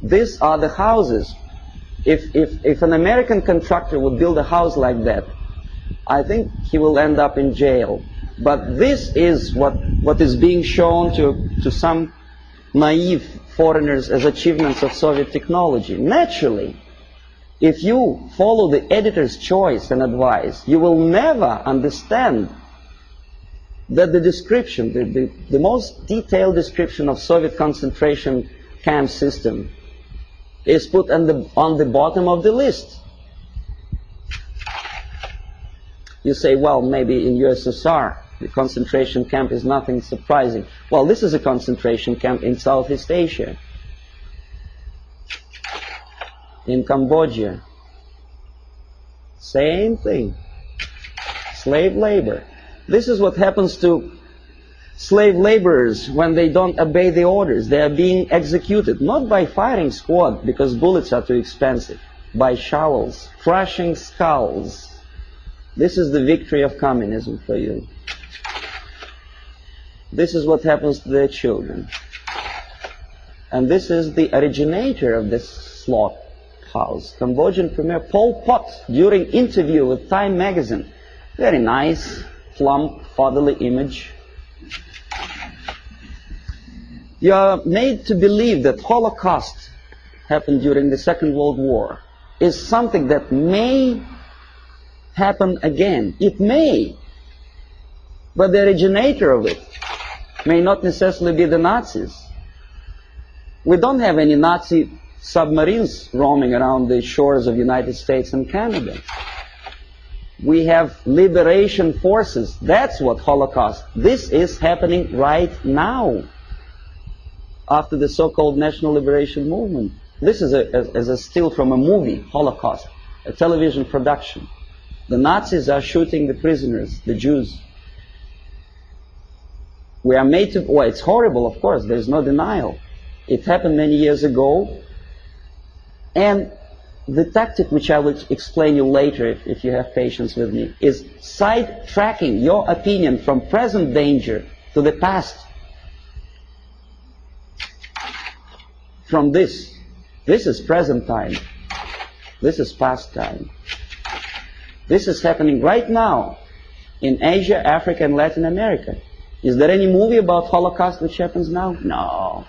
These are the houses. If an American contractor would build a house like that, I think he will end up in jail. But this is what is being shown to some naive foreigners as achievements of Soviet technology. Naturally, if you follow the editor's choice and advice, you will never understand that the description, the most detailed description of Soviet concentration camp system is put on the bottom of the list. You say, well, maybe in USSR, the concentration camp is nothing surprising. Well, this is a concentration camp in Southeast Asia, in Cambodia. Same thing. Slave labor. This is what happens to slave laborers when they don't obey the orders. They are being executed, not by firing squad, because bullets are too expensive, by shovels, crushing skulls. This is the victory of communism for you. This is what happens to their children. And this is the originator of this slaughterhouse, Cambodian Premier Pol Pot, during interview with Time magazine. Very nice, plump, fatherly image. You are made to believe that Holocaust happened during the Second World War is something that may happen again. It may. But the originator of it may not necessarily be the Nazis. We don't have any Nazi submarines roaming around the shores of the United States and Canada. We have liberation forces. That's what Holocaust. This is happening right now, after the so-called National Liberation Movement. This is a still from a movie, Holocaust, a television production. The Nazis are shooting the prisoners, the Jews. We are made to, well, it's horrible, of course, there's no denial. It happened many years ago, and the tactic, which I will explain you later if you have patience with me, is sidetracking your opinion from present danger to the past. From this. This is present time. This is past time. This is happening right now in Asia, Africa, and Latin America. Is there any movie about Holocaust which happens now? No.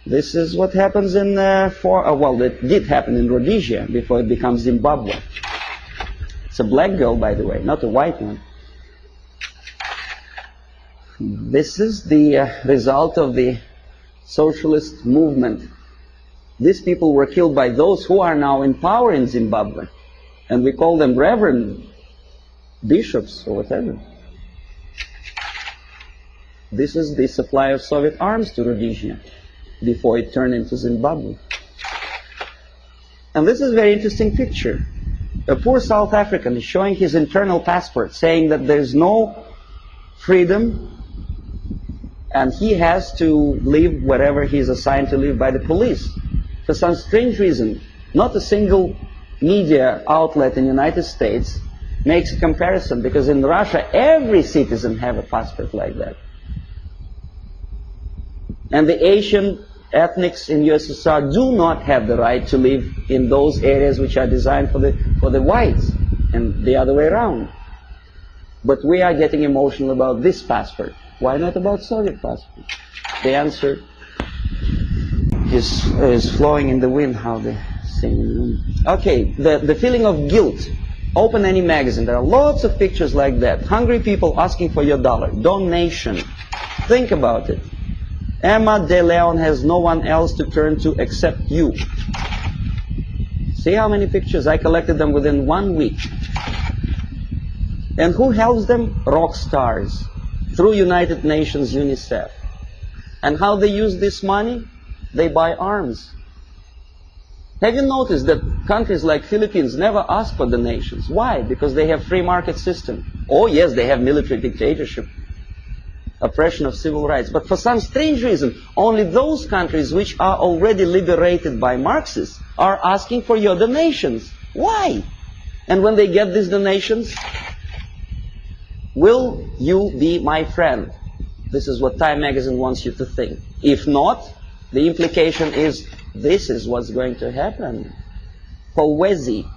This is what happens in, well, it did happen in Rhodesia before it becomes Zimbabwe. It's a black girl, by the way, not a white one. This is the result of the socialist movement. These people were killed by those who are now in power in Zimbabwe. And we call them reverend bishops or whatever. This is the supply of Soviet arms to Rhodesia before it turned into Zimbabwe. And this is a very interesting picture. A poor South African is showing his internal passport, saying that there's no freedom and he has to live wherever he is assigned to live by the police. For some strange reason, not a single media outlet in the United States makes a comparison, because in Russia every citizen has a passport like that. And the Asian ethnics in USSR do not have the right to live in those areas which are designed for the whites, and the other way around. But we are getting emotional about this passport. Why not about Soviet passport? The answer is flowing in the wind, how they sing in the wind. Okay, the feeling of guilt. Open any magazine. There are lots of pictures like that. Hungry people asking for your dollar. Donation. Think about it. Emma De Leon has no one else to turn to except you. See how many pictures? I collected them within 1 week. And who helps them? Rock stars. Through United Nations, UNICEF. And how they use this money? They buy arms. Have you noticed that countries like Philippines never ask for donations? Why? Because they have free market system. Oh yes, they have military dictatorship, oppression of civil rights. But for some strange reason, only those countries which are already liberated by Marxists are asking for your donations. Why? And when they get these donations, will you be my friend? This is what Time magazine wants you to think. If not, the implication is this is what's going to happen. Kolwezi,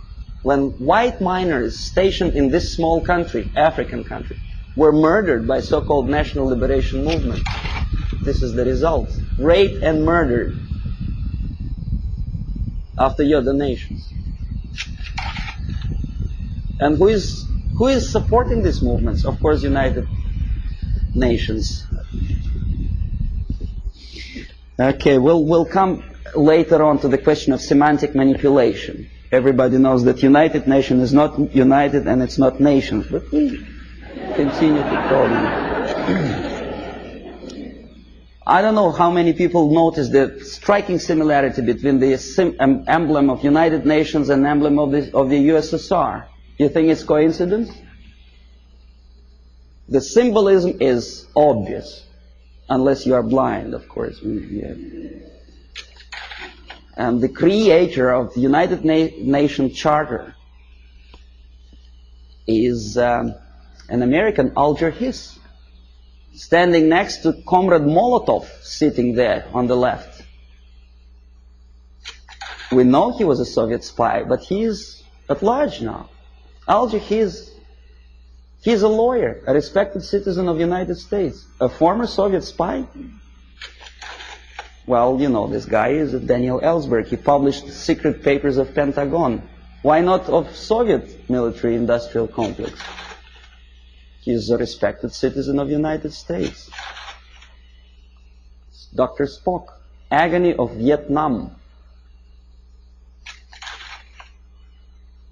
when white miners stationed in this small country, African country, were murdered by so-called National Liberation Movement. This is the result. Raped and murdered after your donations. And who is supporting these movements? Of course, United Nations. Okay, we'll come later on to the question of semantic manipulation. Everybody knows that United Nations is not united and it's not nations, but we continue to call them. I don't know how many people notice the striking similarity between the emblem of United Nations and emblem of the USSR. You think it's coincidence? The symbolism is obvious, unless you are blind, of course. And the creator of the United Nations Charter is an American, Alger Hiss, standing next to Comrade Molotov, sitting there on the left. We know he was a Soviet spy, but he is at large now. Alger Hiss, he's a lawyer, a respected citizen of the United States, a former Soviet spy. Well, you know, this guy is Daniel Ellsberg. He published secret papers of Pentagon. Why not of Soviet military-industrial complex? He's a respected citizen of the United States. Dr. Spock, Agony of Vietnam.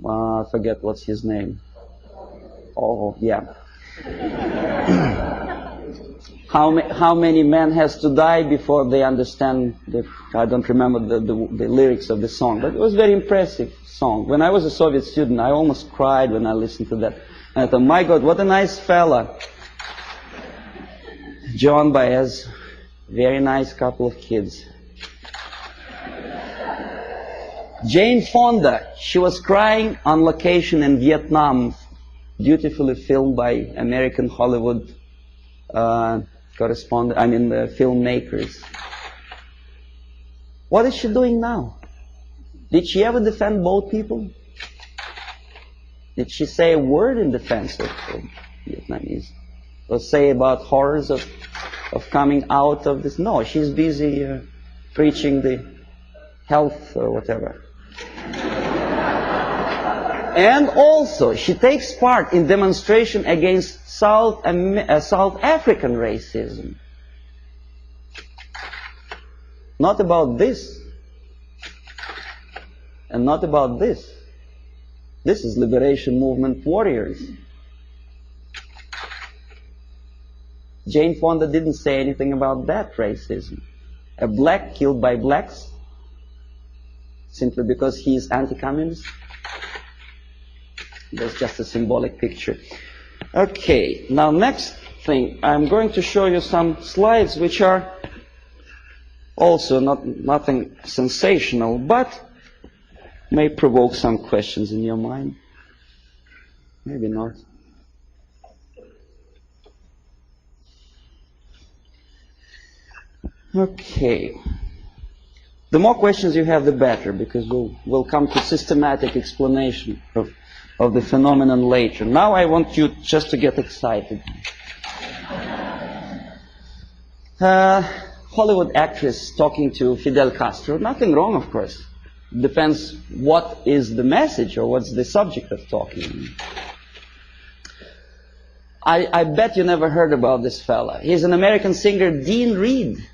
I forget what's his name. Oh, yeah. How many men has to die before they understand I don't remember the lyrics of the song, but it was a very impressive song. When I was a Soviet student, I almost cried when I listened to that. And I thought, my God, what a nice fella. John Baez, very nice couple of kids. Jane Fonda, she was crying on location in Vietnam, beautifully filmed by American Hollywood filmmakers. What is she doing now? Did she ever defend both people? Did she say a word in defense of Vietnamese? Or say about horrors of coming out of this? No, she's busy preaching the health or whatever. And also, she takes part in demonstration against South African racism. Not about this. And not about this. This is liberation movement warriors. Jane Fonda didn't say anything about that racism. A black killed by blacks simply because he is anti-communist. That's just a symbolic picture. Okay, now next thing, I'm going to show you some slides which are also nothing sensational, but may provoke some questions in your mind. Maybe not. Okay. The more questions you have, the better, because we'll come to systematic explanation of the phenomenon later. Now I want you just to get excited. Hollywood actress talking to Fidel Castro. Nothing wrong, of course. Depends what is the message or what's the subject of talking. I bet you never heard about this fella. He's an American singer, Dean Reed.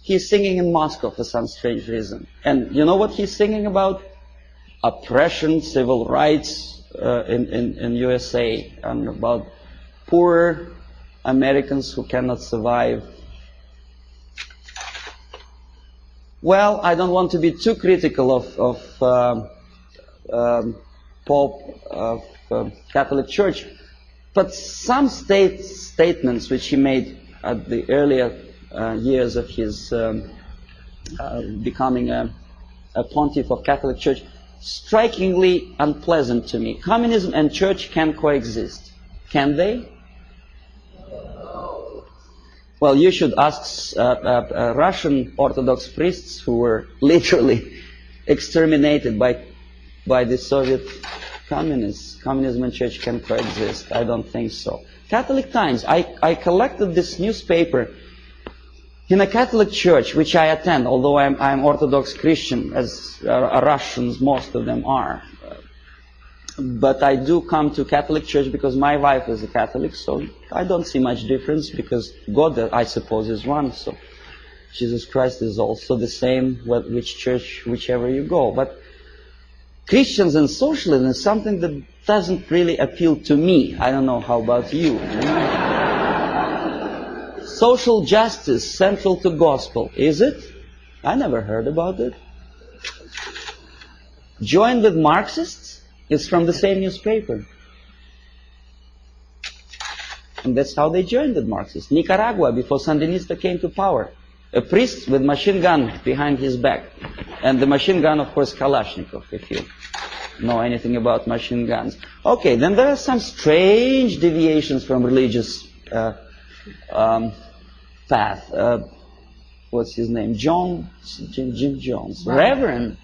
He's singing in Moscow for some strange reason. And you know what he's singing about? Oppression, civil rights in USA, and about poor Americans who cannot survive. Well, I don't want to be too critical of Pope, of Catholic Church, but some statements which he made at the earlier years of his becoming a pontiff of Catholic Church, strikingly unpleasant to me. Communism and church can coexist. Can they? Well, you should ask Russian Orthodox priests who were literally exterminated by the Soviet communists. Communism and church can coexist. I don't think so. Catholic Times. I collected this newspaper in a Catholic church, which I attend, although I'm Orthodox Christian, as Russians, most of them are. But I do come to Catholic church because my wife is a Catholic, so I don't see much difference, because God, I suppose, is one, so Jesus Christ is also the same, which church, whichever you go. But Christians and socialism is something that doesn't really appeal to me. I don't know, how about you? Social justice central to gospel, is it? I never heard about it. Join with Marxists? It's from the same newspaper. And that's how they joined the Marxists. Nicaragua, before Sandinista came to power, a priest with machine gun behind his back. And the machine gun, of course, Kalashnikov, if you know anything about machine guns. Okay, then there are some strange deviations from religious path. What's his name? Jim Jones. Reverend?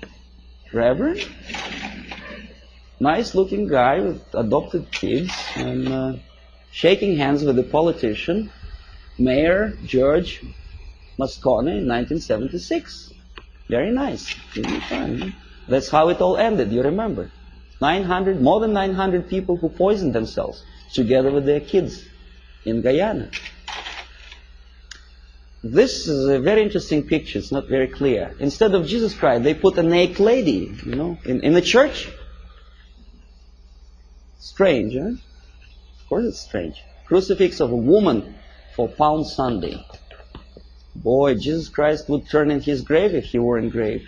Nice looking guy with adopted kids and shaking hands with a politician, Mayor George Moscone in 1976. Very nice. That's how it all ended, you remember. More than 900 people who poisoned themselves together with their kids in Guyana. This is a very interesting picture. It's not very clear. Instead of Jesus Christ, they put a naked lady, in the church. Strange, huh? Of course it's strange. Crucifix of a woman for Palm Sunday. Boy, Jesus Christ would turn in his grave if he were engraved.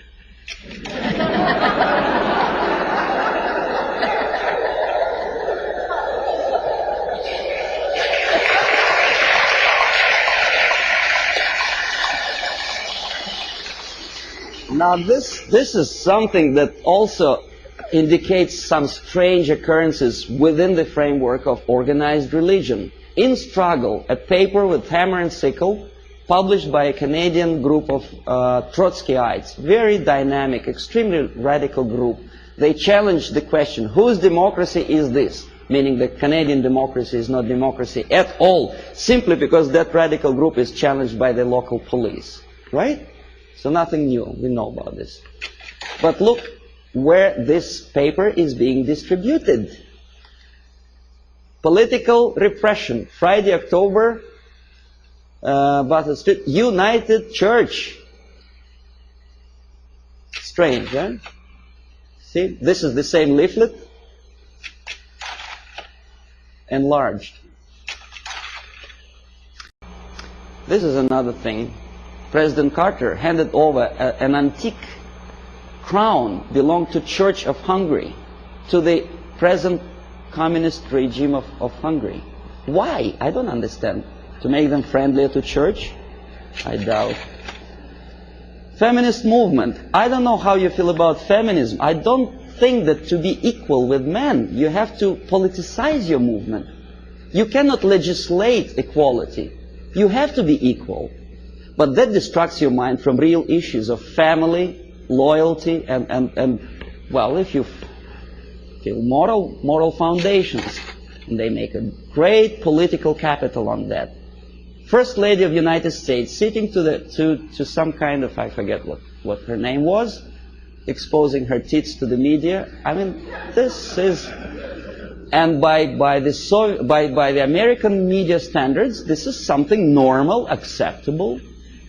Now this is something that also indicates some strange occurrences within the framework of organized religion. In Struggle, a paper with hammer and sickle, published by a Canadian group of Trotskyites, very dynamic, extremely radical group. They challenged the question, whose democracy is this? Meaning that Canadian democracy is not democracy at all, simply because that radical group is challenged by the local police. Right? So nothing new, we know about this. But look where this paper is being distributed. Political repression, Friday, October, Battle Street, United Church. Strange, huh? See, this is the same leaflet, enlarged. This is another thing. President Carter handed over an antique crown belonged to Church of Hungary to the present communist regime of Hungary. Why? I don't understand. To make them friendlier to church? I doubt. Feminist movement. I don't know how you feel about feminism. I don't think that to be equal with men, you have to politicize your movement. You cannot legislate equality. You have to be equal. But that distracts your mind from real issues of family, loyalty, and well, if you feel moral foundations, and they make a great political capital on that. First Lady of the United States sitting to some kind of, I forget what her name was, exposing her tits to the media. I mean, this is, and by the American media standards, this is something normal, acceptable.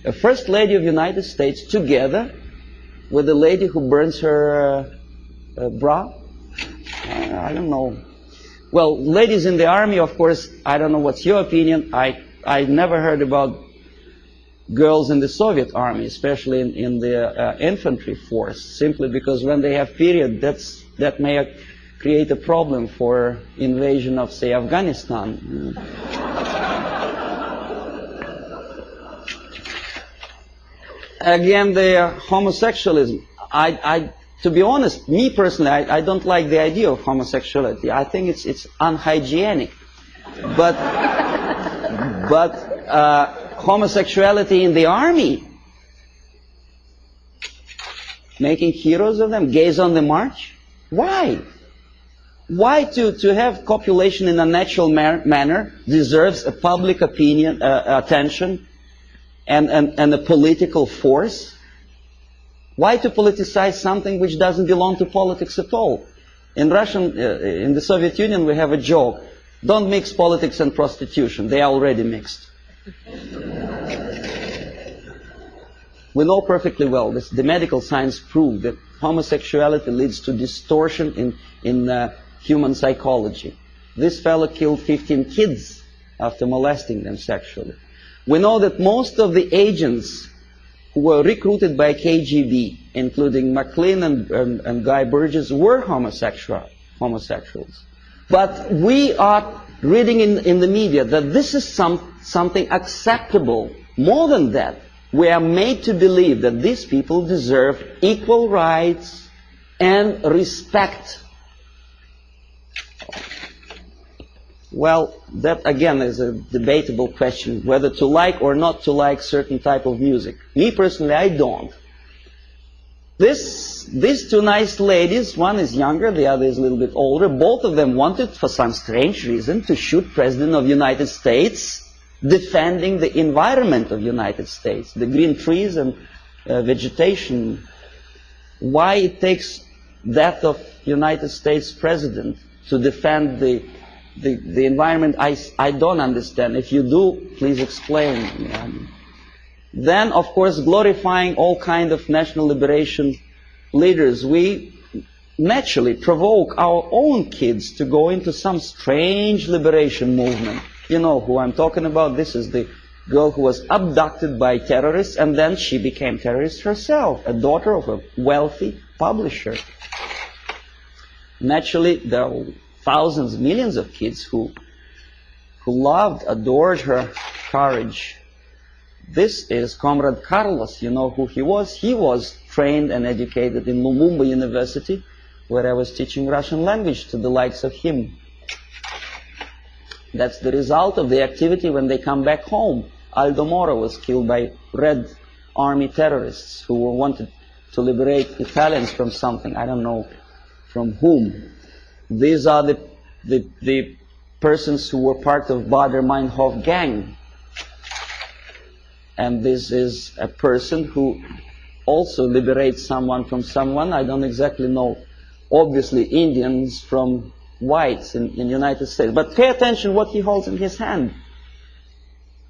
A First Lady of the United States together with a lady who burns her bra. I don't know. Well, ladies in the army, of course, I don't know what's your opinion. I never heard about girls in the Soviet army, especially in the infantry force, simply because when they have period, that may create a problem for invasion of, say, Afghanistan. Again, the homosexualism. To be honest, me personally, I don't like the idea of homosexuality. I think it's unhygienic. But homosexuality in the army, making heroes of them, gays on the march. Why? Why to have copulation in a natural manner deserves a public opinion, attention, and a political force? Why to politicize something which doesn't belong to politics at all? In the Soviet Union, we have a joke: don't mix politics and prostitution; they are already mixed. We know perfectly well the medical science proved that homosexuality leads to distortion in human psychology. This fellow killed 15 kids after molesting them sexually. We know that most of the agents who were recruited by KGB, including McLean and Guy Burgess, were homosexuals. But we are reading in the media that this is something acceptable. More than that, we are made to believe that these people deserve equal rights and respect. Well, that again is a debatable question, whether to like or not to like certain type of music. Me personally, I don't. These two nice ladies, one is younger, the other is a little bit older, both of them wanted, for some strange reason, to shoot President of the United States, defending the environment of the United States, the green trees and vegetation. Why it takes that of United States President to defend the environment, I don't understand. If you do, please explain. Then, of course, glorifying all kind of national liberation leaders, we naturally provoke our own kids to go into some strange liberation movement. You know who I'm talking about. This is the girl who was abducted by terrorists, and then she became terrorist herself, a daughter of a wealthy publisher. Naturally, there are thousands, millions of kids who loved, adored her courage. This is Comrade Carlos. You know who he was? He was trained and educated in Lumumba University, where I was teaching Russian language to the likes of him. That's the result of the activity when they come back home. Aldo Moro was killed by Red Army terrorists who wanted to liberate Italians from something. I don't know from whom. These are the persons who were part of Baader-Meinhof gang. And this is a person who also liberates someone from someone. I don't exactly know. Obviously, Indians from whites in the United States. But pay attention what he holds in his hand.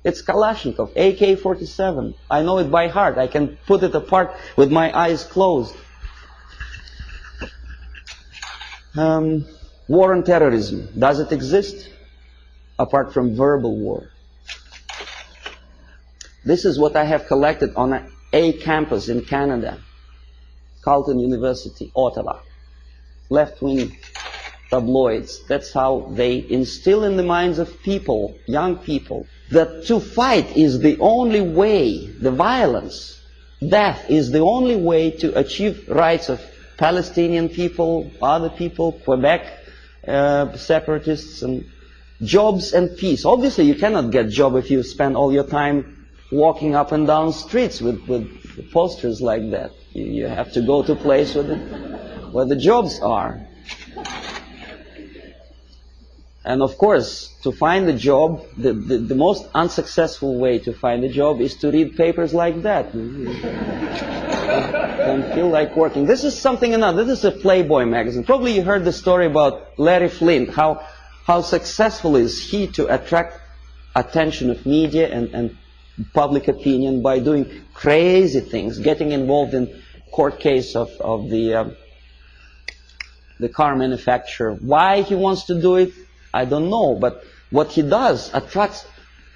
It's Kalashnikov, AK-47. I know it by heart. I can put it apart with my eyes closed. War on terrorism. Does it exist? Apart from verbal war. This is what I have collected on a campus in Canada, Carleton University, Ottawa. Left-wing tabloids. That's how they instill in the minds of people, young people, that to fight is the only way, the violence, death is the only way to achieve rights of Palestinian people, other people, Quebec separatists, and jobs and peace. Obviously, you cannot get job if you spend all your time walking up and down streets with posters like that. You have to go to a place where the jobs are. And of course, to find a job, the most unsuccessful way to find a job is to read papers like that. Don't feel like working. This is something another. This is a Playboy magazine. Probably you heard the story about Larry Flint, how successful is he to attract attention of media and public opinion by doing crazy things, getting involved in court case of the car manufacturer. Why he wants to do it, I don't know, but what he does attracts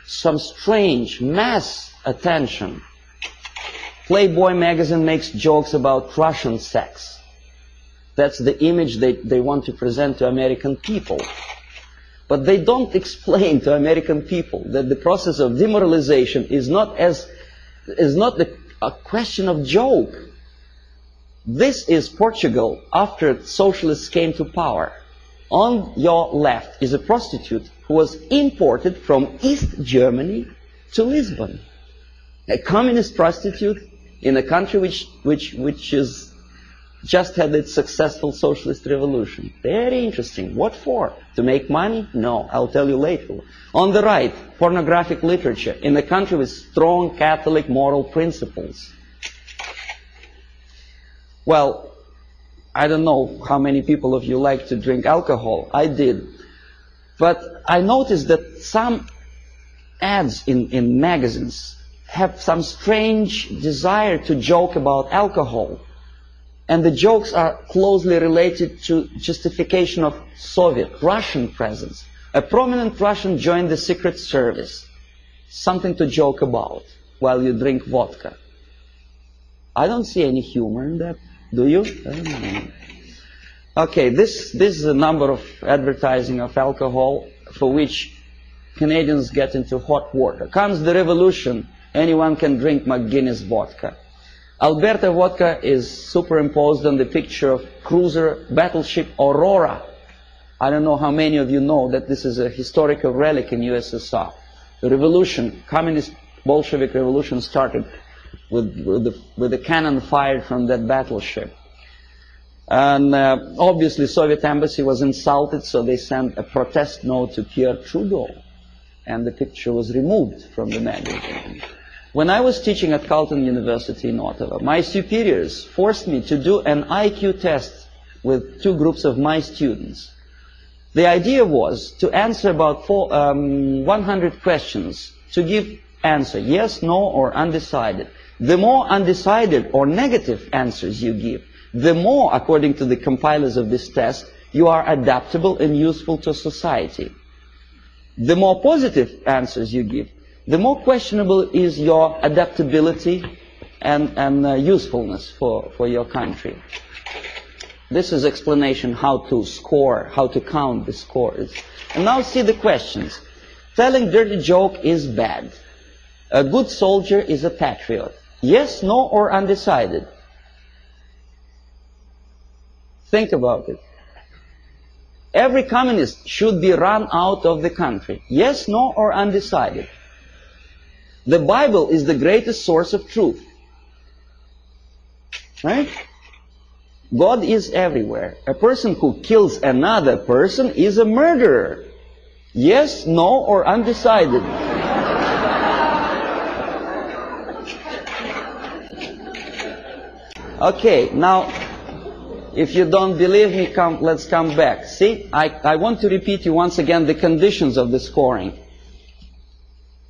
some strange mass attention. Playboy magazine makes jokes about Russian sex. That's the image they want to present to American people. But they don't explain to American people that the process of demoralization is not a question of joke. This is Portugal after socialists came to power. On your left is a prostitute who was imported from East Germany to Lisbon. A communist prostitute in a country which is just had its successful socialist revolution. Very interesting. What for? To make money? No, I'll tell you later. On the right, pornographic literature in a country with strong Catholic moral principles. Well, I don't know how many people of you like to drink alcohol. I did. But I noticed that some ads in magazines have some strange desire to joke about alcohol. And the jokes are closely related to justification of Soviet, Russian presence. A prominent Russian joined the secret service. Something to joke about while you drink vodka. I don't see any humor in that. Do you? I don't know. Okay, this is a number of advertising of alcohol for which Canadians get into hot water. Comes the revolution, anyone can drink McGuinness vodka. Alberta vodka is superimposed on the picture of cruiser battleship Aurora. I don't know how many of you know that this is a historical relic in USSR. The revolution, communist Bolshevik revolution, started with the cannon fired from that battleship. And obviously Soviet embassy was insulted, so they sent a protest note to Pierre Trudeau, and the picture was removed from the magazine. When I was teaching at Carleton University in Ottawa, my superiors forced me to do an IQ test with two groups of my students. The idea was to answer about 100 questions, to give answer, yes, no, or undecided. The more undecided or negative answers you give, the more, according to the compilers of this test, you are adaptable and useful to society. The more positive answers you give, the more questionable is your adaptability and usefulness for your country. This is explanation how to score, how to count the scores. And now see the questions. Telling dirty joke is bad. A good soldier is a patriot. Yes, no, or undecided. Think about it. Every communist should be run out of the country. Yes, no, or undecided. The Bible is the greatest source of truth. Right? God is everywhere. A person who kills another person is a murderer. Yes, no, or undecided. Okay, now, if you don't believe me, let's come back. See, I want to repeat you once again the conditions of the scoring.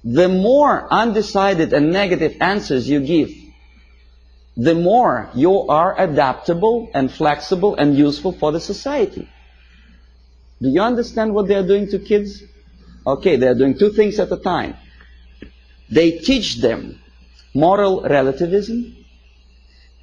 The more undecided and negative answers you give, the more you are adaptable and flexible and useful for the society. Do you understand what they are doing to kids? Okay, they are doing two things at a time. They teach them moral relativism.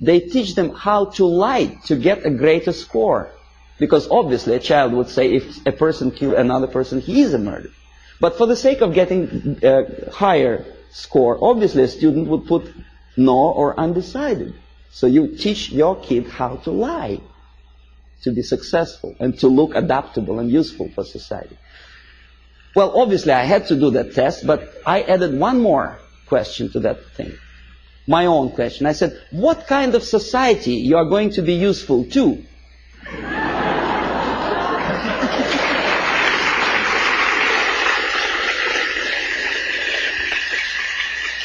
They teach them how to lie to get a greater score. Because obviously a child would say if a person kills another person, he is a murderer. But for the sake of getting a higher score, obviously a student would put no or undecided. So you teach your kid how to lie to be successful and to look adaptable and useful for society. Well, obviously I had to do that test, but I added one more question to that thing. My own question. I said, what kind of society you are going to be useful to?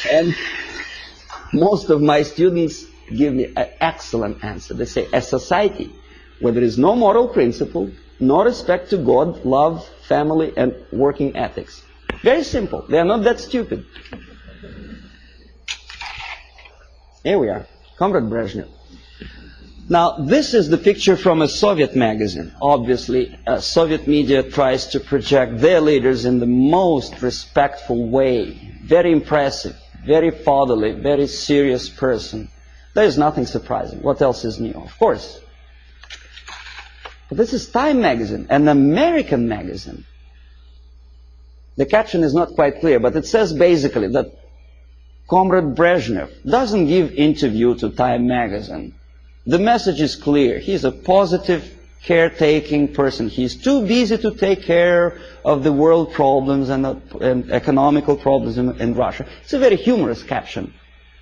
And most of my students give me an excellent answer. They say, a society where there is no moral principle, no respect to God, love, family, and working ethics. Very simple. They are not that stupid. Here we are, Comrade Brezhnev. Now, this is the picture from a Soviet magazine. Obviously, Soviet media tries to project their leaders in the most respectful way. Very impressive, very fatherly, very serious person. There is nothing surprising. What else is new? Of course. But this is Time magazine, an American magazine. The caption is not quite clear, but it says basically that Comrade Brezhnev doesn't give interview to Time magazine. The message is clear. He's a positive, caretaking person. He's too busy to take care of the world problems and economical problems in Russia. It's a very humorous caption.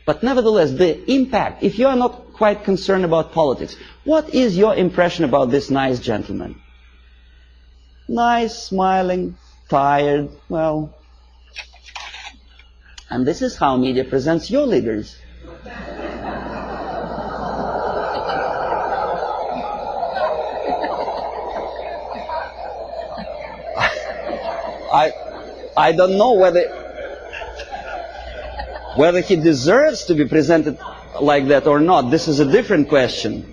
But nevertheless, the impact, if you are not quite concerned about politics, what is your impression about this nice gentleman? Nice, smiling, tired, well. And this is how media presents your leaders. I don't know whether he deserves to be presented like that or not. This is a different question.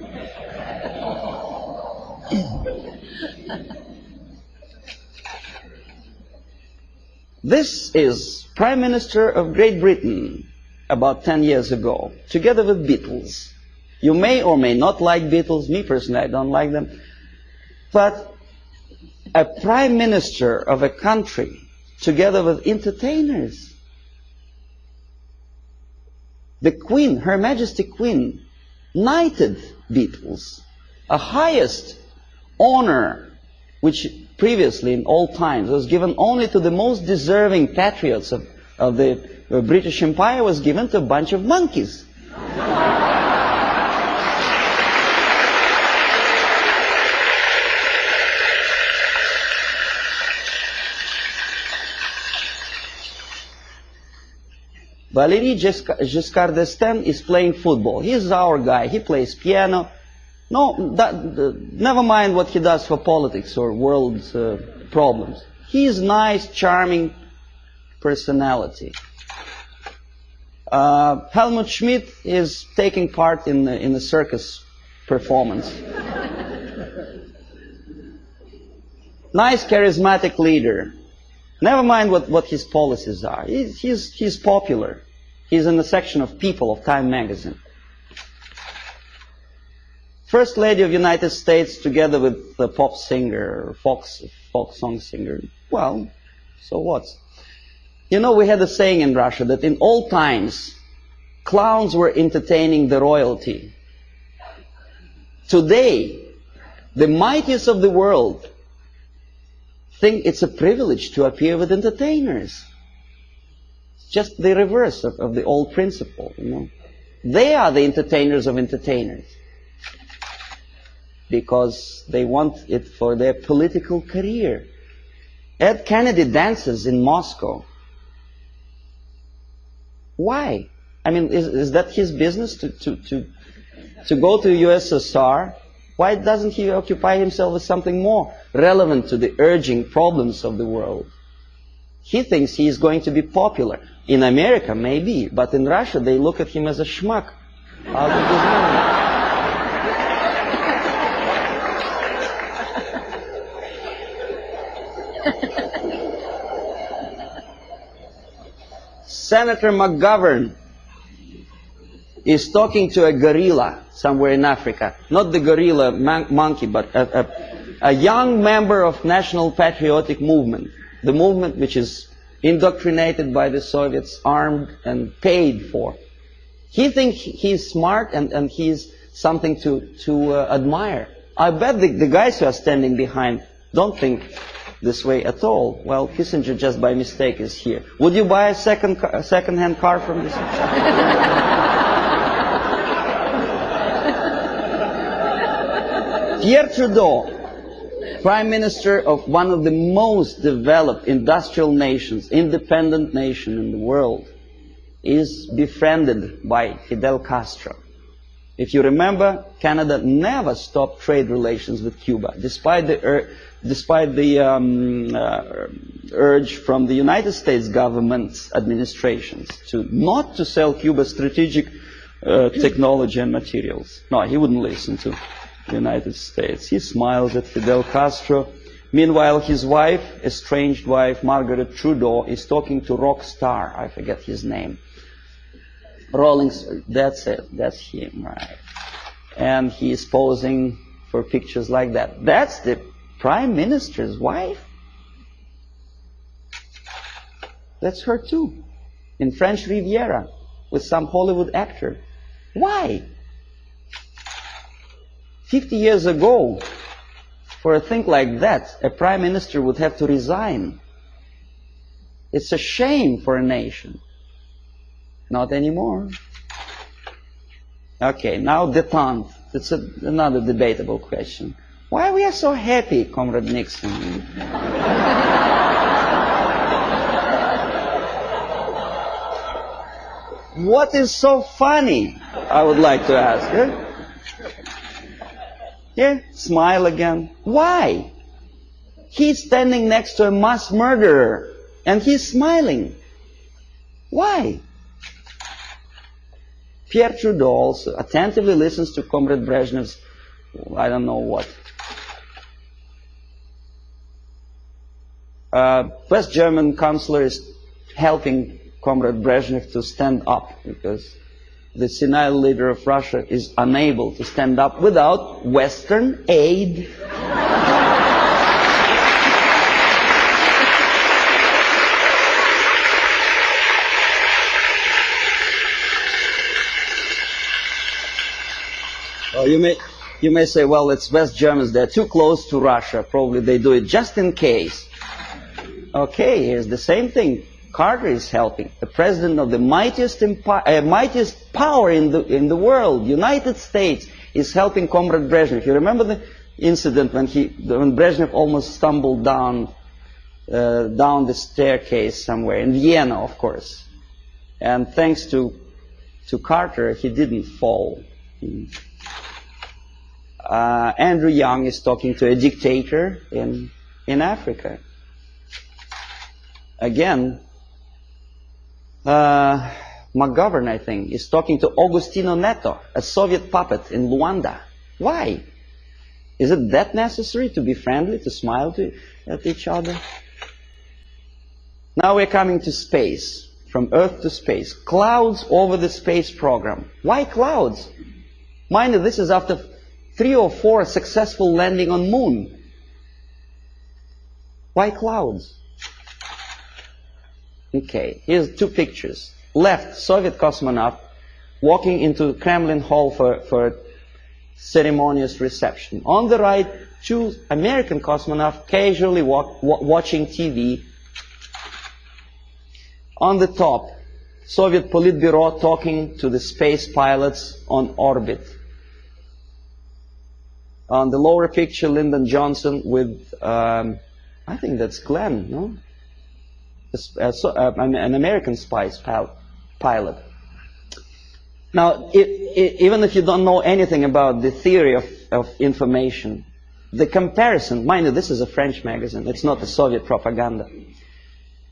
This is Prime Minister of Great Britain about 10 years ago, together with Beatles. You may or may not like Beatles. Me personally, I don't like them. But a prime minister of a country together with entertainers. The Queen, Her Majesty Queen, knighted Beatles, a highest honor which previously in all times was given only to the most deserving patriots of the British Empire, was given to a bunch of monkeys. Valéry Giscard d'Estaing is playing football. He's our guy. He plays piano. No, never mind what he does for politics or world problems. He's nice, charming personality. Helmut Schmidt is taking part in a circus performance. Nice, charismatic leader. Never mind what his policies are. He's popular. He's in the section of People of Time magazine. First Lady of United States together with the pop singer, folk song singer. Well, so what? You know, we had a saying in Russia that in old times, clowns were entertaining the royalty. Today, the mightiest of the world think it's a privilege to appear with entertainers. It's just the reverse of the old principle, you know. They are the entertainers of entertainers because they want it for their political career. Ed Kennedy dances in Moscow. Why? I mean, is that his business to go to USSR? Why doesn't he occupy himself with something more relevant to the urging problems of the world? He thinks he is going to be popular. In America, maybe, but in Russia, they look at him as a schmuck out of his mind. Senator McGovern is talking to a gorilla somewhere in Africa. Not the gorilla monkey, but a young member of National Patriotic Movement. The movement which is indoctrinated by the Soviets, armed and paid for. He thinks he's smart and he's something to admire. I bet the guys who are standing behind don't think this way at all. Well, Kissinger just by mistake is here. Would you buy a second-hand car from this? Pierre Trudeau, Prime Minister of one of the most developed industrial nations, independent nation in the world, is befriended by Fidel Castro. If you remember, Canada never stopped trade relations with Cuba, despite the urge from the United States government administrations not to sell Cuba strategic technology and materials. No, he wouldn't listen to the United States. He smiles at Fidel Castro. Meanwhile, his wife, estranged wife, Margaret Trudeau, is talking to rock star. I forget his name. That's it. That's him, right? And he is posing for pictures like that. That's the Prime Minister's wife? That's her too. In French Riviera with some Hollywood actor. Why? 50 years ago, for a thing like that, a Prime Minister would have to resign. It's a shame for a nation. Not anymore. Okay, now détente. It's another debatable question. Why we are so happy, Comrade Nixon? What is so funny? I would like to ask. Yeah, smile again. Why? He's standing next to a mass murderer and he's smiling. Why? Pierre Trudeau also attentively listens to Comrade Brezhnev's, I don't know what. West German Chancellor is helping Comrade Brezhnev to stand up because the senile leader of Russia is unable to stand up without Western aid. Well, you may say, well, it's West Germans, they're too close to Russia, probably they do it just in case. Okay, here's the same thing. Carter is helping. The president of the mightiest power in the world, United States, is helping Comrade Brezhnev. You remember the incident when Brezhnev almost stumbled down the staircase somewhere in Vienna, of course. And thanks to Carter, he didn't fall. Andrew Young is talking to a dictator in Africa. Again, McGovern, I think, is talking to Agostino Neto, a Soviet puppet in Luanda. Why? Is it that necessary to be friendly, to smile at each other? Now we're coming to space, from Earth to space. Clouds over the space program. Why clouds? Mind you, this is after 3 or 4 successful landing on Moon. Why clouds? Okay, here's 2 pictures. Left, Soviet cosmonaut walking into Kremlin Hall for ceremonious reception. On the right, 2 American cosmonauts casually watching TV. On the top, Soviet Politburo talking to the space pilots on orbit. On the lower picture, Lyndon Johnson with, I think that's Glenn, no? An American space pilot. Now, even if you don't know anything about the theory of information, the comparison, mind you, this is a French magazine, it's not a Soviet propaganda.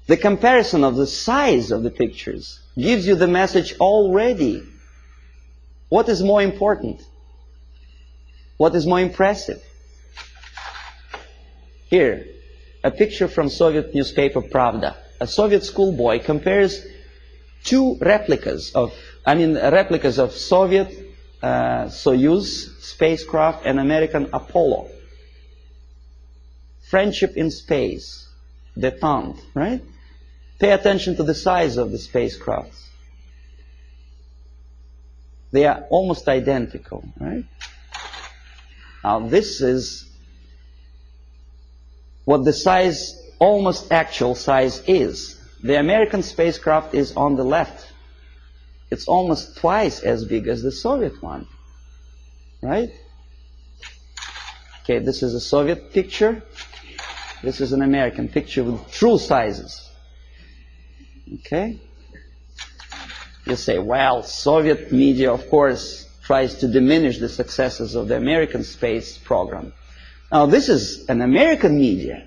The comparison of the size of the pictures gives you the message already. What is more important? What is more impressive? Here, a picture from Soviet newspaper Pravda. A Soviet schoolboy compares 2 replicas of Soviet Soyuz spacecraft and American Apollo. Friendship in space, détente, right? Pay attention to the size of the spacecrafts. They are almost identical, right? Now this is what the size, almost actual size is. The American spacecraft is on the left. It's almost twice as big as the Soviet one, right? Okay, this is a Soviet picture. This is an American picture with true sizes. Okay? You say, well, Soviet media, of course, tries to diminish the successes of the American space program. Now, this is an American media.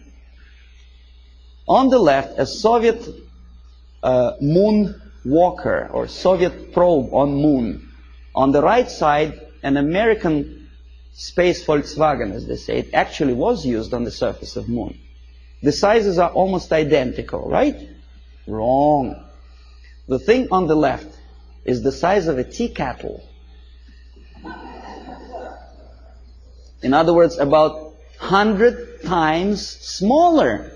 On the left, a Soviet moon walker or Soviet probe on moon. On the right side, an American space Volkswagen, as they say. It actually was used on the surface of moon. The sizes are almost identical, right? Wrong. The thing on the left is the size of a tea kettle. In other words, about 100 times smaller.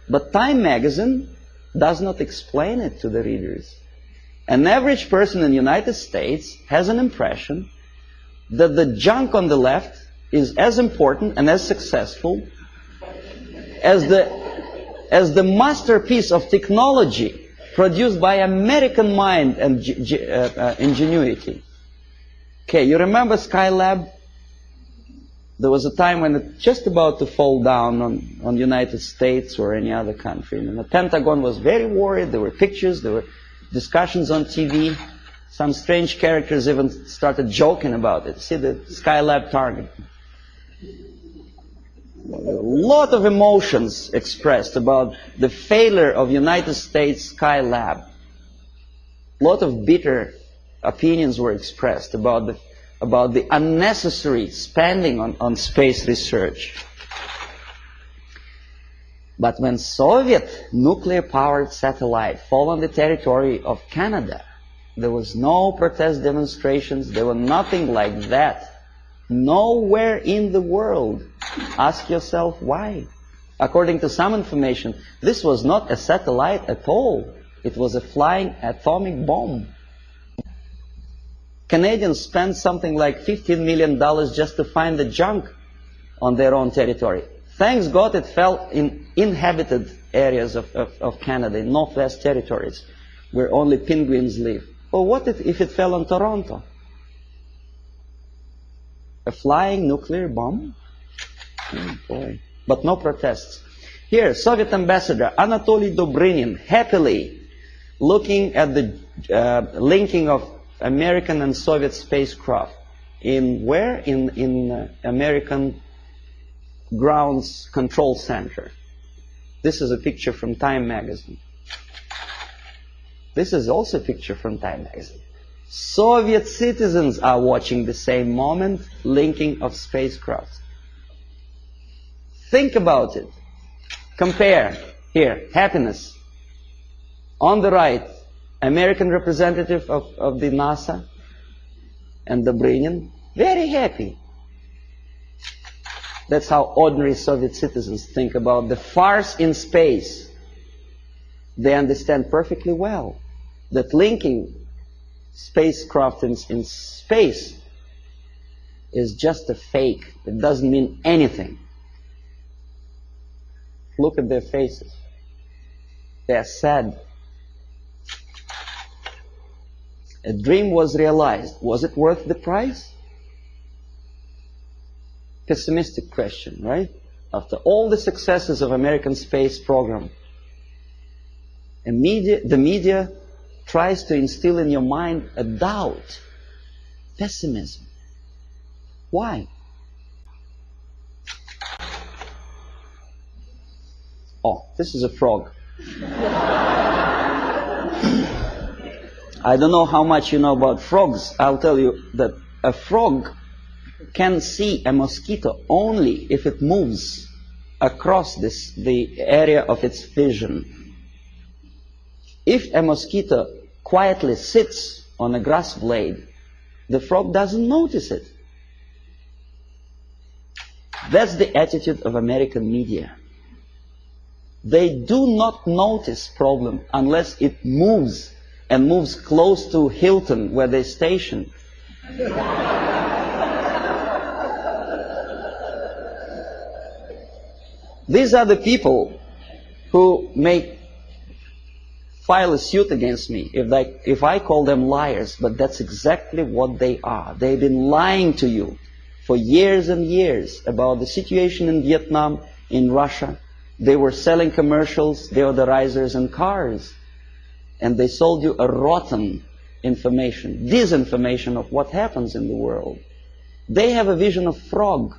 But Time magazine does not explain it to the readers. An average person in the United States has an impression that the junk on the left is as important and as successful as the masterpiece of technology produced by American mind and ingenuity. Okay, you remember Skylab? There was a time when it just about to fall down on the United States or any other country. And the Pentagon was very worried. There were pictures, there were discussions on TV. Some strange characters even started joking about it. See the Skylab target. A lot of emotions expressed about the failure of United States Skylab. A lot of bitter opinions were expressed about the unnecessary spending on space research. But when Soviet nuclear-powered satellite fell on the territory of Canada, there was no protest demonstrations, there were nothing like that. Nowhere in the world. Ask yourself why. According to some information, this was not a satellite at all. It was a flying atomic bomb. Canadians spent something like $15 million just to find the junk on their own territory. Thanks God it fell in inhabited areas of Canada, in Northwest Territories, where only penguins live. But what if it fell on Toronto? A flying nuclear bomb? Oh boy. But no protests. Here, Soviet ambassador Anatoly Dobrinin happily looking at the linking of American and Soviet spacecraft. In where? In American Grounds Control Center. This is a picture from Time magazine. This is also a picture from Time magazine. Soviet citizens are watching the same moment, linking of spacecraft. Think about it. Compare. Here, happiness. On the right, American representative of the NASA and Dobrinin, very happy. That's how ordinary Soviet citizens think about the farce in space. They understand perfectly well that linking spacecraft in space is just a fake. It doesn't mean anything. Look at their faces. They are sad. A dream was realized. Was it worth the price? Pessimistic question, right? After all the successes of American space program, the media tries to instill in your mind a doubt, pessimism. Why? Oh, this is a frog. I don't know how much you know about frogs. I'll tell you that a frog can see a mosquito only if it moves across the area of its vision. If a mosquito quietly sits on a grass blade, the frog doesn't notice it. That's the attitude of American media. They do not notice problem unless it moves, and moves close to Hilton where they station. These are the people who may file a suit against me if I call them liars, but that's exactly what they are. They've been lying to you for years and years about the situation in Vietnam, in Russia. They were selling commercials, deodorizers and cars, and they sold you a rotten information, disinformation of what happens in the world. They have a vision of frog,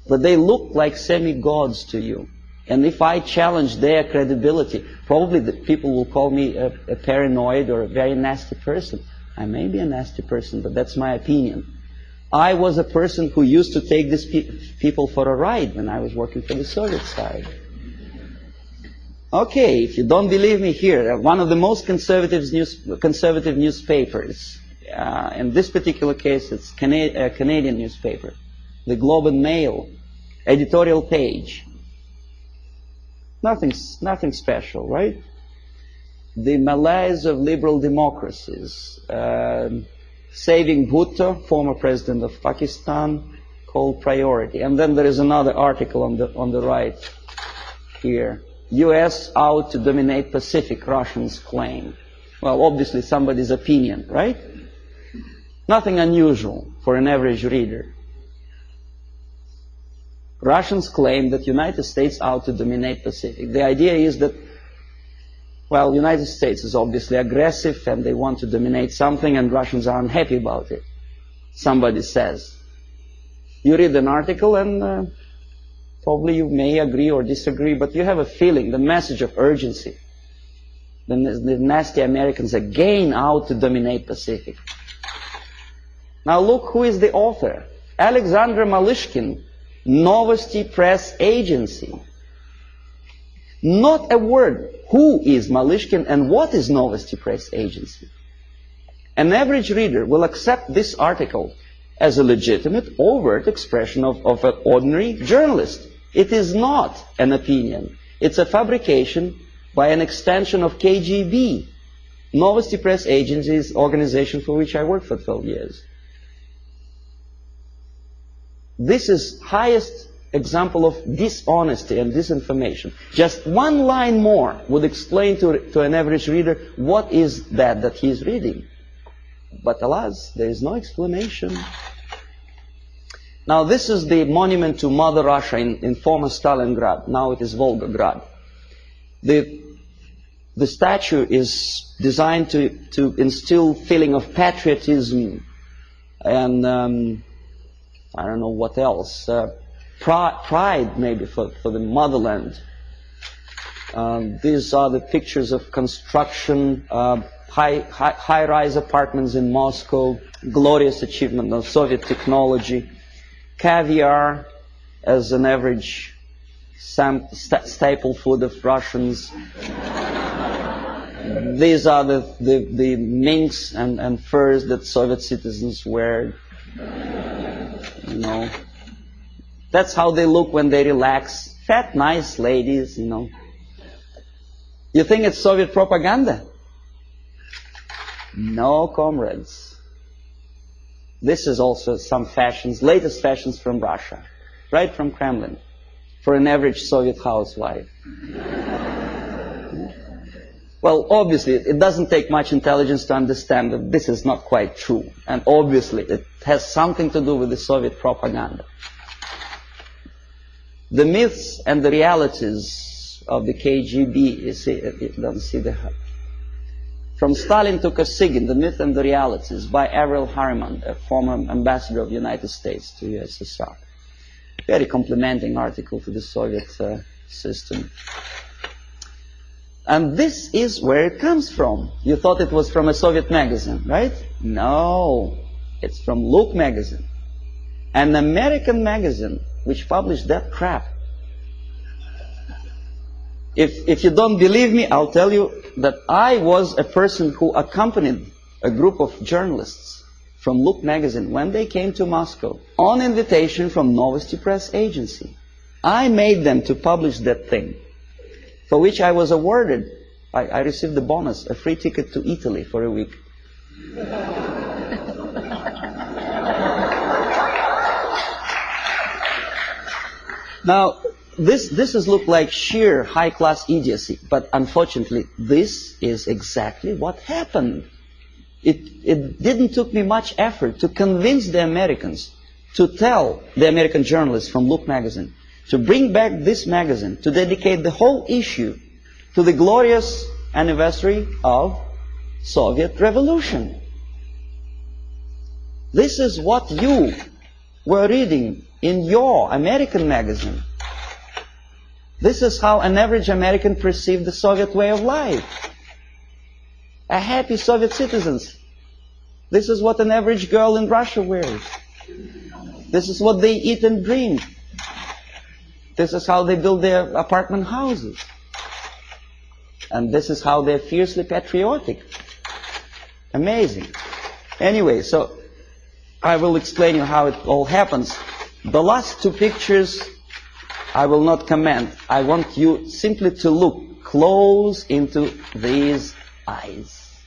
but they look like semi-gods to you. And if I challenge their credibility, probably the people will call me a paranoid or a very nasty person. I may be a nasty person, but that's my opinion. I was a person who used to take these people for a ride when I was working for the Soviet side. Okay, if you don't believe me, here, one of the most conservative newspapers, in this particular case it's a Canadian newspaper, the Globe and Mail, editorial page. Nothing special, right? The malaise of liberal democracies. Saving Bhutto, former president of Pakistan, called priority. And then there is another article on the right here. U.S. out to dominate Pacific, Russians claim. Well, obviously somebody's opinion, right? Nothing unusual for an average reader. Russians claim that United States out to dominate Pacific. The idea is that, well, United States is obviously aggressive and they want to dominate something and Russians are unhappy about it. Somebody says. You read an article and probably you may agree or disagree, but you have a feeling, the message of urgency. The nasty Americans again out to dominate Pacific. Now look who is the author. Alexander Malishkin, Novosti Press Agency. Not a word. Who is Malishkin and what is Novosti Press Agency? An average reader will accept this article as a legitimate, overt expression of an ordinary journalist. It is not an opinion. It's a fabrication by an extension of KGB. Novosti Press Agency is organization for which I worked for 12 years. This is highest example of dishonesty and disinformation. Just one line more would explain to an average reader what is that he is reading. But alas, there is no explanation. Now this is the monument to Mother Russia in former Stalingrad. Now it is Volgograd. The statue is designed to instill feeling of patriotism and I don't know what else. Pride maybe for the motherland. These are the pictures of construction, high-rise apartments in Moscow, glorious achievement of Soviet technology, caviar as an average staple food of Russians. These are the minks and furs that Soviet citizens wear. You know, that's how they look when they relax. Fat, nice ladies, you know. You think it's Soviet propaganda? No, comrades. This is also some fashions, latest fashions from Russia, right from Kremlin, for an average Soviet housewife. Well, obviously, it doesn't take much intelligence to understand that this is not quite true. And obviously, it has something to do with the Soviet propaganda. The myths and the realities of the KGB, you see, you don't see the... From Stalin to Kosygin, The Myth and the Realities, by Avril Harriman, a former ambassador of the United States to USSR. Very complimenting article to the Soviet system. And this is where it comes from. You thought it was from a Soviet magazine, right? No, it's from Look magazine. An American magazine which published that crap. If you don't believe me, I'll tell you that I was a person who accompanied a group of journalists from Look magazine when they came to Moscow on invitation from Novosti Press Agency. I made them to publish that thing, for which I was awarded, I received the bonus, a free ticket to Italy for a week. Now, this is look like sheer high-class idiocy, but unfortunately, this is exactly what happened. It didn't took me much effort to convince the Americans, to tell the American journalists from Look magazine, to bring back this magazine, to dedicate the whole issue to the glorious anniversary of Soviet Revolution. This is what you were reading in your American magazine. This is how an average American perceived the Soviet way of life. A happy Soviet citizens. This is what an average girl in Russia wears. This is what they eat and drink. This is how they build their apartment houses. And this is how they're fiercely patriotic. Amazing. Anyway, so I will explain you how it all happens. The last two pictures I will not comment. I want you simply to look close into these eyes.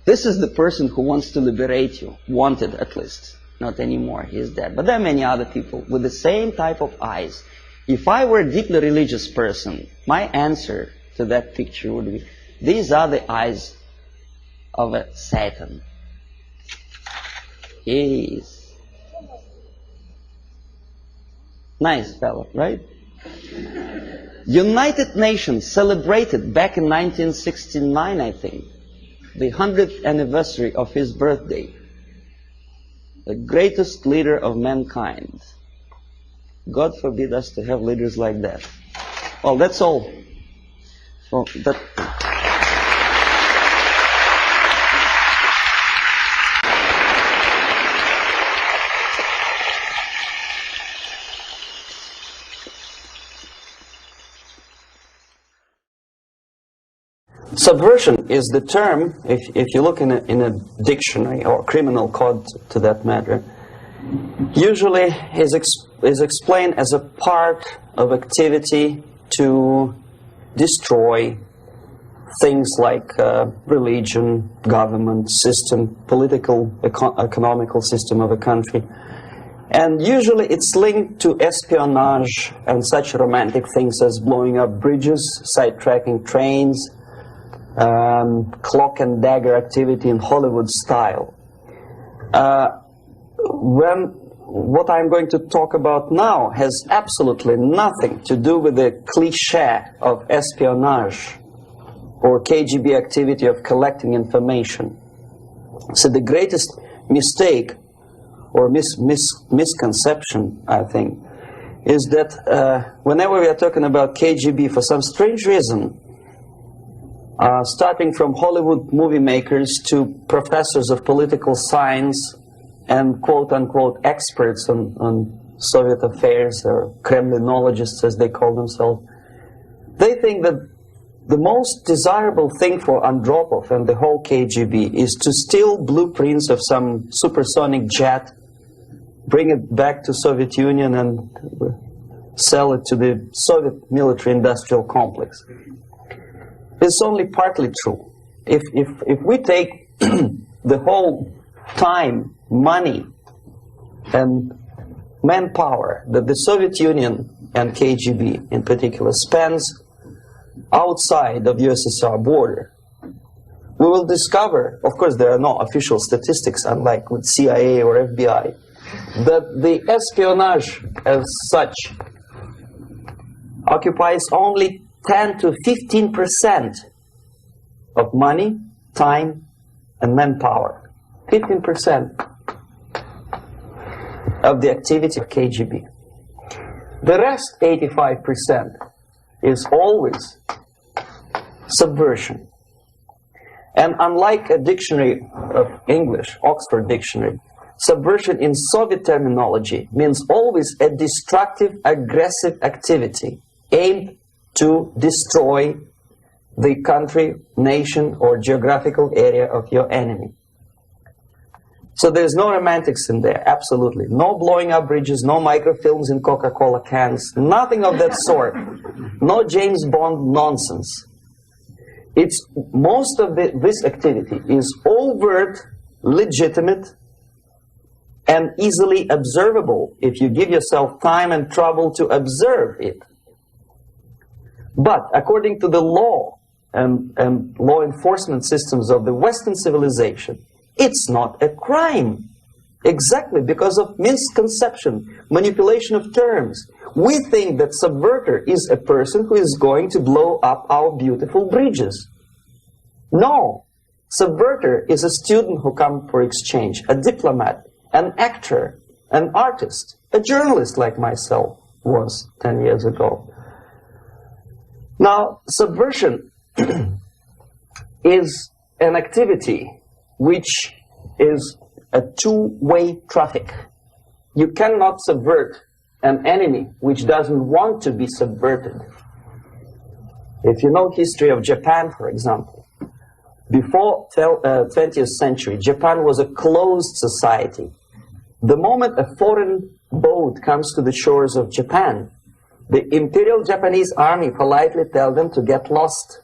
This is the person who wants to liberate you, wanted at least. Not anymore, he is dead. But there are many other people with the same type of eyes. If I were a deeply religious person, my answer to that picture would be, these are the eyes of a Satan. He is. Nice fellow, right? United Nations celebrated back in 1969, I think, the 100th anniversary of his birthday. The greatest leader of mankind. God forbid us to have leaders like that. Well, that's all. Well, Subversion is the term, if you look in a dictionary or criminal code to that matter, usually is explained as a part of activity to destroy things like religion, government, system, political, economical system of a country. And usually it's linked to espionage and such romantic things as blowing up bridges, sidetracking trains, cloak and dagger activity in Hollywood style. What I'm going to talk about now has absolutely nothing to do with the cliché of espionage or KGB activity of collecting information. So the greatest mistake or misconception, I think, is that whenever we are talking about KGB, for some strange reason, starting from Hollywood movie makers to professors of political science and quote-unquote experts on Soviet affairs, or Kremlinologists as they call themselves, they think that the most desirable thing for Andropov and the whole KGB is to steal blueprints of some supersonic jet, bring it back to Soviet Union and sell it to the Soviet military-industrial complex. It's only partly true. If we take the whole time, money, and manpower that the Soviet Union and KGB in particular spends outside of USSR border, we will discover, of course there are no official statistics unlike with CIA or FBI, that the espionage as such occupies only 10 to 15% of money, time, and manpower. 15% of the activity of KGB. The rest, 85%, is always subversion. And unlike a dictionary of English, Oxford Dictionary, subversion in Soviet terminology means always a destructive, aggressive activity aimed to destroy the country, nation, or geographical area of your enemy. So there's no romantics in there, absolutely. No blowing up bridges, no microfilms in Coca-Cola cans, nothing of that sort. No James Bond nonsense. It's most of this activity is overt, legitimate, and easily observable if you give yourself time and trouble to observe it. But according to the law and law enforcement systems of the Western civilization, it's not a crime. Exactly because of misconception, manipulation of terms. We think that subverter is a person who is going to blow up our beautiful bridges. No. Subverter is a student who comes for exchange, a diplomat, an actor, an artist, a journalist like myself was 10 years ago. Now, subversion is an activity which is a two-way traffic. You cannot subvert an enemy which doesn't want to be subverted. If you know history of Japan, for example, before 20th century, Japan was a closed society. The moment a foreign boat comes to the shores of Japan, the Imperial Japanese Army politely tells them to get lost.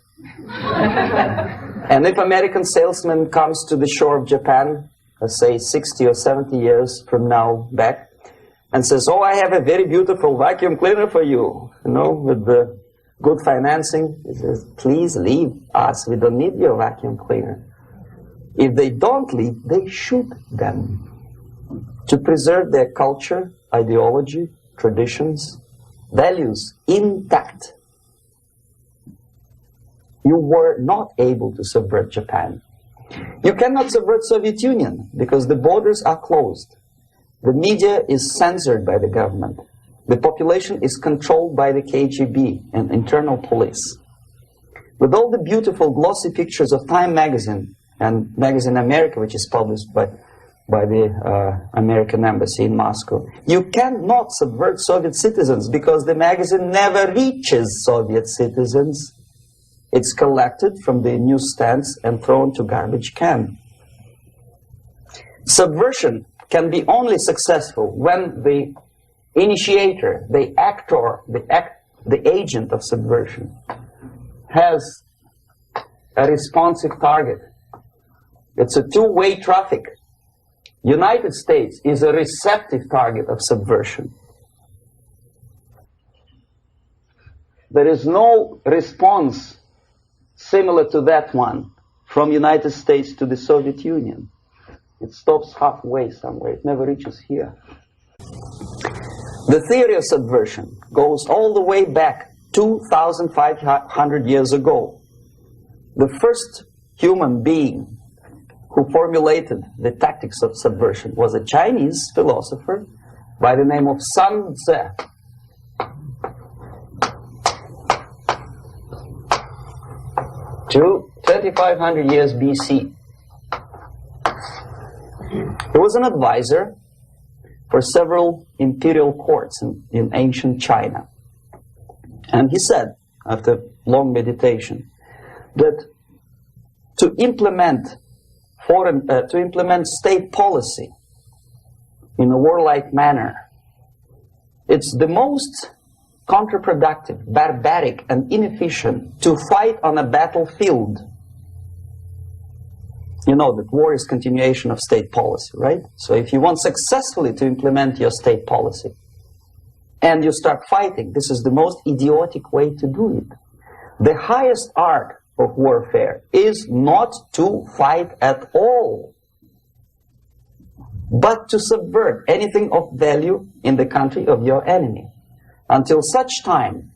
And if American salesman comes to the shore of Japan, let's say 60 or 70 years from now back, and says, oh, I have a very beautiful vacuum cleaner for you, with the good financing, he says, please leave us, we don't need your vacuum cleaner. If they don't leave, they shoot them to preserve their culture, ideology, traditions, values intact. You were not able to subvert Japan. You cannot subvert Soviet Union because the borders are closed. The media is censored by the government. The population is controlled by the KGB and internal police. With all the beautiful glossy pictures of Time magazine and Magazine America, which is published by the American embassy in Moscow, you cannot subvert Soviet citizens because the magazine never reaches Soviet citizens. It's collected from the newsstands and thrown to garbage can. Subversion can be only successful when the initiator, the actor, the agent of subversion has a responsive target. It's a two-way traffic. United States is a receptive target of subversion. There is no response similar to that one from United States to the Soviet Union. It stops halfway somewhere. It never reaches here. The theory of subversion goes all the way back 2,500 years ago. The first human being who formulated the tactics of subversion was a Chinese philosopher by the name of Sun Tzu. To 2,500 years BC. He was an advisor for several imperial courts in ancient China. And he said, after long meditation, that to implement state policy in a warlike manner, it's the most counterproductive, barbaric, and inefficient to fight on a battlefield. You know that war is continuation of state policy, right? So if you want successfully to implement your state policy and you start fighting, this is the most idiotic way to do it. The highest art of warfare is not to fight at all, but to subvert anything of value in the country of your enemy, until such time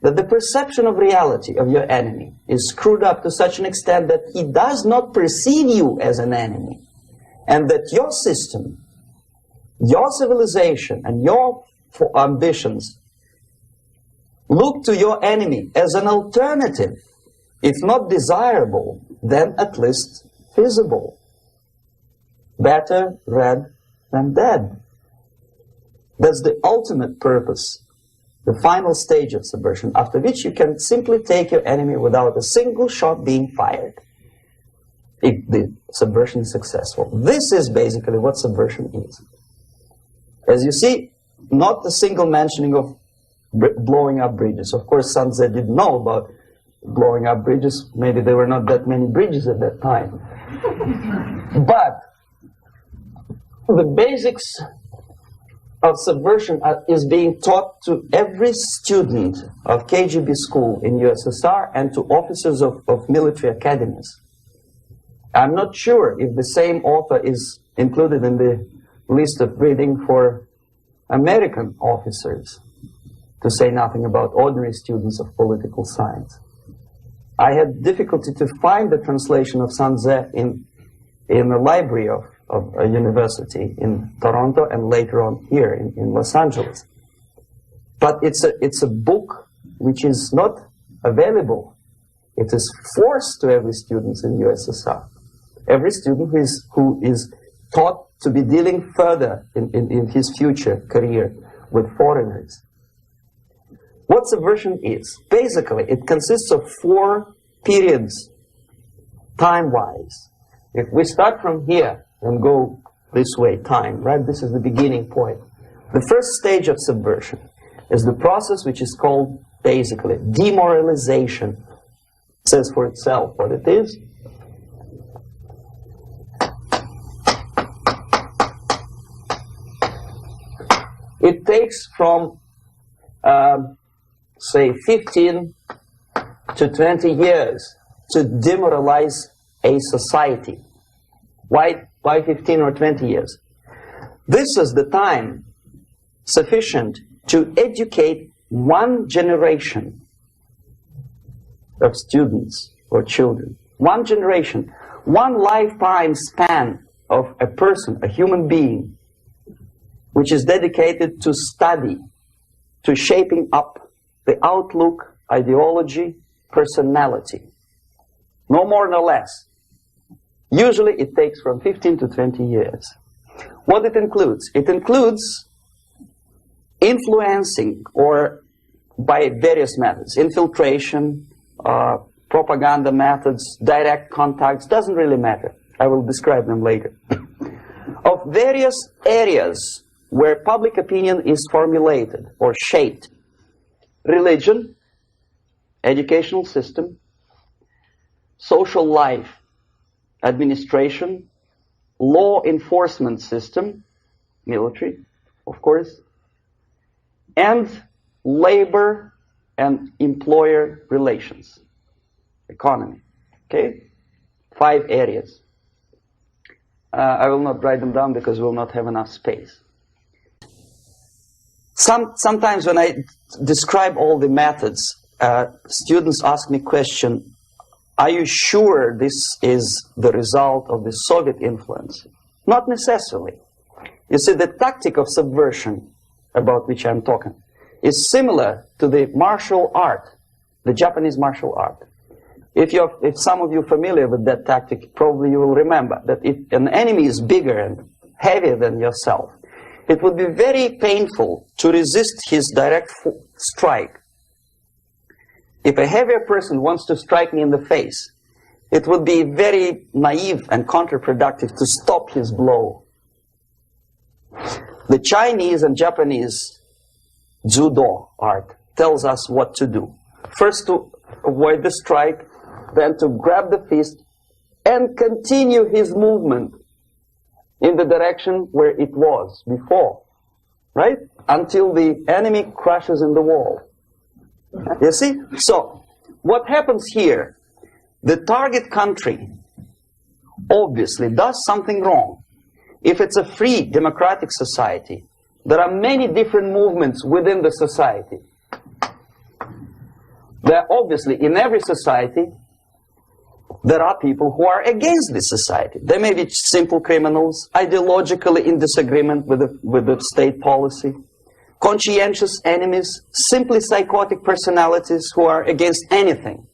that the perception of reality of your enemy is screwed up to such an extent that he does not perceive you as an enemy, and that your system, your civilization, and your ambitions look to your enemy as an alternative, if not desirable, then at least feasible. Better red than dead. That's the ultimate purpose, the final stage of subversion, after which you can simply take your enemy without a single shot being fired, if the subversion is successful. This is basically what subversion is. As you see, not a single mentioning of blowing up bridges. Of course, Sun Tzu didn't know about blowing up bridges. Maybe there were not that many bridges at that time. But the basics of subversion is being taught to every student of KGB school in USSR and to officers of military academies. I'm not sure if the same author is included in the list of reading for American officers, to say nothing about ordinary students of political science. I had difficulty to find the translation of Sun Tzu in the library of a university in Toronto and later on here in Los Angeles. But it's a book which is not available. It is forced to every student in USSR. Every student who is taught to be dealing further in his future career with foreigners. What subversion is? Basically, it consists of 4 periods, time-wise. If we start from here and go this way, time, right? This is the beginning point. The first stage of subversion is the process which is called, basically, demoralization. It says for itself what it is. It takes from, say, 15 to 20 years to demoralize a society. Why 15 or 20 years? This is the time sufficient to educate one generation of students or children. One generation, one lifetime span of a person, a human being, which is dedicated to study, to shaping up the outlook, ideology, personality. No more, no less. Usually it takes from 15 to 20 years. What it includes? It includes influencing, or by various methods, infiltration, propaganda methods, direct contacts, doesn't really matter. I will describe them later. of various areas where public opinion is formulated or shaped. Religion, educational system, social life, administration, law enforcement system, military, of course, and labor and employer relations, economy. Okay? 5 areas. I will not write them down because we will not have enough space. Sometimes when I describe all the methods, students ask me question, are you sure this is the result of the Soviet influence? Not necessarily. You see, the tactic of subversion, about which I'm talking, is similar to the martial art, the Japanese martial art. If some of you are familiar with that tactic, probably you will remember that if an enemy is bigger and heavier than yourself, it would be very painful to resist his direct strike. If a heavier person wants to strike me in the face, it would be very naive and counterproductive to stop his blow. The Chinese and Japanese judo art tells us what to do. First, to avoid the strike, then to grab the fist and continue his movement in the direction where it was before, right? Until the enemy crashes in the wall. You see? So, what happens here? The target country obviously does something wrong. If it's a free democratic society, there are many different movements within the society. There are obviously, in every society, there are people who are against this society. They may be simple criminals, ideologically in disagreement with the state policy, conscientious enemies, simply psychotic personalities who are against anything.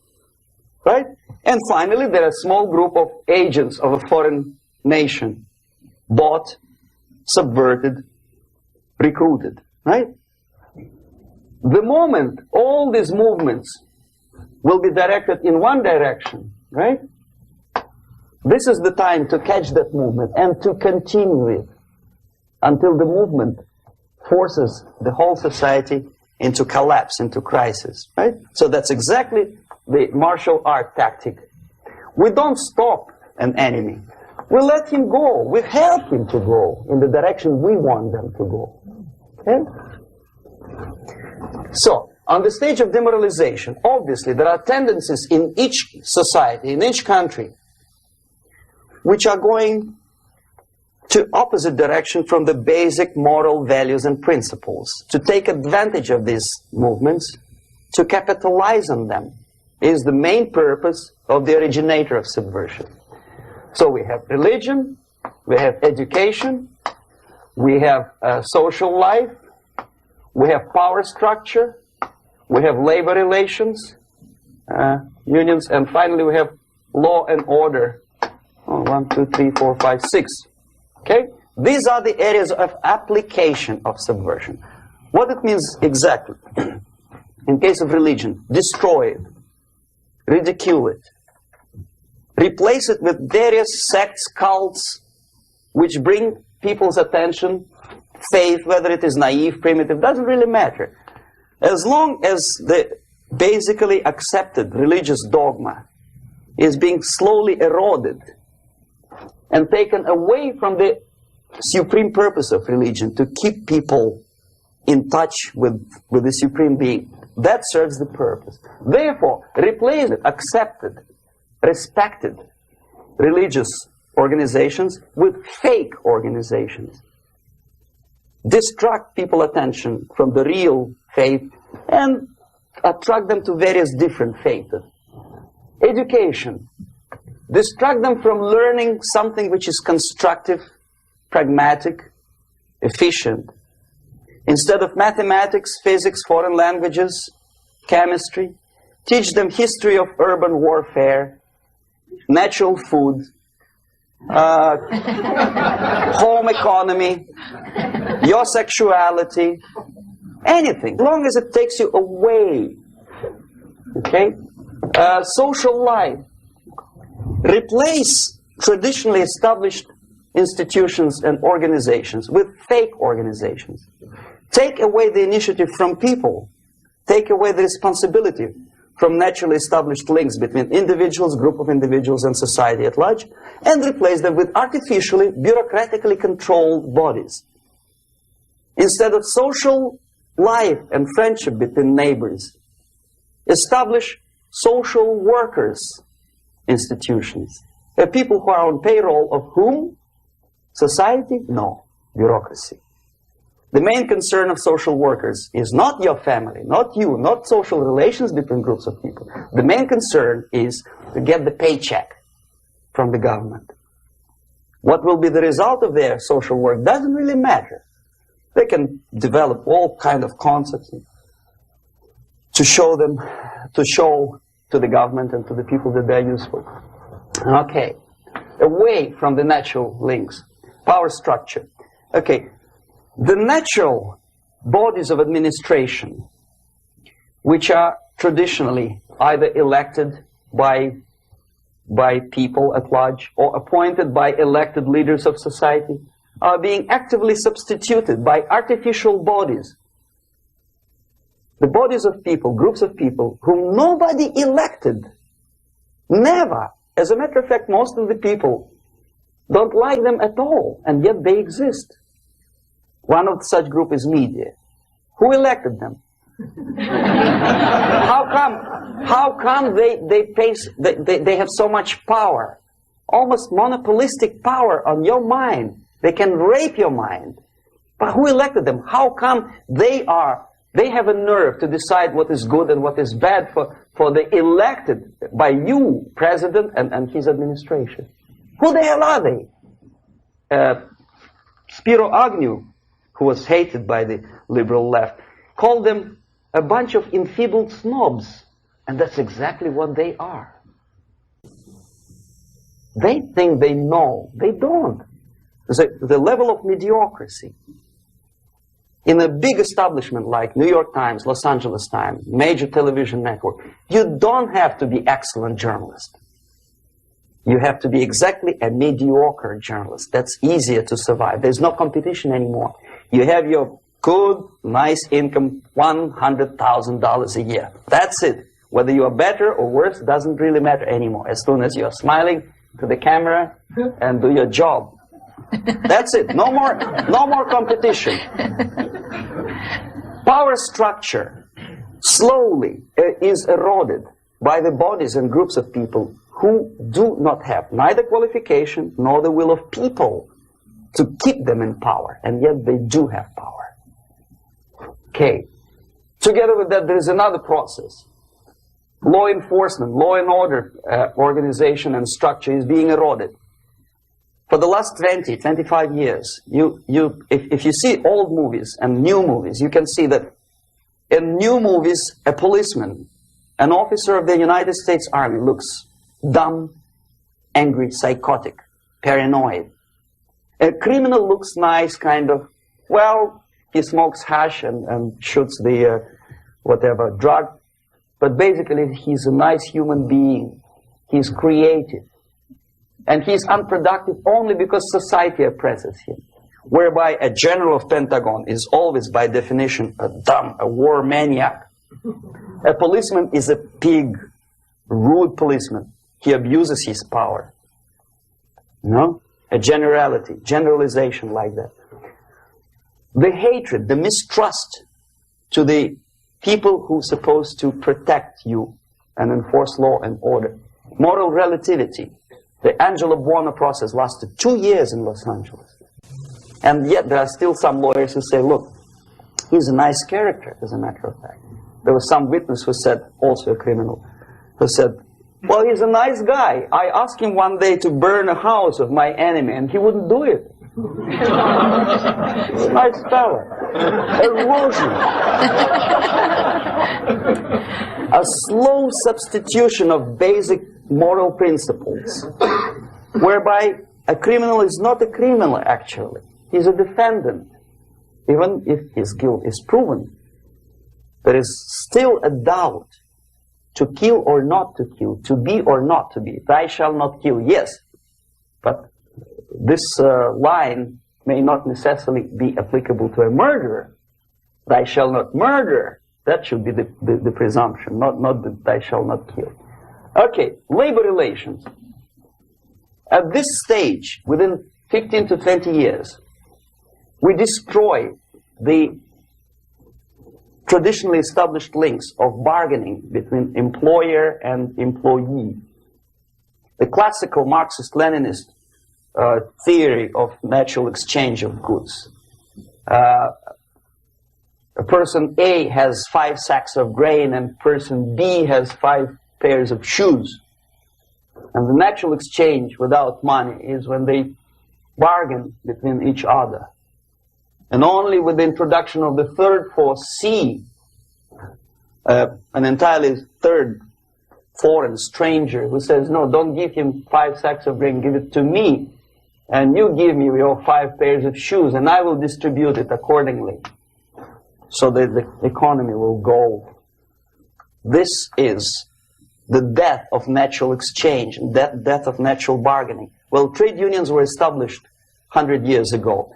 Right? And finally, there are a small group of agents of a foreign nation, bought, subverted, recruited. Right? The moment all these movements will be directed in one direction, right? This is the time to catch that movement and to continue it until the movement forces the whole society into collapse, into crisis, right? So that's exactly the martial art tactic. We don't stop an enemy. We let him go. We help him to go in the direction we want them to go. Okay? So, on the stage of demoralization, obviously there are tendencies in each society, in each country, which are going to opposite direction from the basic moral values and principles. To take advantage of these movements, to capitalize on them, is the main purpose of the originator of subversion. So we have religion, we have education, we have social life, we have power structure, we have labor relations, unions, and finally we have law and order. 1, 2, 3, 4, 5, 6. Okay? These are the areas of application of subversion. What it means exactly? In case of religion, destroy it, ridicule it, replace it with various sects, cults, which bring people's attention, faith, whether it is naive, primitive, doesn't really matter. As long as the basically accepted religious dogma is being slowly eroded and taken away from the supreme purpose of religion, to keep people in touch with the supreme being, that serves the purpose. Therefore, replace it, accepted, respected religious organizations with fake organizations. Distract people's attention from the real faith and attract them to various different faiths. Education. Distract them from learning something which is constructive, pragmatic, efficient. Instead of mathematics, physics, foreign languages, chemistry, teach them history of urban warfare, natural food, home economy, your sexuality, anything, as long as it takes you away. Okay? Social life. Replace traditionally established institutions and organizations with fake organizations. Take away the initiative from people. Take away the responsibility from naturally established links between individuals, group of individuals, and society at large, and replace them with artificially, bureaucratically controlled bodies. Instead of social life and friendship between neighbors, establish social workers institutions. People who are on payroll of whom? Society? No. Bureaucracy. The main concern of social workers is not your family, not you, not social relations between groups of people. The main concern is to get the paycheck from the government. What will be the result of their social work doesn't really matter. They can develop all kind of concepts to show to the government and to the people that they're useful. Okay, away from the natural links, power structure. Okay, the natural bodies of administration, which are traditionally either elected by people at large or appointed by elected leaders of society, are being actively substituted by artificial bodies. The bodies of people, groups of people, whom nobody elected. Never. As a matter of fact, most of the people don't like them at all, and yet they exist. One of such group is media. Who elected them? How come they have so much power? Almost monopolistic power on your mind. They can rape your mind. But who elected them? How come they have a nerve to decide what is good and what is bad for the elected by you, president, and his administration? Who the hell are they? Spiro Agnew, who was hated by the liberal left, called them a bunch of enfeebled snobs. And that's exactly what they are. They think they know. They don't. The level of mediocrity. In a big establishment like New York Times, Los Angeles Times, major television network, you don't have to be excellent journalist. You have to be exactly a mediocre journalist. That's easier to survive. There's no competition anymore. You have your good, nice income, $100,000 a year. That's it. Whether you are better or worse doesn't really matter anymore. As soon as you're smiling to the camera and do your job. That's it. No more competition. Power structure slowly is eroded by the bodies and groups of people who do not have neither qualification nor the will of people to keep them in power, and yet they do have power. Okay. Together with that, there is another process. Law enforcement, law and order organization and structure is being eroded. For the last 20, 25 years, if you see old movies and new movies, you can see that in new movies, a policeman, an officer of the United States Army looks dumb, angry, psychotic, paranoid. A criminal looks nice, kind of, well, he smokes hash and shoots the whatever drug, but basically he's a nice human being. He's creative. And he's unproductive only because society oppresses him. Whereby a general of Pentagon is always, by definition, a war maniac. A policeman is a pig, rude policeman. He abuses his power. No? A generalization like that. The hatred, the mistrust to the people who are supposed to protect you and enforce law and order. Moral relativity. The Angelo Buono process lasted 2 years in Los Angeles. And yet there are still some lawyers who say, look, he's a nice character, as a matter of fact. There was some witness who said, also a criminal, who said, well, he's a nice guy. I asked him one day to burn a house of my enemy, and he wouldn't do it. He's a nice fella. Erosion. A slow substitution of basic moral principles, whereby a criminal is not a criminal, actually. He's a defendant. Even if his guilt is proven, there is still a doubt to kill or not to kill, to be or not to be. Thou shalt not kill, yes, but this line may not necessarily be applicable to a murderer. Thou shalt not murder. That should be the presumption, not that thou shalt not kill. Okay, labor relations. At this stage, within 15 to 20 years, we destroy the traditionally established links of bargaining between employer and employee. The classical Marxist-Leninist theory of natural exchange of goods. A person A has 5 sacks of grain and person B has 5 pairs of shoes. And the natural exchange without money is when they bargain between each other. And only with the introduction of the third force, C, an entirely third foreign stranger who says, no, don't give him 5 sacks of grain, give it to me. And you give me your 5 pairs of shoes, and I will distribute it accordingly, so that the economy will go. This is the death of natural exchange, death of natural bargaining. Well, trade unions were established 100 years ago.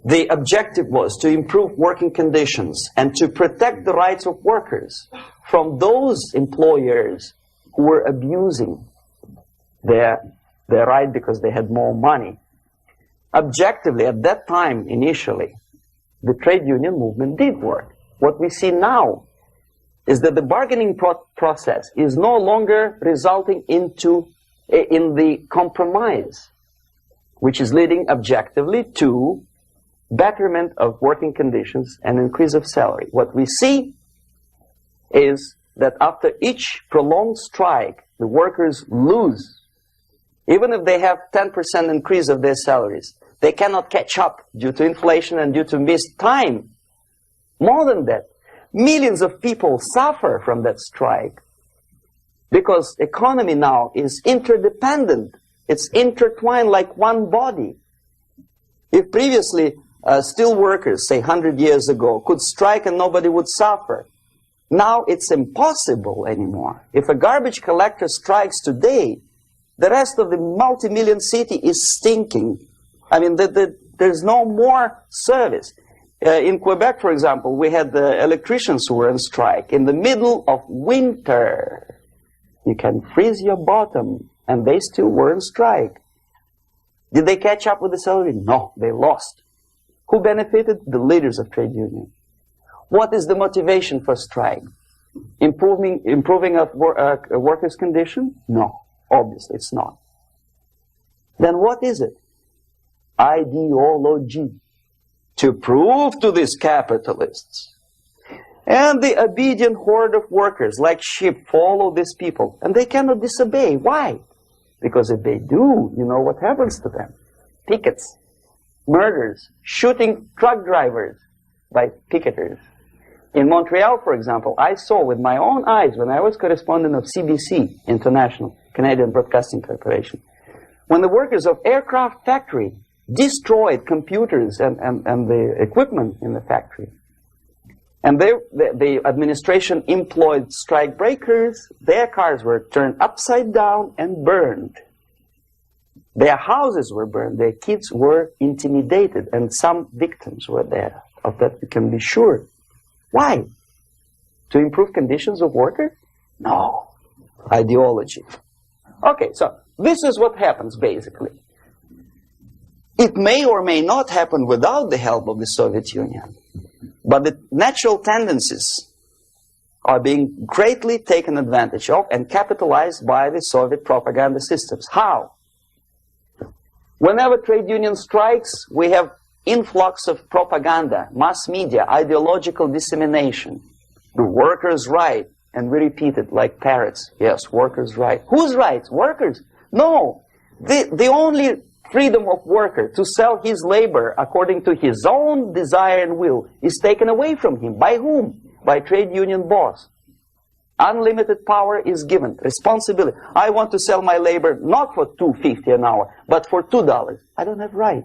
The objective was to improve working conditions and to protect the rights of workers from those employers who were abusing their right because they had more money. Objectively, at that time, initially, the trade union movement did work. What we see now is that the bargaining process is no longer resulting in the compromise, which is leading objectively to betterment of working conditions and increase of salary. What we see is that after each prolonged strike, the workers lose. Even if they have 10% increase of their salaries, they cannot catch up due to inflation and due to missed time. More than that, millions of people suffer from that strike because economy now is interdependent. It's intertwined like one body. If previously steel workers, say 100 years ago, could strike and nobody would suffer, now it's impossible anymore. If a garbage collector strikes today, the rest of the multi-million city is stinking. I mean, there's no more service. In Quebec, for example, we had the electricians who were on strike in the middle of winter. You can freeze your bottom, and they still were on strike. Did they catch up with the salary? No, they lost. Who benefited? The leaders of trade union. What is the motivation for strike? Improving of a workers' condition? No, obviously it's not. Then what is it? Ideology. To prove to these capitalists. And the obedient horde of workers, like sheep, follow these people. And they cannot disobey. Why? Because if they do, you know what happens to them. Pickets, murders, shooting truck drivers by picketers. In Montreal, for example, I saw with my own eyes when I was correspondent of CBC International, Canadian Broadcasting Corporation, when the workers of aircraft factory destroyed computers and the equipment in the factory. And the administration employed strike breakers. Their cars were turned upside down and burned. Their houses were burned. Their kids were intimidated. And some victims were there. Of that we can be sure. Why? To improve conditions of workers? No. Ideology. Okay, so this is what happens basically. It may or may not happen without the help of the Soviet Union. But the natural tendencies are being greatly taken advantage of and capitalized by the Soviet propaganda systems. How? Whenever trade union strikes, we have influx of propaganda, mass media, ideological dissemination. The workers' right, and we repeat it like parrots. Yes, workers' right. Whose rights? Workers? No. The only freedom of worker to sell his labor according to his own desire and will is taken away from him. By whom? By trade union boss. Unlimited power is given. Responsibility. I want to sell my labor not for $2.50 an hour, but for $2. I don't have right.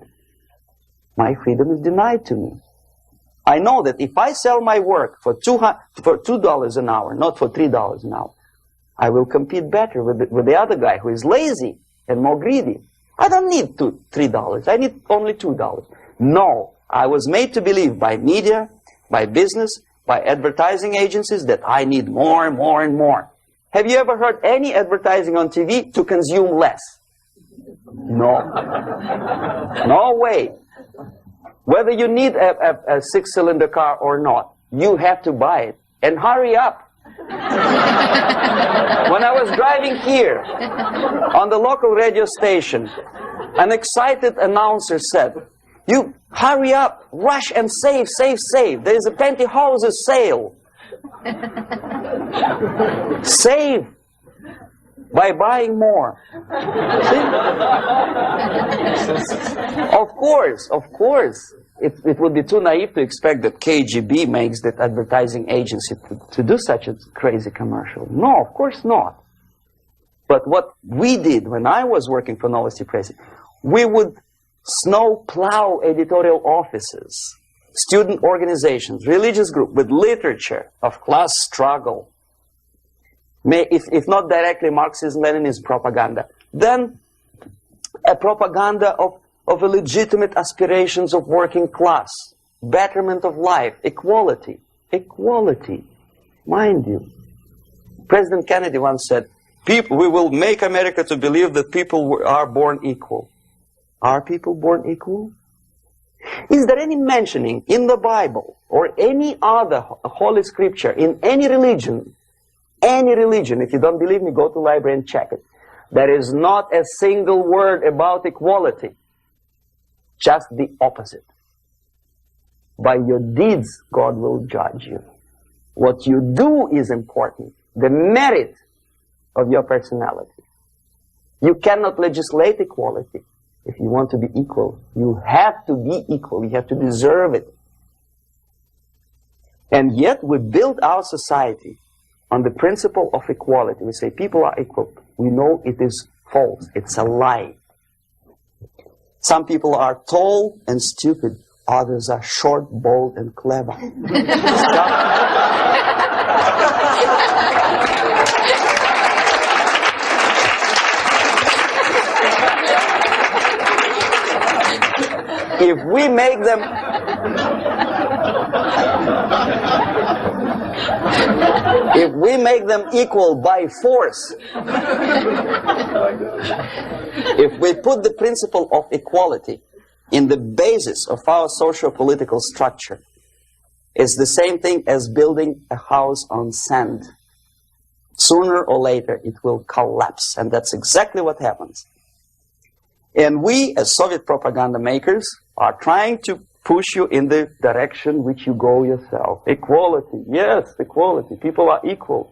My freedom is denied to me. I know that if I sell my work for $2 an hour, not for $3 an hour, I will compete better with the other guy who is lazy and more greedy. I don't need $3. I need only $2. No, I was made to believe by media, by business, by advertising agencies that I need more and more and more. Have you ever heard any advertising on TV to consume less? No. No way. Whether you need a six-cylinder car or not, you have to buy it. And hurry up. When I was driving here, on the local radio station, an excited announcer said, "You hurry up, rush and save, save, save. There is a pantyhose sale." Save by buying more. See? Of course. It would be too naive to expect that KGB makes that advertising agency to do such a crazy commercial. No, of course not. But what we did when I was working for Novosti Press, we would snow plow editorial offices, student organizations, religious groups with literature of class struggle. If not directly Marxism-Leninism propaganda, then a propaganda of legitimate aspirations of working class, betterment of life, equality. Equality, mind you. President Kennedy once said, we will make America to believe that people are born equal. Are people born equal? Is there any mentioning in the Bible or any other holy scripture in any religion, if you don't believe me, go to the library and check it. There is not a single word about equality. Just the opposite. By your deeds, God will judge you. What you do is important. The merit of your personality. You cannot legislate equality. If you want to be equal, you have to be equal. You have to deserve it. And yet we build our society on the principle of equality. We say people are equal. We know it is false. It's a lie. Some people are tall and stupid. Others are short, bold, and clever. If we make them equal by force, if we put the principle of equality in the basis of our socio-political structure, it's the same thing as building a house on sand. Sooner or later it will collapse, and that's exactly what happens. And we, as Soviet propaganda makers, are trying to push you in the direction which you go yourself. Equality, yes, equality. People are equal.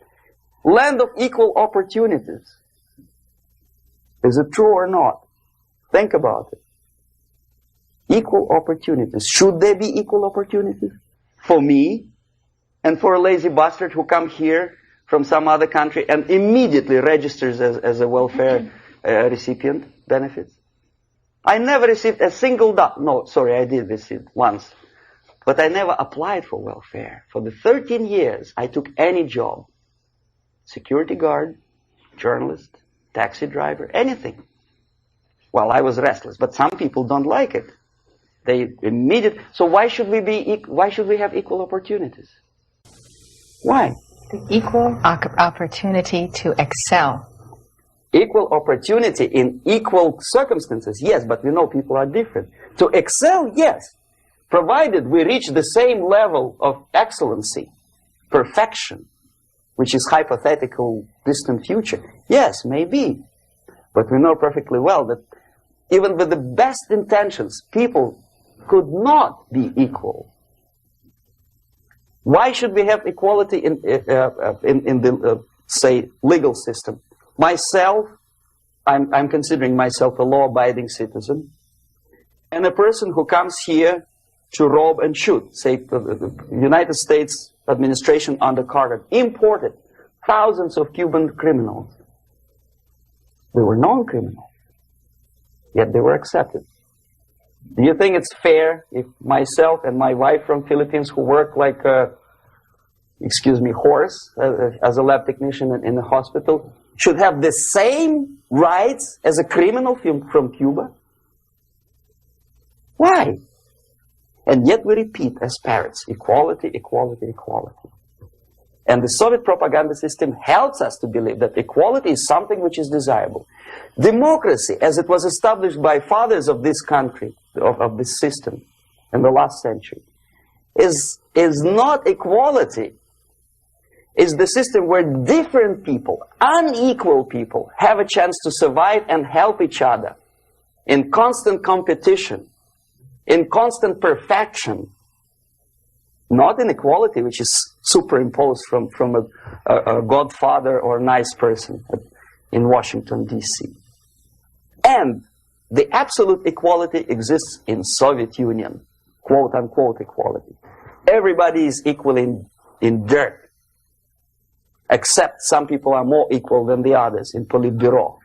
Land of equal opportunities. Is it true or not? Think about it. Equal opportunities. Should there be equal opportunities? For me and for a lazy bastard who come here from some other country and immediately registers as a welfare recipient benefits? I never received a single dollar. No, sorry, I did receive once. But I never applied for welfare. For the 13 years, I took any job. Security guard, journalist, taxi driver, anything. Well, I was restless, but some people don't like it. They immediately. So why should we have equal opportunities? Why? The equal opportunity to excel. Equal opportunity in equal circumstances, yes, but we know people are different. To excel, yes, provided we reach the same level of excellency, perfection, which is hypothetical, distant future. Yes, maybe. But we know perfectly well that even with the best intentions, people could not be equal. Why should we have equality in the, say, legal system? Myself, I'm considering myself a law-abiding citizen, and a person who comes here to rob and shoot, say, the United States administration under Carter imported thousands of Cuban criminals. They were non-criminals, yet they were accepted. Do you think it's fair if myself and my wife from Philippines, who work like a, excuse me, horse, as a lab technician in the hospital, should have the same rights as a criminal from Cuba? Why? And yet we repeat as parrots, equality, equality, equality. And the Soviet propaganda system helps us to believe that equality is something which is desirable. Democracy, as it was established by fathers of this country, of this system in the last century, is not equality. It's the system where different people, unequal people, have a chance to survive and help each other in constant competition, in constant perfection. Not inequality, which is superimposed from a godfather or nice person in Washington, D.C. And the absolute equality exists in Soviet Union, quote-unquote equality. Everybody is equal in dirt, except some people are more equal than the others in Politburo.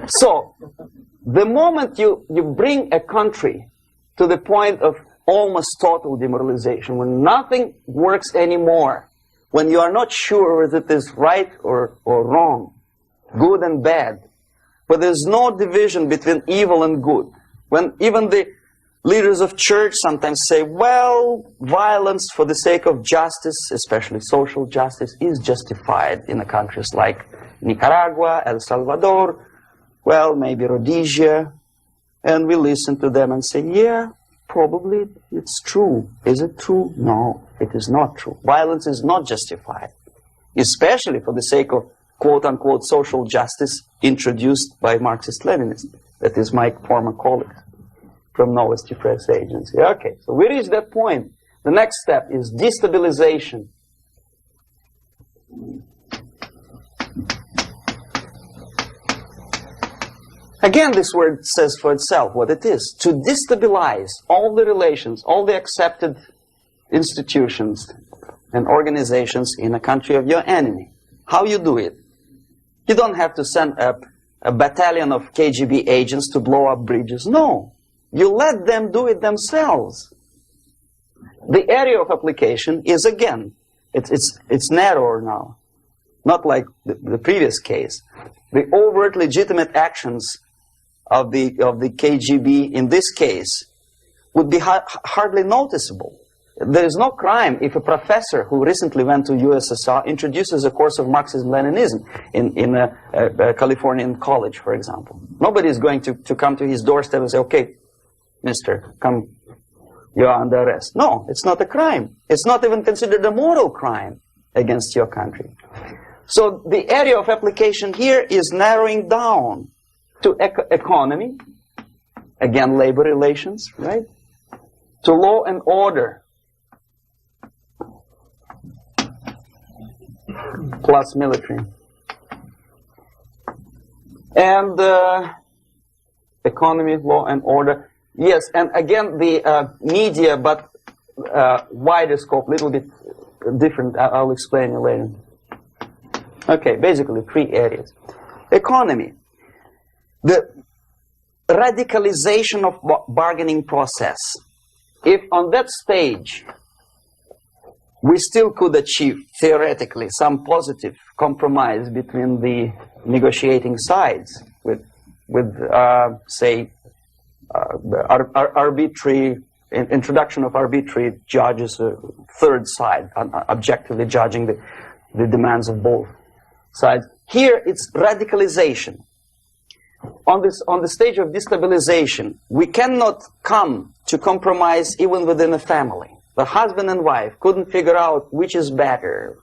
So, the moment you bring a country to the point of almost total demoralization, when nothing works anymore, when you are not sure whether it is right or wrong, good and bad, but there's no division between evil and good, when even the leaders of church sometimes say, well, violence for the sake of justice, especially social justice, is justified in countries like Nicaragua, El Salvador, well, maybe Rhodesia. And we listen to them and say, yeah, probably it's true. Is it true? No, it is not true. Violence is not justified, especially for the sake of quote-unquote social justice introduced by Marxist-Leninists. That is my former colleagues from Novosti Press Agency. Okay, so we reach that point. The next step is destabilization. Again, this word says for itself what it is. To destabilize all the relations, all the accepted institutions and organizations in a country of your enemy. How you do it? You don't have to send a battalion of KGB agents to blow up bridges. No. You let them do it themselves. The area of application is, again, it's narrower now. Not like the previous case. The overt legitimate actions of the KGB in this case would be hardly noticeable. There is no crime if a professor who recently went to USSR introduces a course of Marxism-Leninism in a Californian college, for example. Nobody is going to come to his doorstep and say, okay, mister, come, you are under arrest. No, it's not a crime. It's not even considered a moral crime against your country. So the area of application here is narrowing down to economy, again, labor relations, right? To law and order, plus military. And economy, law and order. Yes, and again, the media, but wider scope, little bit different. I'll explain you later. Okay, basically 3 areas. Economy. The radicalization of bargaining process. If on that stage we still could achieve, theoretically, some positive compromise between the negotiating sides with say, arbitrary introduction of arbitrary judges, a third side, objectively judging the demands of both sides. Here it's radicalization. On the stage of destabilization, we cannot come to compromise even within a family. The husband and wife couldn't figure out which is better.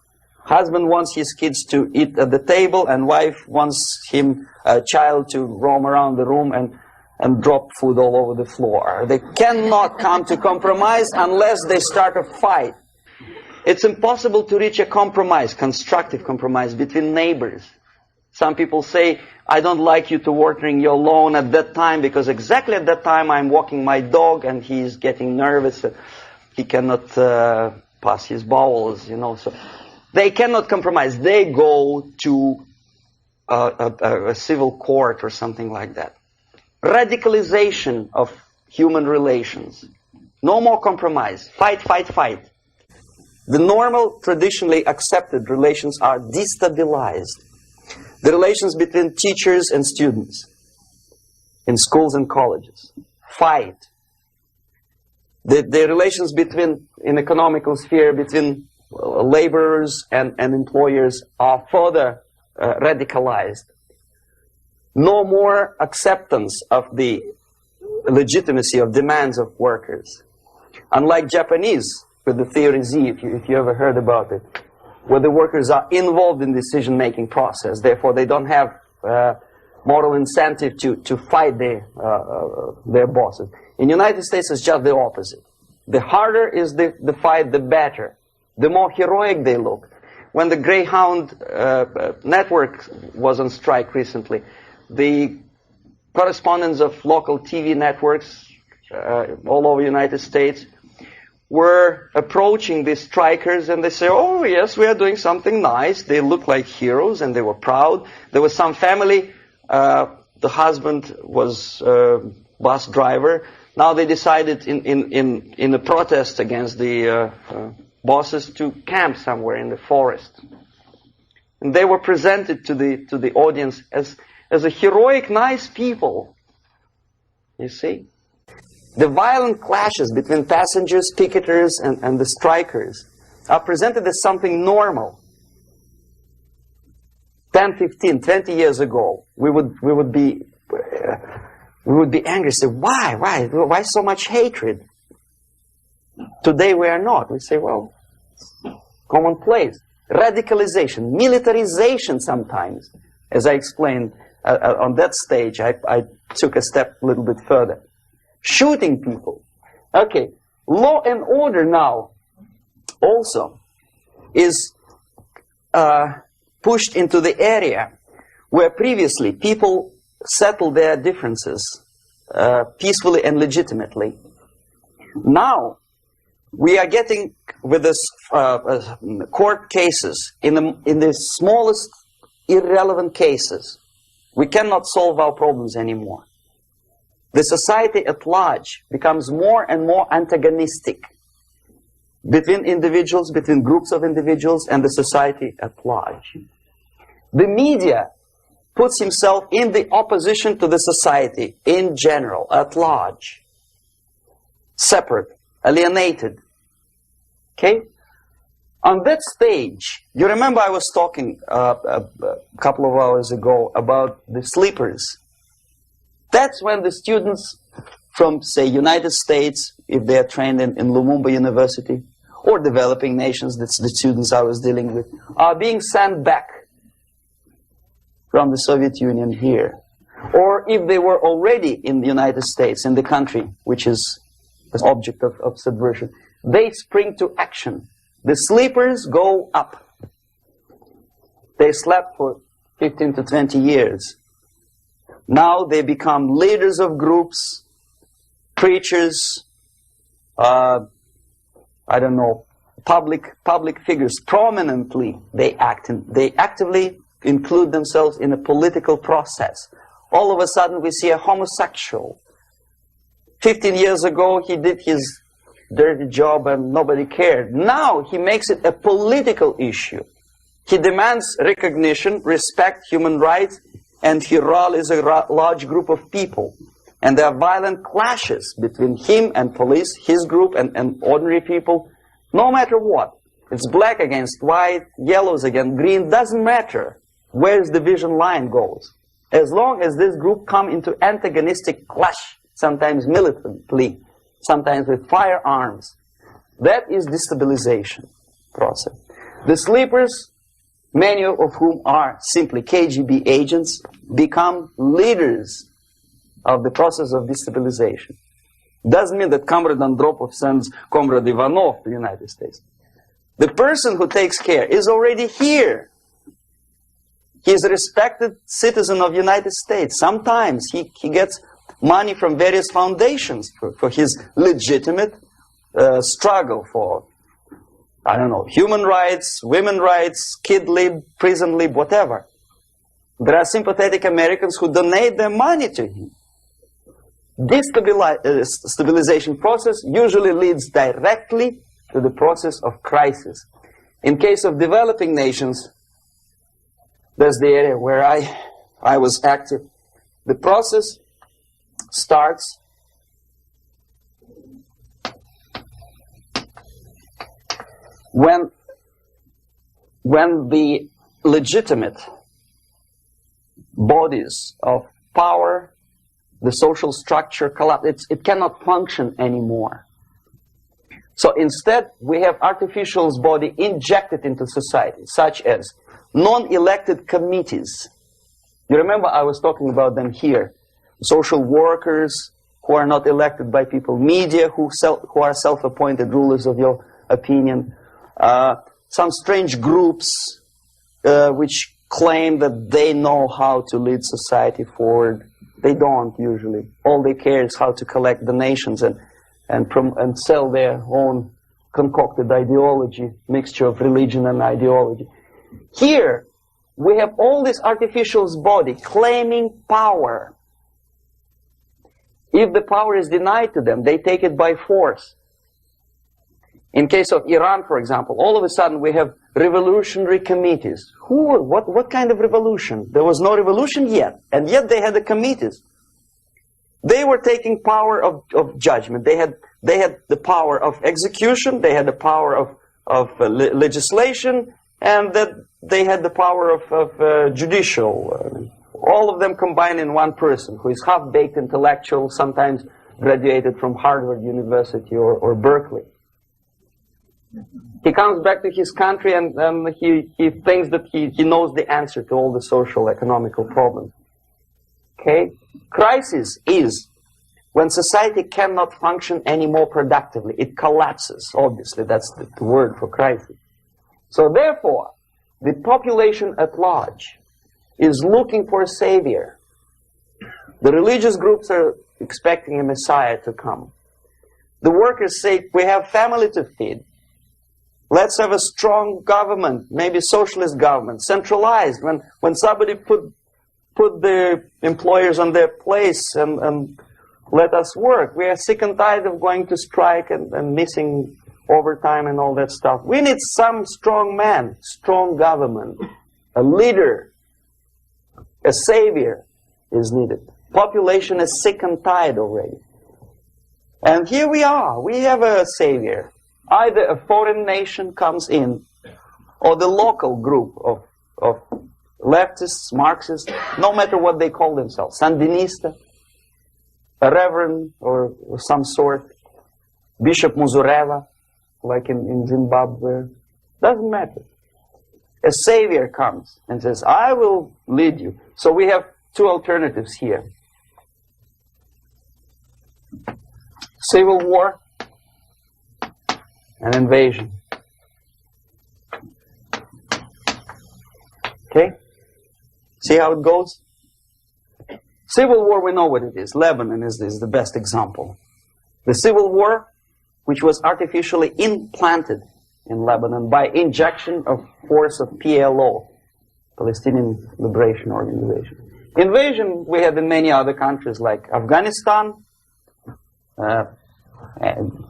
Husband wants his kids to eat at the table, and wife wants a child to roam around the room and drop food all over the floor. They cannot come to compromise unless they start a fight. It's impossible to reach a compromise, constructive compromise, between neighbors. Some people say, I don't like you to watering your lawn at that time because exactly at that time I'm walking my dog and he's getting nervous. He cannot pass his bowels, you know. So they cannot compromise. They go to a civil court or something like that. Radicalization of human relations. No more compromise. Fight, fight, fight. the normal, traditionally accepted relations are destabilized. The relations between teachers and students in schools and colleges fight. The relations between, in economical sphere, between laborers and employers are further radicalized. No more acceptance of the legitimacy of demands of workers. Unlike Japanese, with the theory Z, if you ever heard about it, where the workers are involved in the decision-making process, therefore they don't have moral incentive to fight their bosses. In the United States, it's just the opposite. The harder is the fight, the better. The more heroic they look. When the Greyhound network was on strike recently, the correspondents of local TV networks all over the United States were approaching the strikers, and they say, oh yes, we are doing something nice. They look like heroes and they were proud. There was some family, the husband was bus driver. Now they decided in a protest against the bosses to camp somewhere in the forest. And they were presented to the audience as a heroic, nice people. You see? The violent clashes between passengers, picketers, and the strikers are presented as something normal. 10, 15, 20 years ago, we would be angry, say, why so much hatred? Today we are not. We say, well, commonplace. Radicalization, militarization sometimes. As I explained on that stage, I took a step a little bit further. Shooting people. Okay, law and order now also is pushed into the area where previously people settled their differences peacefully and legitimately. Now we are getting with this court cases in the smallest irrelevant cases. We cannot solve our problems anymore. The society at large becomes more and more antagonistic between individuals, between groups of individuals, and the society at large. The media puts himself in the opposition to the society in general, at large. Separate, alienated. Okay? On that stage, you remember I was talking a couple of hours ago about the sleepers. That's when the students from, say, United States, if they are trained in Lumumba University, or developing nations, that's the students I was dealing with, are being sent back from the Soviet Union here. Or if they were already in the United States, in the country, which is the object of subversion, they spring to action. The sleepers go up. They slept for 15 to 20 years. Now they become leaders of groups, preachers, I don't know, public figures. Prominently they actively include themselves in a political process. All of a sudden we see a homosexual. 15 years ago he did his dirty job and nobody cared. Now he makes it a political issue. He demands recognition, respect, human rights, and he rallies a large group of people. And there are violent clashes between him and police, his group and ordinary people, no matter what. It's black against white, yellows against green, doesn't matter where the division line goes. As long as this group come into antagonistic clash, sometimes militantly, sometimes with firearms, that is destabilization process. The sleepers, many of whom are simply KGB agents, become leaders of the process of destabilization. Doesn't mean that Comrade Andropov sends Comrade Ivanov to the United States. The person who takes care is already here. He is a respected citizen of the United States. Sometimes he gets money from various foundations for his legitimate struggle for, I don't know, human rights, women's rights, kid lib, prison lib, whatever. There are sympathetic Americans who donate their money to him. This stabilization process usually leads directly to the process of crisis. In case of developing nations, that's the area where I was active. The process starts when the legitimate bodies of power, the social structure collapse. It cannot function anymore. So instead, we have artificial body injected into society, such as non-elected committees. You remember I was talking about them here. Social workers who are not elected by people, media who are self-appointed rulers of your opinion, some strange groups which claim that they know how to lead society forward. They don't usually. All they care is how to collect donations and sell their own concocted ideology, mixture of religion and ideology. Here, we have all this artificial body claiming power. If the power is denied to them, they take it by force. In case of Iran, for example, all of a sudden we have revolutionary committees. What kind of revolution? There was no revolution yet, and yet they had the committees. They were taking power of judgment. They had the power of execution, they had the power of legislation, and that they had the power of judicial. All of them combined in one person, who is half-baked intellectual, sometimes graduated from Harvard University or Berkeley. He comes back to his country and he thinks that he knows the answer to all the social, economical problems. Okay? Crisis is when society cannot function anymore productively. It collapses, obviously. That's the word for crisis. So therefore, the population at large is looking for a savior. The religious groups are expecting a messiah to come. The workers say, we have family to feed. Let's have a strong government, maybe socialist government, centralized. When somebody put the employers on their place and let us work. We are sick and tired of going to strike and missing overtime and all that stuff. We need some strong man, strong government, a leader, a savior is needed. Population is sick and tired already. And here we are. We have a savior. Either a foreign nation comes in, or the local group of leftists, Marxists, no matter what they call themselves, Sandinista, a reverend or some sort, Bishop Muzureva, like in Zimbabwe, doesn't matter. A savior comes and says, I will lead you. So we have two alternatives here. Civil war and invasion. Okay? See how it goes? Civil war, we know what it is. Lebanon is the best example. The civil war, which was artificially implanted in Lebanon by injection of force of PLO, Palestinian Liberation Organization. Invasion we had in many other countries like Afghanistan,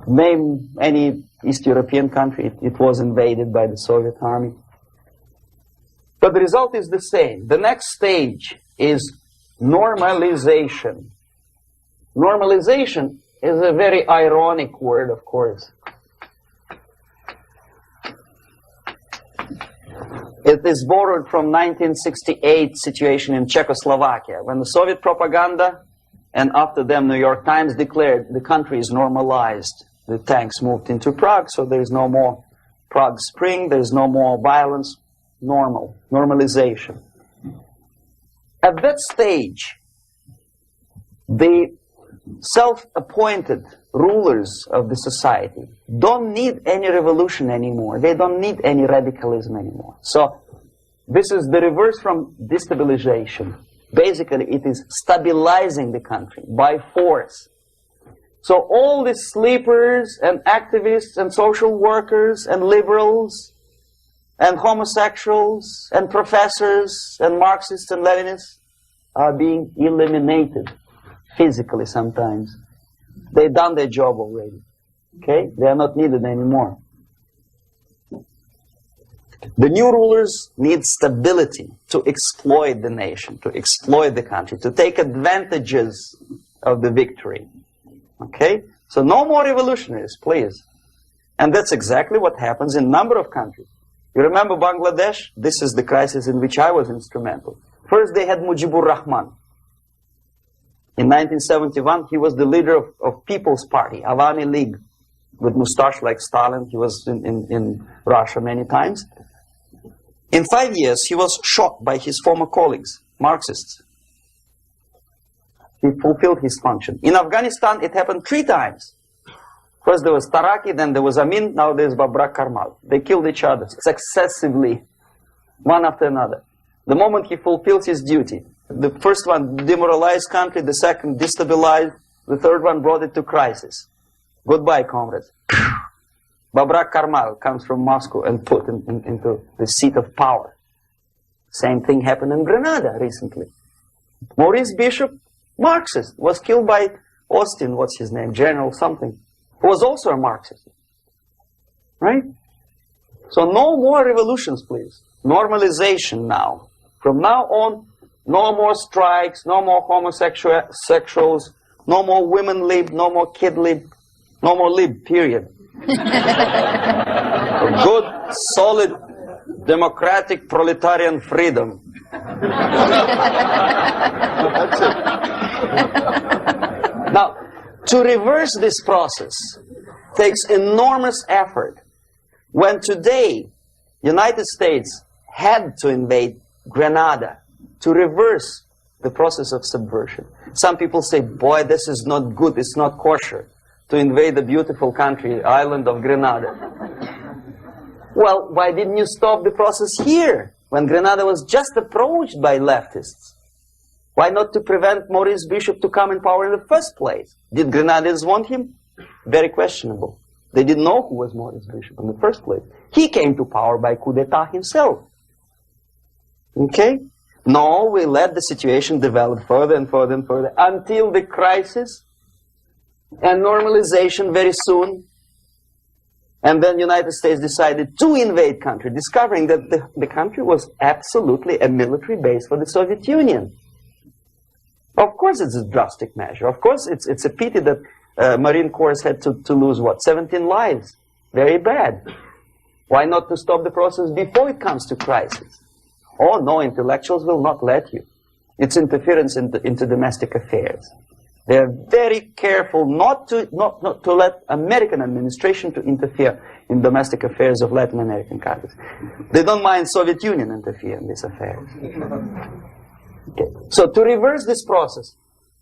name any East European country, it was invaded by the Soviet army. But the result is the same. The next stage is normalization. Normalization is a very ironic word, of course. It is borrowed from 1968 situation in Czechoslovakia, when the Soviet propaganda and after them New York Times declared the country is normalized. The tanks moved into Prague, so there is no more Prague Spring, there is no more violence. Normalization. At that stage, the self-appointed rulers of the society don't need any revolution anymore. They don't need any radicalism anymore. So this is the reverse from destabilization. Basically, it is stabilizing the country by force. So all the sleepers and activists and social workers and liberals and homosexuals and professors and Marxists and Leninists are being eliminated physically sometimes. They've done their job already. Okay? They are not needed anymore. The new rulers need stability to exploit the nation, to exploit the country, to take advantages of the victory. Okay? So no more revolutionaries, please. And that's exactly what happens in a number of countries. You remember Bangladesh? This is the crisis in which I was instrumental. First they had Mujibur Rahman. In 1971, he was the leader of People's Party, Awami League, with mustache like Stalin. He was in Russia many times. In 5 years, he was shot by his former colleagues, Marxists. He fulfilled his function. In Afghanistan, it happened 3 times. First there was Taraki, then there was Amin, now there's Babrak Karmal. They killed each other successively, one after another. The moment he fulfills his duty, the first one demoralized country, the second destabilized, the third one brought it to crisis. Goodbye, comrades. Babrak Karmal comes from Moscow and put into the seat of power. Same thing happened in Grenada recently. Maurice Bishop, Marxist, was killed by Austin, what's his name, General something, who was also a Marxist. Right? So no more revolutions, please. Normalization now. From now on, no more strikes, no more homosexuals, no more women lib, no more kid lib, no more lib, period. A good, solid, democratic, proletarian freedom. That's it. Now, to reverse this process takes enormous effort. When today, United States had to invade Grenada to reverse the process of subversion. Some people say, boy, this is not good, it's not kosher to invade the beautiful country, island of Grenada. Well, why didn't you stop the process here, when Grenada was just approached by leftists? Why not to prevent Maurice Bishop to come in power in the first place? Did Grenadians want him? Very questionable. They didn't know who was Maurice Bishop in the first place. He came to power by coup d'etat himself. Okay? No, we let the situation develop further and further and further until the crisis and normalization very soon. And then the United States decided to invade country, discovering that the country was absolutely a military base for the Soviet Union. Of course it's a drastic measure. Of course it's a pity that Marine Corps had to lose, what, 17 lives. Very bad. Why not to stop the process before it comes to crisis? Oh no, intellectuals will not let you. It's interference into domestic affairs. They are very careful not to let American administration to interfere in domestic affairs of Latin American countries. They don't mind Soviet Union interfering in these affairs. Okay. So to reverse this process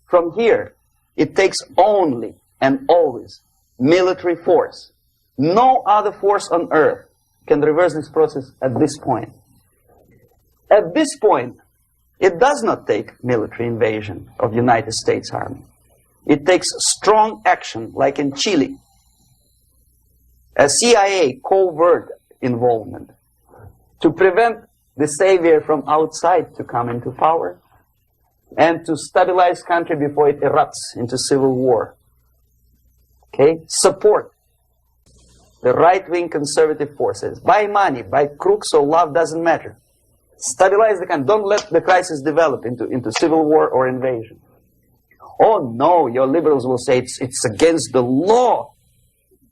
from here, it takes only and always military force. No other force on earth can reverse this process at this point. At this point, it does not take military invasion of the United States Army. It takes strong action, like in Chile. A CIA covert involvement to prevent the savior from outside to come into power and to stabilize country before it erupts into civil war. Okay? Support the right-wing conservative forces. By money, by crooks or love, doesn't matter. Stabilize the country. Don't let the crisis develop into civil war or invasion. Oh no, your liberals will say it's against the law.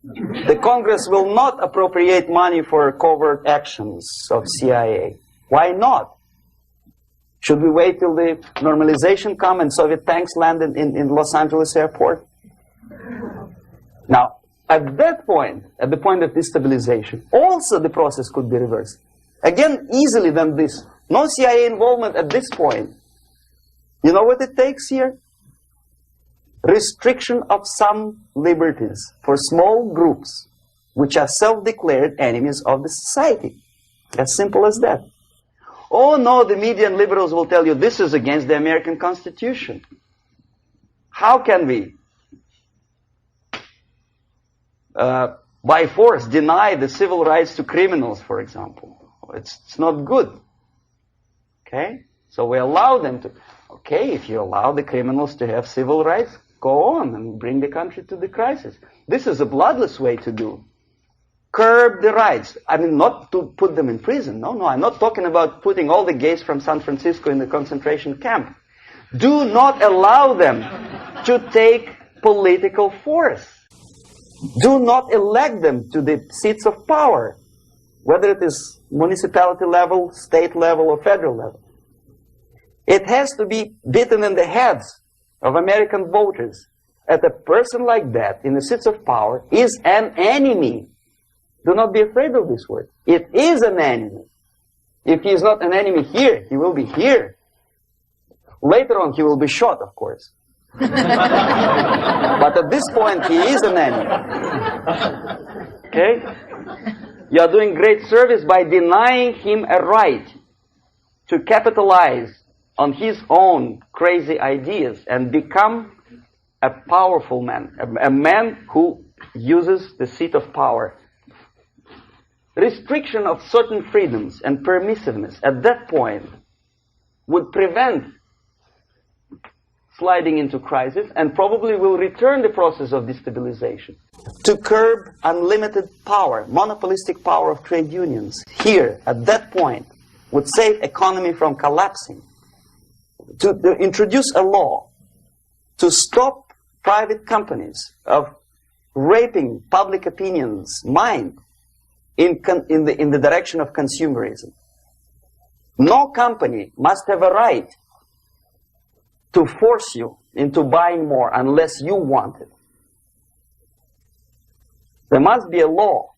The Congress will not appropriate money for covert actions of CIA. Why not? Should we wait till the normalization come and Soviet tanks land in Los Angeles airport? Now, at that point, at the point of destabilization, also the process could be reversed. Again, easily than this. No CIA involvement at this point. You know what it takes here? Restriction of some liberties for small groups which are self-declared enemies of the society. As simple as that. Oh no, the media and liberals will tell you this is against the American Constitution. How can we, by force, deny the civil rights to criminals, for example? It's not good. Okay? So we allow them to. Okay, if you allow the criminals to have civil rights, go on and bring the country to the crisis. This is a bloodless way to do. curb the rights. I mean, not to put them in prison. No, I'm not talking about putting all the gays from San Francisco in the concentration camp. Do not allow them to take political force. Do not elect them to the seats of power, whether it is municipality level, state level, or federal level. It has to be beaten in the heads of American voters that a person like that in the seats of power is an enemy. Do not be afraid of this word. It is an enemy. If he is not an enemy here, he will be here. Later on, he will be shot, of course. But at this point, he is an enemy. Okay? You are doing great service by denying him a right to capitalize on his own crazy ideas and become a powerful man, a man who uses the seat of power. Restriction of certain freedoms and permissiveness at that point would prevent sliding into crisis and probably will return the process of destabilization. To curb unlimited power, monopolistic power of trade unions, here, at that point, would save economy from collapsing. To introduce a law to stop private companies of raping public opinion's mind in the direction of consumerism. No company must have a right to force you into buying more unless you want it. There must be a law.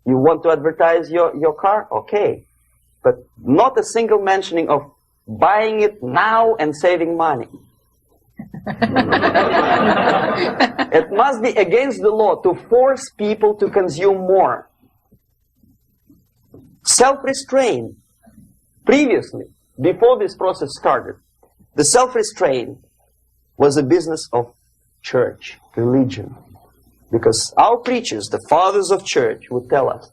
You want to advertise your car? Okay. But not a single mentioning of buying it now and saving money. It must be against the law to force people to consume more. Self-restraint. Previously, before this process started, the self-restraint was a business of church, religion. Because our preachers, the fathers of church, would tell us,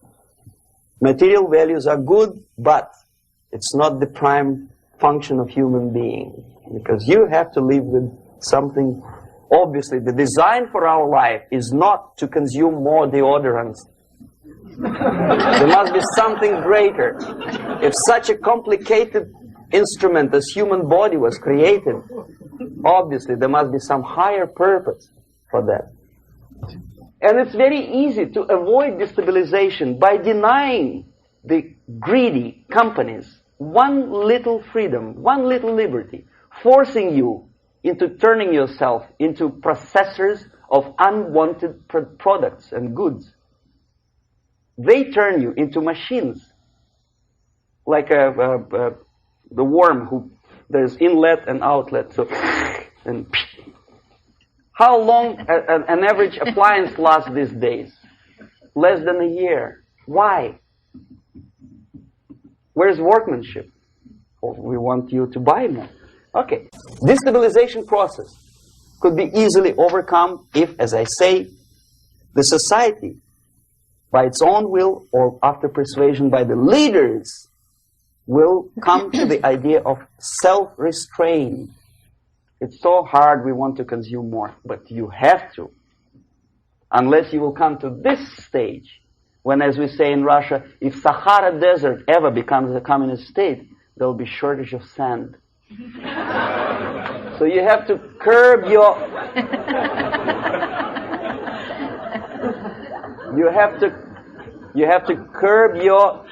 material values are good, but it's not the prime function of human being. Because you have to live with something. Obviously, the design for our life is not to consume more deodorants. There must be something greater. If such a complicated instrument as human body was created, obviously there must be some higher purpose for that. And it's very easy to avoid destabilization by denying the greedy companies one little freedom, one little liberty, forcing you into turning yourself into processors of unwanted products and goods. They turn you into machines, like the worm who there's inlet and outlet. So, and how long an average appliance lasts these days? Less than a year. Why? Where's workmanship? Oh, we want you to buy more. Okay. Destabilization process could be easily overcome if, as I say, the society, by its own will or after persuasion by the leaders, will come to the idea of self-restraint. It's so hard, we want to consume more, but you have to. Unless you will come to this stage, when, as we say in Russia, if Sahara Desert ever becomes a communist state, there will be shortage of sand. So you have to curb your... You have to curb your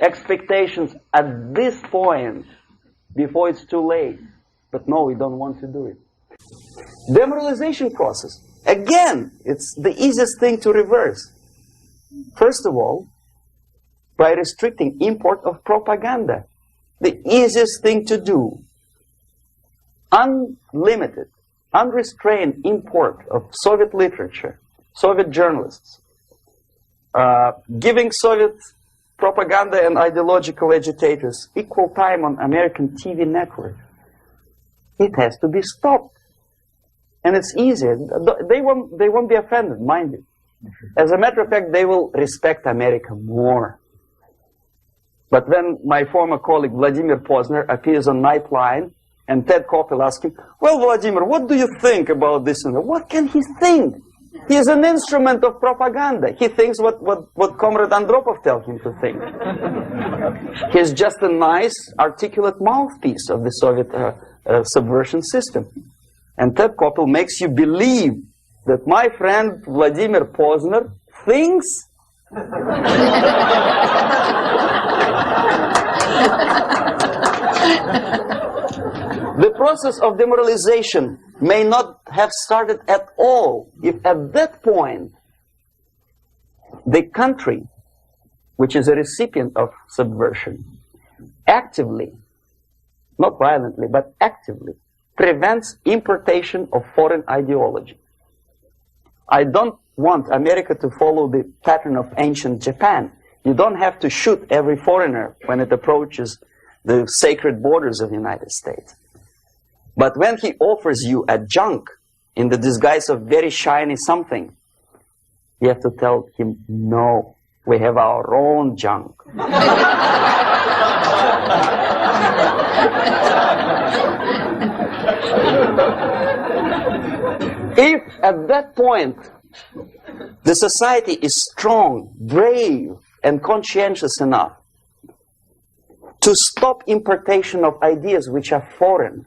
expectations at this point before it's too late. But no, we don't want to do it. Demoralization process. Again, it's the easiest thing to reverse. First of all, by restricting import of propaganda. The easiest thing to do. Unlimited, unrestrained import of Soviet literature, Soviet journalists. Giving Soviet propaganda and ideological agitators equal time on American TV network. It has to be stopped. And it's easy. They won't be offended, mind you. As a matter of fact, they will respect America more. But when my former colleague Vladimir Posner appears on Nightline and Ted Koppel asks him, well, Vladimir, what do you think about this? And what can he think? He's an instrument of propaganda. He thinks what Comrade Andropov tells him to think. He's just a nice, articulate mouthpiece of the Soviet subversion system. And Ted Koppel makes you believe that my friend Vladimir Posner thinks the process of demoralization may not have started at all if at that point the country, which is a recipient of subversion, actively, not violently, but actively, prevents importation of foreign ideology. I don't want America to follow the pattern of ancient Japan. You don't have to shoot every foreigner when it approaches the sacred borders of the United States. But when he offers you a junk in the disguise of very shiny something, you have to tell him, no, we have our own junk. If at that point the society is strong, brave, and conscientious enough to stop importation of ideas which are foreign,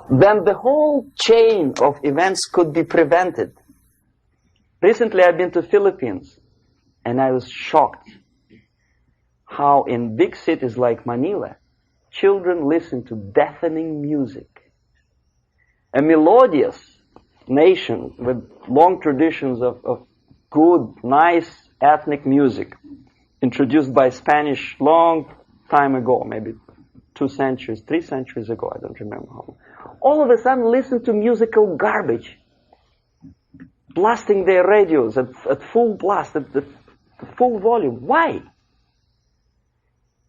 then the whole chain of events could be prevented. Recently I've been to Philippines, and I was shocked how in big cities like Manila, children listen to deafening music. A melodious nation with long traditions of good, nice ethnic music, introduced by Spanish long time ago, maybe 2 centuries, 3 centuries ago, I don't remember how long. All of a sudden listen to musical garbage, blasting their radios at full blast, at full volume. Why?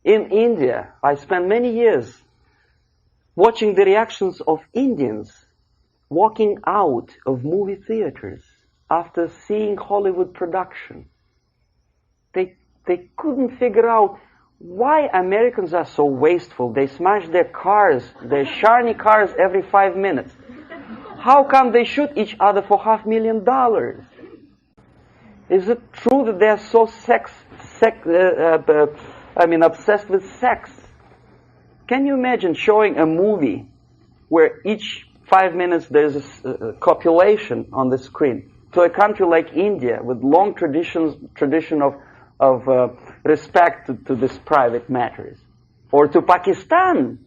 In India, I spent many years watching the reactions of Indians walking out of movie theaters after seeing Hollywood production. They couldn't figure out why Americans are so wasteful. They smash their cars, their shiny cars, every 5 minutes. How come they shoot each other for $500,000? Is it true that they're so obsessed with sex? Can you imagine showing a movie where each 5 minutes there's a copulation on the screen to a country like India with long tradition of respect to these private matters, or to Pakistan?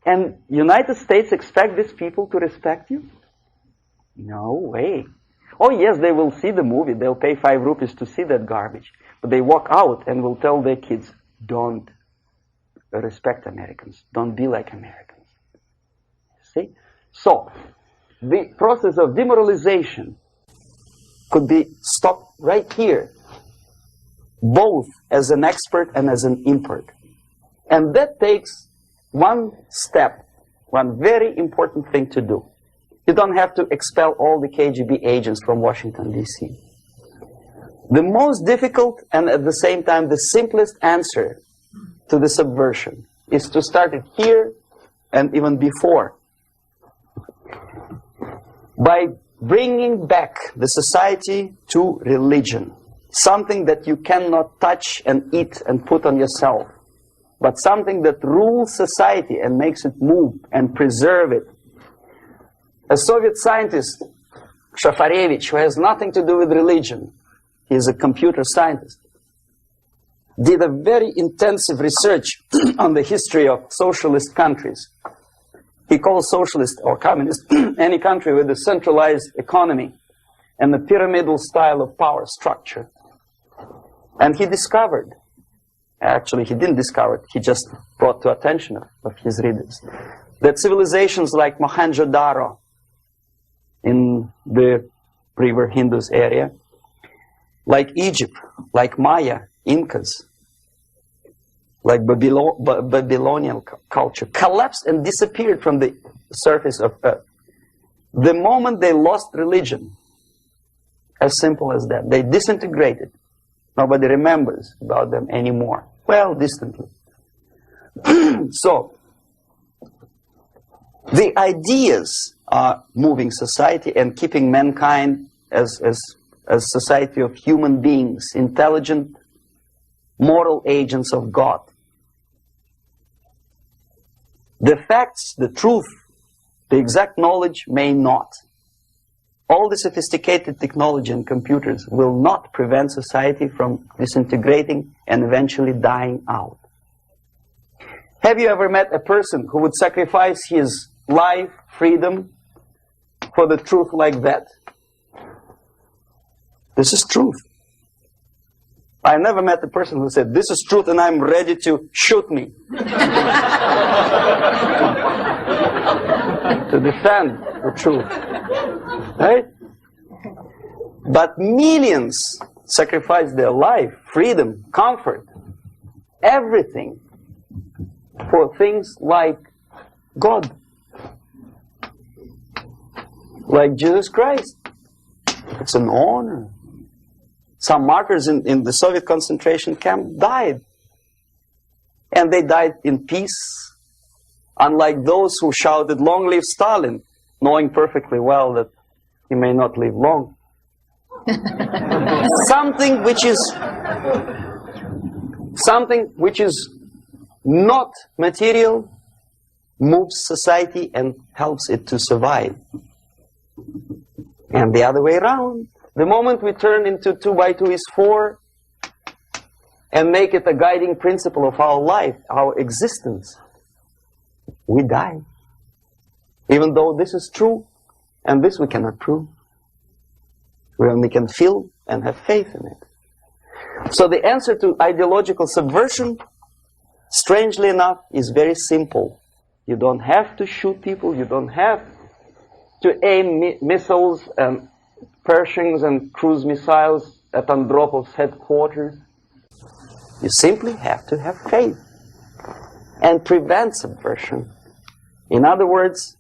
And United States expect these people to respect you? No way. Oh yes, they will see the movie, they'll pay 5 rupees to see that garbage, but they walk out and will tell their kids, don't respect Americans, don't be like Americans. See? So, the process of demoralization could be stopped right here, both as an expert and as an import. And that takes one step, one very important thing to do. You don't have to expel all the KGB agents from Washington, D.C. The most difficult and at the same time the simplest answer to the subversion is to start it here and even before, by bringing back the society to religion, something that you cannot touch and eat and put on yourself, but something that rules society and makes it move and preserve it. A Soviet scientist, Shafarevich, who has nothing to do with religion, he is a computer scientist, did a very intensive research on the history of socialist countries. He calls socialist or communist any country with a centralized economy and a pyramidal style of power structure. And he discovered, actually he didn't discover it, he just brought to attention of his readers, that civilizations like Mohenjo-Daro in the river Indus area, like Egypt, like Maya, Incas, like Babylonian culture, collapsed and disappeared from the surface of Earth. The moment they lost religion, as simple as that, they disintegrated. Nobody remembers about them anymore. Well, distantly. So, The ideas are moving society and keeping mankind as society of human beings, intelligent, moral agents of God. The facts, the truth, the exact knowledge may not. All the sophisticated technology and computers will not prevent society from disintegrating and eventually dying out. Have you ever met a person who would sacrifice his life, freedom, for the truth like that? This is truth. I never met a person who said, this is truth and I'm ready to shoot me. To defend the truth. Right? But millions sacrifice their life, freedom, comfort, everything for things like God. Like Jesus Christ. It's an honor. Some martyrs in the Soviet concentration camp died. And they died in peace. Unlike those who shouted, "Long live Stalin," knowing perfectly well that he may not live long. Something which is not material moves society and helps it to survive. And the other way around. The moment we turn into 2 by 2 is 4 and make it a guiding principle of our life, our existence, we die. Even though this is true, and this we cannot prove. We only can feel and have faith in it. So the answer to ideological subversion, strangely enough, is very simple. You don't have to shoot people, you don't have to aim missiles and Pershings and cruise missiles at Andropov's headquarters. You simply have to have faith and prevent subversion. In other words,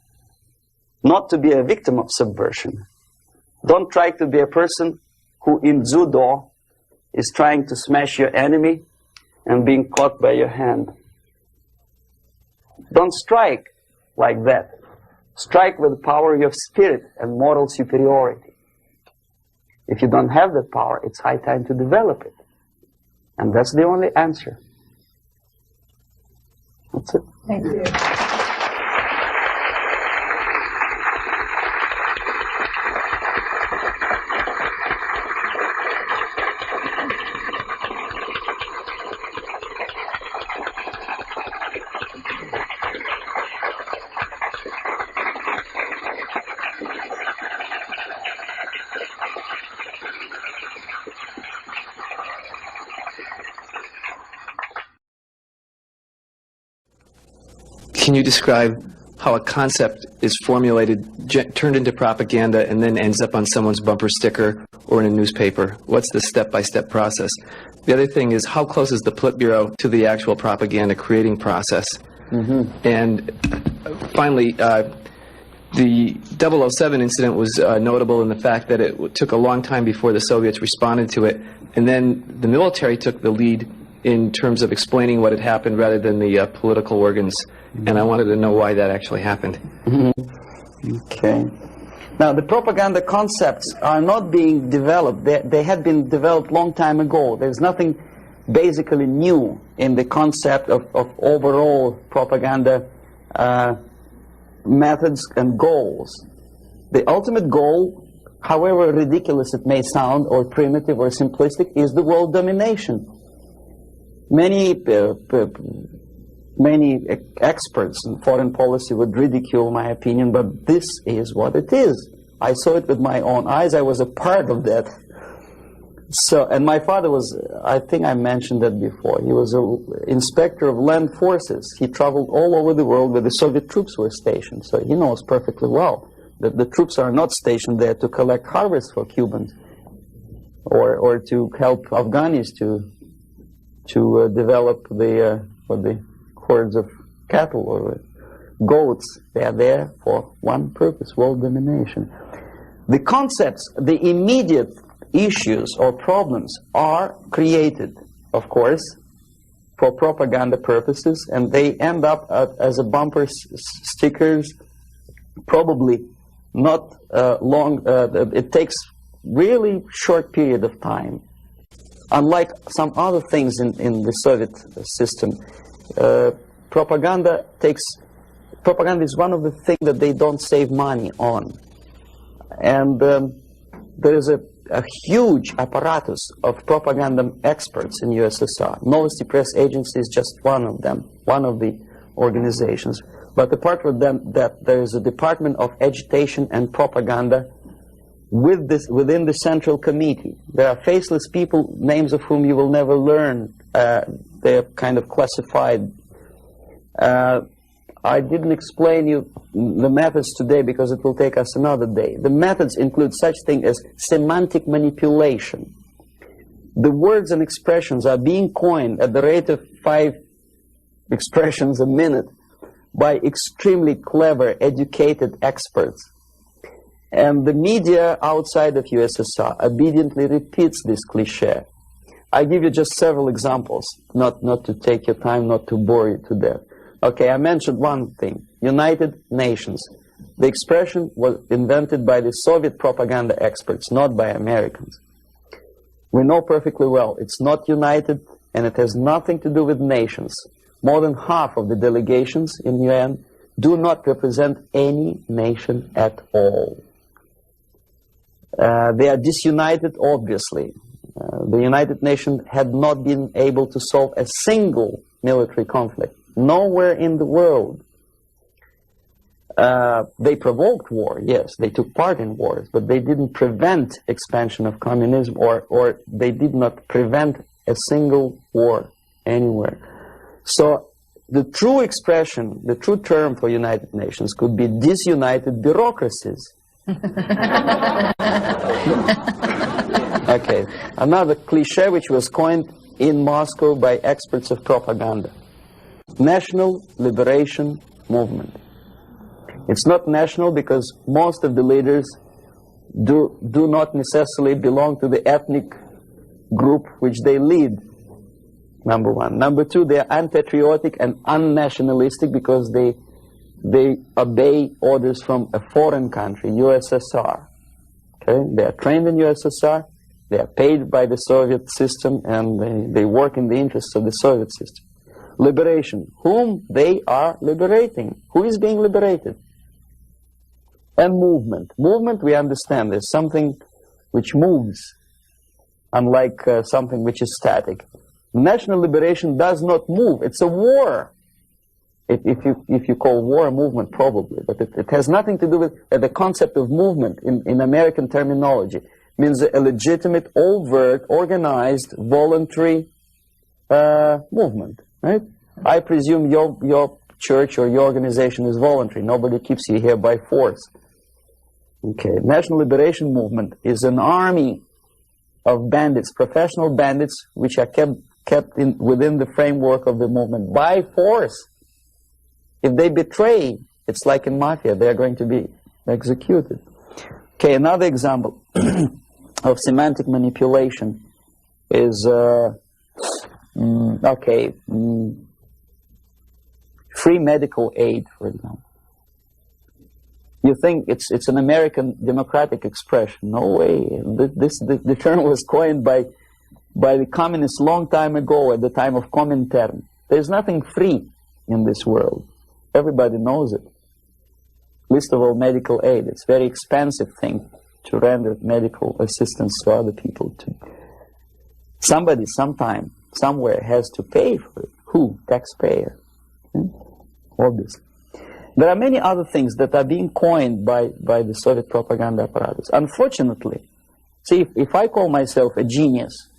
not to be a victim of subversion. Don't try to be a person who in judo is trying to smash your enemy and being caught by your hand. Don't strike like that. Strike with the power of spirit and moral superiority. If you don't have that power, it's high time to develop it. And that's the only answer. That's it. Thank you. Can you describe how a concept is formulated, turned into propaganda, and then ends up on someone's bumper sticker or in a newspaper? What's the step-by-step process? The other thing is, how close is the Politburo to the actual propaganda creating process? And finally, the 007 incident was notable in the fact that it took a long time before the Soviets responded to it, and then the military took the lead in terms of explaining what had happened rather than the political organs. And I wanted to know why that actually happened. Okay. Now, the propaganda concepts are not being developed. They had been developed long time ago. There's nothing basically new in the concept of overall propaganda methods and goals. The ultimate goal, however ridiculous it may sound, or primitive or simplistic, is the world domination. Many experts in foreign policy would ridicule my opinion, but this is what it is. I saw it with my own eyes. I was a part of that. So, and my father was, I think I mentioned that before, he was an inspector of land forces. He traveled all over the world where the Soviet troops were stationed. So he knows perfectly well that the troops are not stationed there to collect harvests for Cubans or to help Afghanis to develop the hordes of cattle or goats. They are there for one purpose: world domination. The concepts, the immediate issues or problems are created, of course, for propaganda purposes, and they end up as a bumper stickers probably not long, it takes really short period of time. Unlike some other things in the Soviet system, propaganda is one of the things that they don't save money on. And there is a huge apparatus of propaganda experts in USSR. Novosti Press Agency is just one of them, one of the organizations. But apart from them, that there is a Department of Agitation and Propaganda within the Central Committee. There are faceless people, names of whom you will never learn. They're kind of classified. I didn't explain you the methods today because it will take us another day. The methods include such thing as semantic manipulation. The words and expressions are being coined at the rate of 5 expressions a minute by extremely clever, educated experts. And the media outside of USSR obediently repeats this cliché. I give you just several examples, not to take your time, not to bore you to death. Okay, I mentioned one thing, United Nations. The expression was invented by the Soviet propaganda experts, not by Americans. We know perfectly well it's not united and it has nothing to do with nations. More than half of the delegations in UN do not represent any nation at all. They are disunited, obviously. The United Nations had not been able to solve a single military conflict. Nowhere in the world. They provoked war, yes, they took part in wars, but they didn't prevent expansion of communism, or they did not prevent a single war anywhere. So the true expression, the true term for United Nations could be disunited bureaucracies. Okay, another cliché which was coined in Moscow by experts of propaganda. National Liberation Movement. It's not national because most of the leaders do not necessarily belong to the ethnic group which they lead, number one. Number two, they are unpatriotic and unnationalistic because they obey orders from a foreign country, USSR. Okay? They are trained in USSR, they are paid by the Soviet system, and they work in the interests of the Soviet system. Liberation. Whom they are liberating? Who is being liberated? And movement. Movement, we understand, is something which moves, unlike something which is static. National liberation does not move. It's a war. If you call war a movement, probably. But it has nothing to do with the concept of movement in American terminology. It means a legitimate, overt, organized, voluntary movement. Right? I presume your church or your organization is voluntary. Nobody keeps you here by force. Okay, National Liberation Movement is an army of bandits, professional bandits, which are kept within the framework of the movement by force. If they betray, it's like in mafia, they are going to be executed. Okay, another example of semantic manipulation is free medical aid, for example. You think it's an American democratic expression? No way. The term was coined by the communists long time ago, at the time of Comintern. There's nothing free in this world. Everybody knows it. Least of all medical aid. It's a very expensive thing to render medical assistance to other people. Somebody, sometime, somewhere has to pay for it. Who? Taxpayer. Obviously. There are many other things that are being coined by the Soviet propaganda apparatus. Unfortunately, see, if I call myself a genius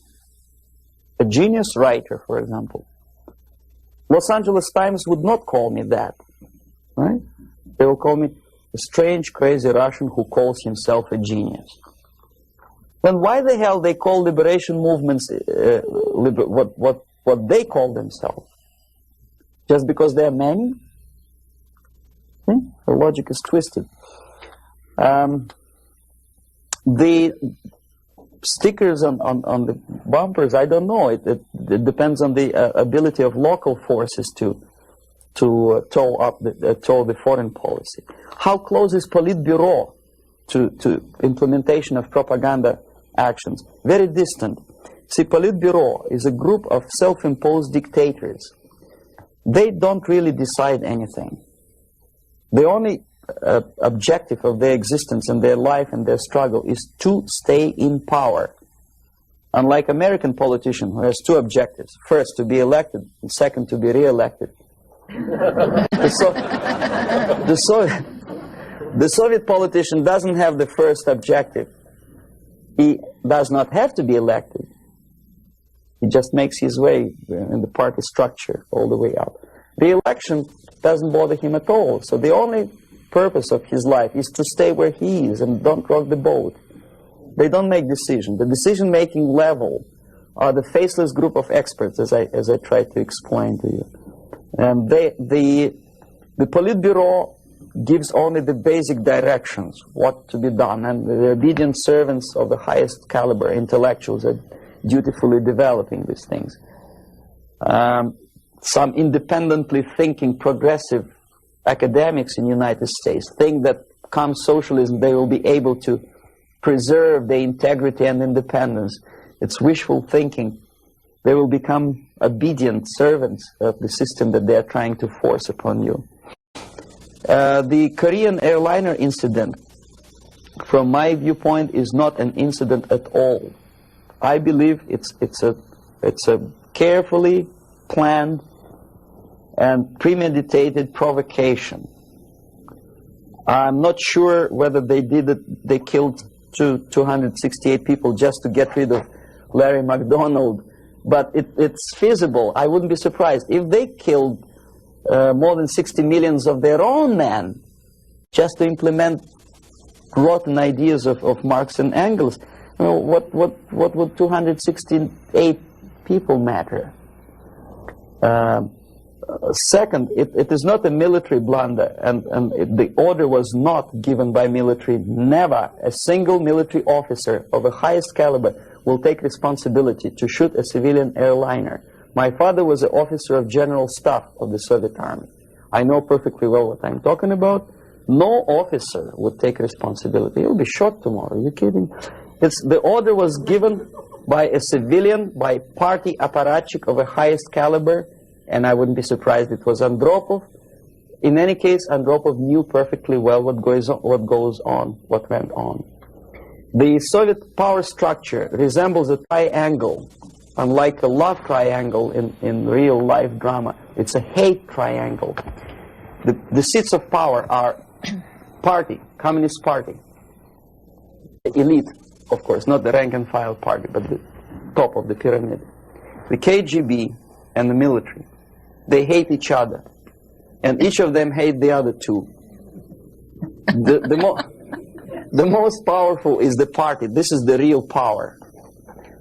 writer, for example, Los Angeles Times would not call me that, right? They will call me a strange, crazy Russian who calls himself a genius. Then why the hell they call liberation movements what they call themselves? Just because they are men? The logic is twisted. The stickers on the bumpers, I don't know. It depends on the ability of local forces to toe the foreign policy. How close is Politburo to implementation of propaganda actions? Very distant. See, Politburo is a group of self-imposed dictators. They don't really decide anything. The only objective of their existence and their life and their struggle is to stay in power. Unlike American politician who has two objectives: first, to be elected, and second, to be re-elected. The Soviet politician doesn't have the first objective. He does not have to be elected. He just makes his way in the party structure all the way up. The election doesn't bother him at all. So the only purpose of his life is to stay where he is and don't rock the boat. They don't make decisions. The decision-making level are the faceless group of experts, as I tried to explain to you. And the Politburo gives only the basic directions, what to be done, and the obedient servants of the highest caliber intellectuals are dutifully developing these things. Some independently thinking progressive academics in the United States think that come socialism they will be able to preserve their integrity and independence. It's wishful thinking. They will become obedient servants of the system that they are trying to force upon you. The Korean airliner incident, from my viewpoint, is not an incident at all. I believe it's a carefully planned and premeditated provocation. I'm not sure whether they did it. They killed 268 people just to get rid of Larry McDonald, but it's feasible. I wouldn't be surprised if they killed more than 60 million of their own men just to implement rotten ideas of Marx and Engels. You know, what would 268 people matter? Second, it is not a military blunder, and the order was not given by military. Never a single military officer of the highest caliber will take responsibility to shoot a civilian airliner. My father was an officer of general staff of the Soviet Army. I know perfectly well what I'm talking about. No officer would take responsibility. He'll be shot tomorrow. Are you kidding? The order was given by a civilian, by party apparatchik of the highest caliber, and I wouldn't be surprised it was Andropov. In any case, Andropov knew perfectly well what went on. The Soviet power structure resembles a triangle. Unlike a love triangle in real life drama, it's a hate triangle. The seats of power are party, Communist Party, elite, of course, not the rank and file party, but the top of the pyramid. The KGB and the military, they hate each other, and each of them hate the other two. The most powerful is the party. This is the real power.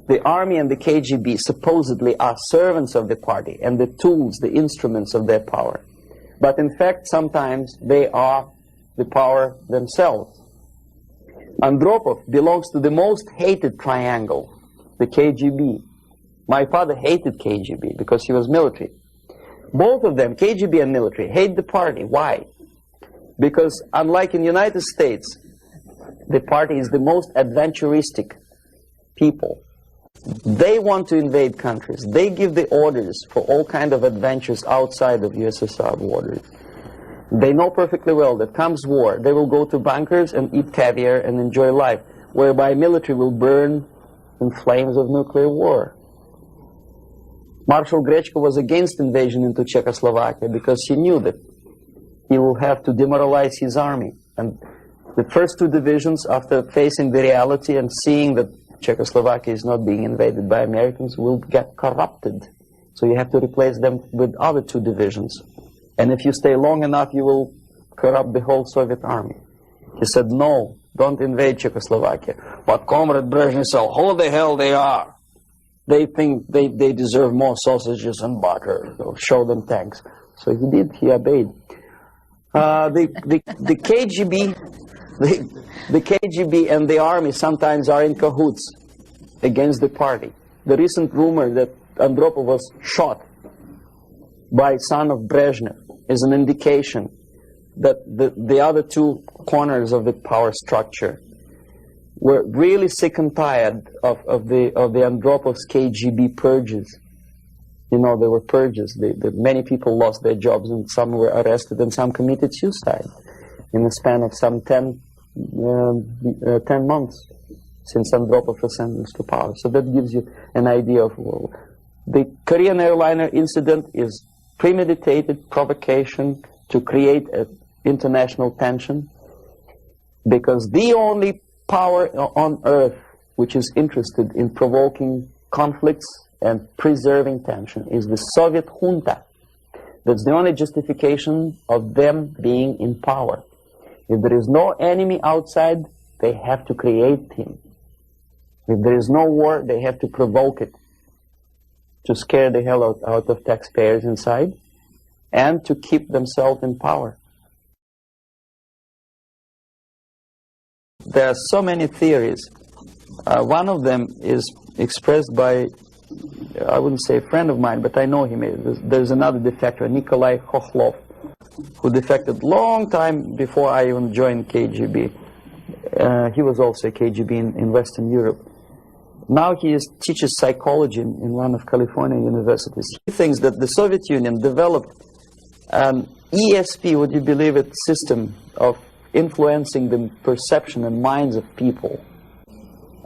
The army and the KGB supposedly are servants of the party and the tools, the instruments of their power. But in fact, sometimes they are the power themselves. Andropov belongs to the most hated triangle, the KGB. My father hated KGB because he was military. Both of them, KGB and military, hate the party. Why? Because unlike in the United States, the party is the most adventuristic people. They want to invade countries. They give the orders for all kinds of adventures outside of USSR borders. They know perfectly well that comes war, they will go to bunkers and eat caviar and enjoy life, whereby military will burn in flames of nuclear war. Marshal Grechko was against invasion into Czechoslovakia because he knew that he will have to demoralize his army. And the first two divisions, after facing the reality and seeing that Czechoslovakia is not being invaded by Americans, will get corrupted. So you have to replace them with other two divisions. And if you stay long enough, you will corrupt the whole Soviet army. He said, no, don't invade Czechoslovakia. But Comrade Brezhnev said, who the hell they are? They think they deserve more sausages and butter. So show them tanks. So he did, he obeyed. The KGB and the army sometimes are in cahoots against the party. The recent rumor that Andropov was shot by son of Brezhnev is an indication that the other two corners of the power structure were really sick and tired of the Andropov's KGB purges. You know, there were purges. Many people lost their jobs, and some were arrested, and some committed suicide in the span of some 10 months since Andropov was sentenced to power. So that gives you an idea of, well, the Korean airliner incident is premeditated provocation to create an international tension, because the only power on earth which is interested in provoking conflicts and preserving tension is the Soviet junta. That's the only justification of them being in power. If there is no enemy outside, they have to create him. If there is no war, they have to provoke it, to scare the hell out of taxpayers inside, and to keep themselves in power. There are so many theories. One of them is expressed by, I wouldn't say a friend of mine, but I know him. There's another defector, Nikolai Khokhlov, who defected long time before I even joined KGB. He was also a KGB in Western Europe. Now he teaches psychology in one of California universities. He thinks that the Soviet Union developed an ESP, would you believe it, system of influencing the perception and minds of people.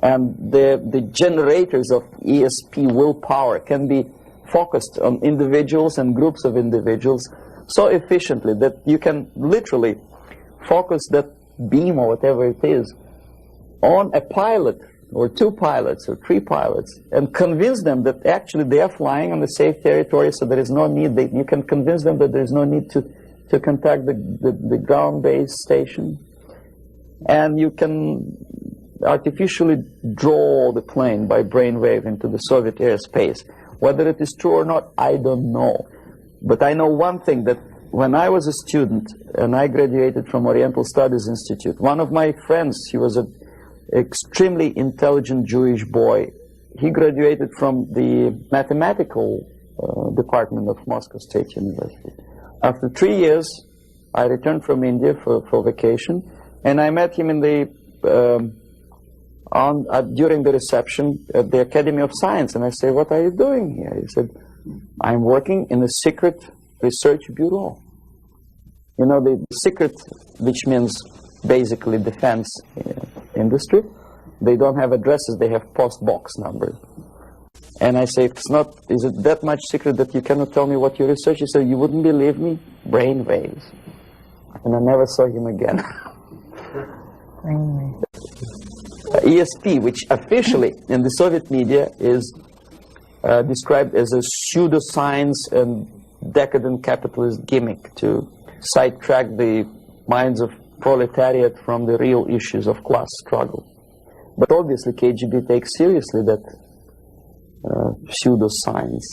And the generators of ESP willpower can be focused on individuals and groups of individuals so efficiently that you can literally focus that beam or whatever it is on a pilot or two pilots or three pilots and convince them that actually they are flying on the safe territory, so there is no need, you can convince them that there is no need to contact the ground-based station, and you can artificially draw the plane by brainwave into the Soviet airspace. Whether it is true or not, I don't know. But I know one thing, that when I was a student and I graduated from Oriental Studies Institute, one of my friends, he was an extremely intelligent Jewish boy. He graduated from the mathematical department of Moscow State University. After 3 years, I returned from India for vacation, and I met him in the during the reception at the Academy of Science, and I said, "What are you doing here?" He said, "I'm working in a secret research bureau." You know, the secret, which means basically defense industry, they don't have addresses, they have post box numbers. And I say, is it that much secret that you cannot tell me what you research? He said, "You wouldn't believe me, brain waves." And I never saw him again. ESP, which officially in the Soviet media is described as a pseudoscience and decadent capitalist gimmick to sidetrack the minds of proletariat from the real issues of class struggle. But obviously KGB takes seriously that pseudoscience.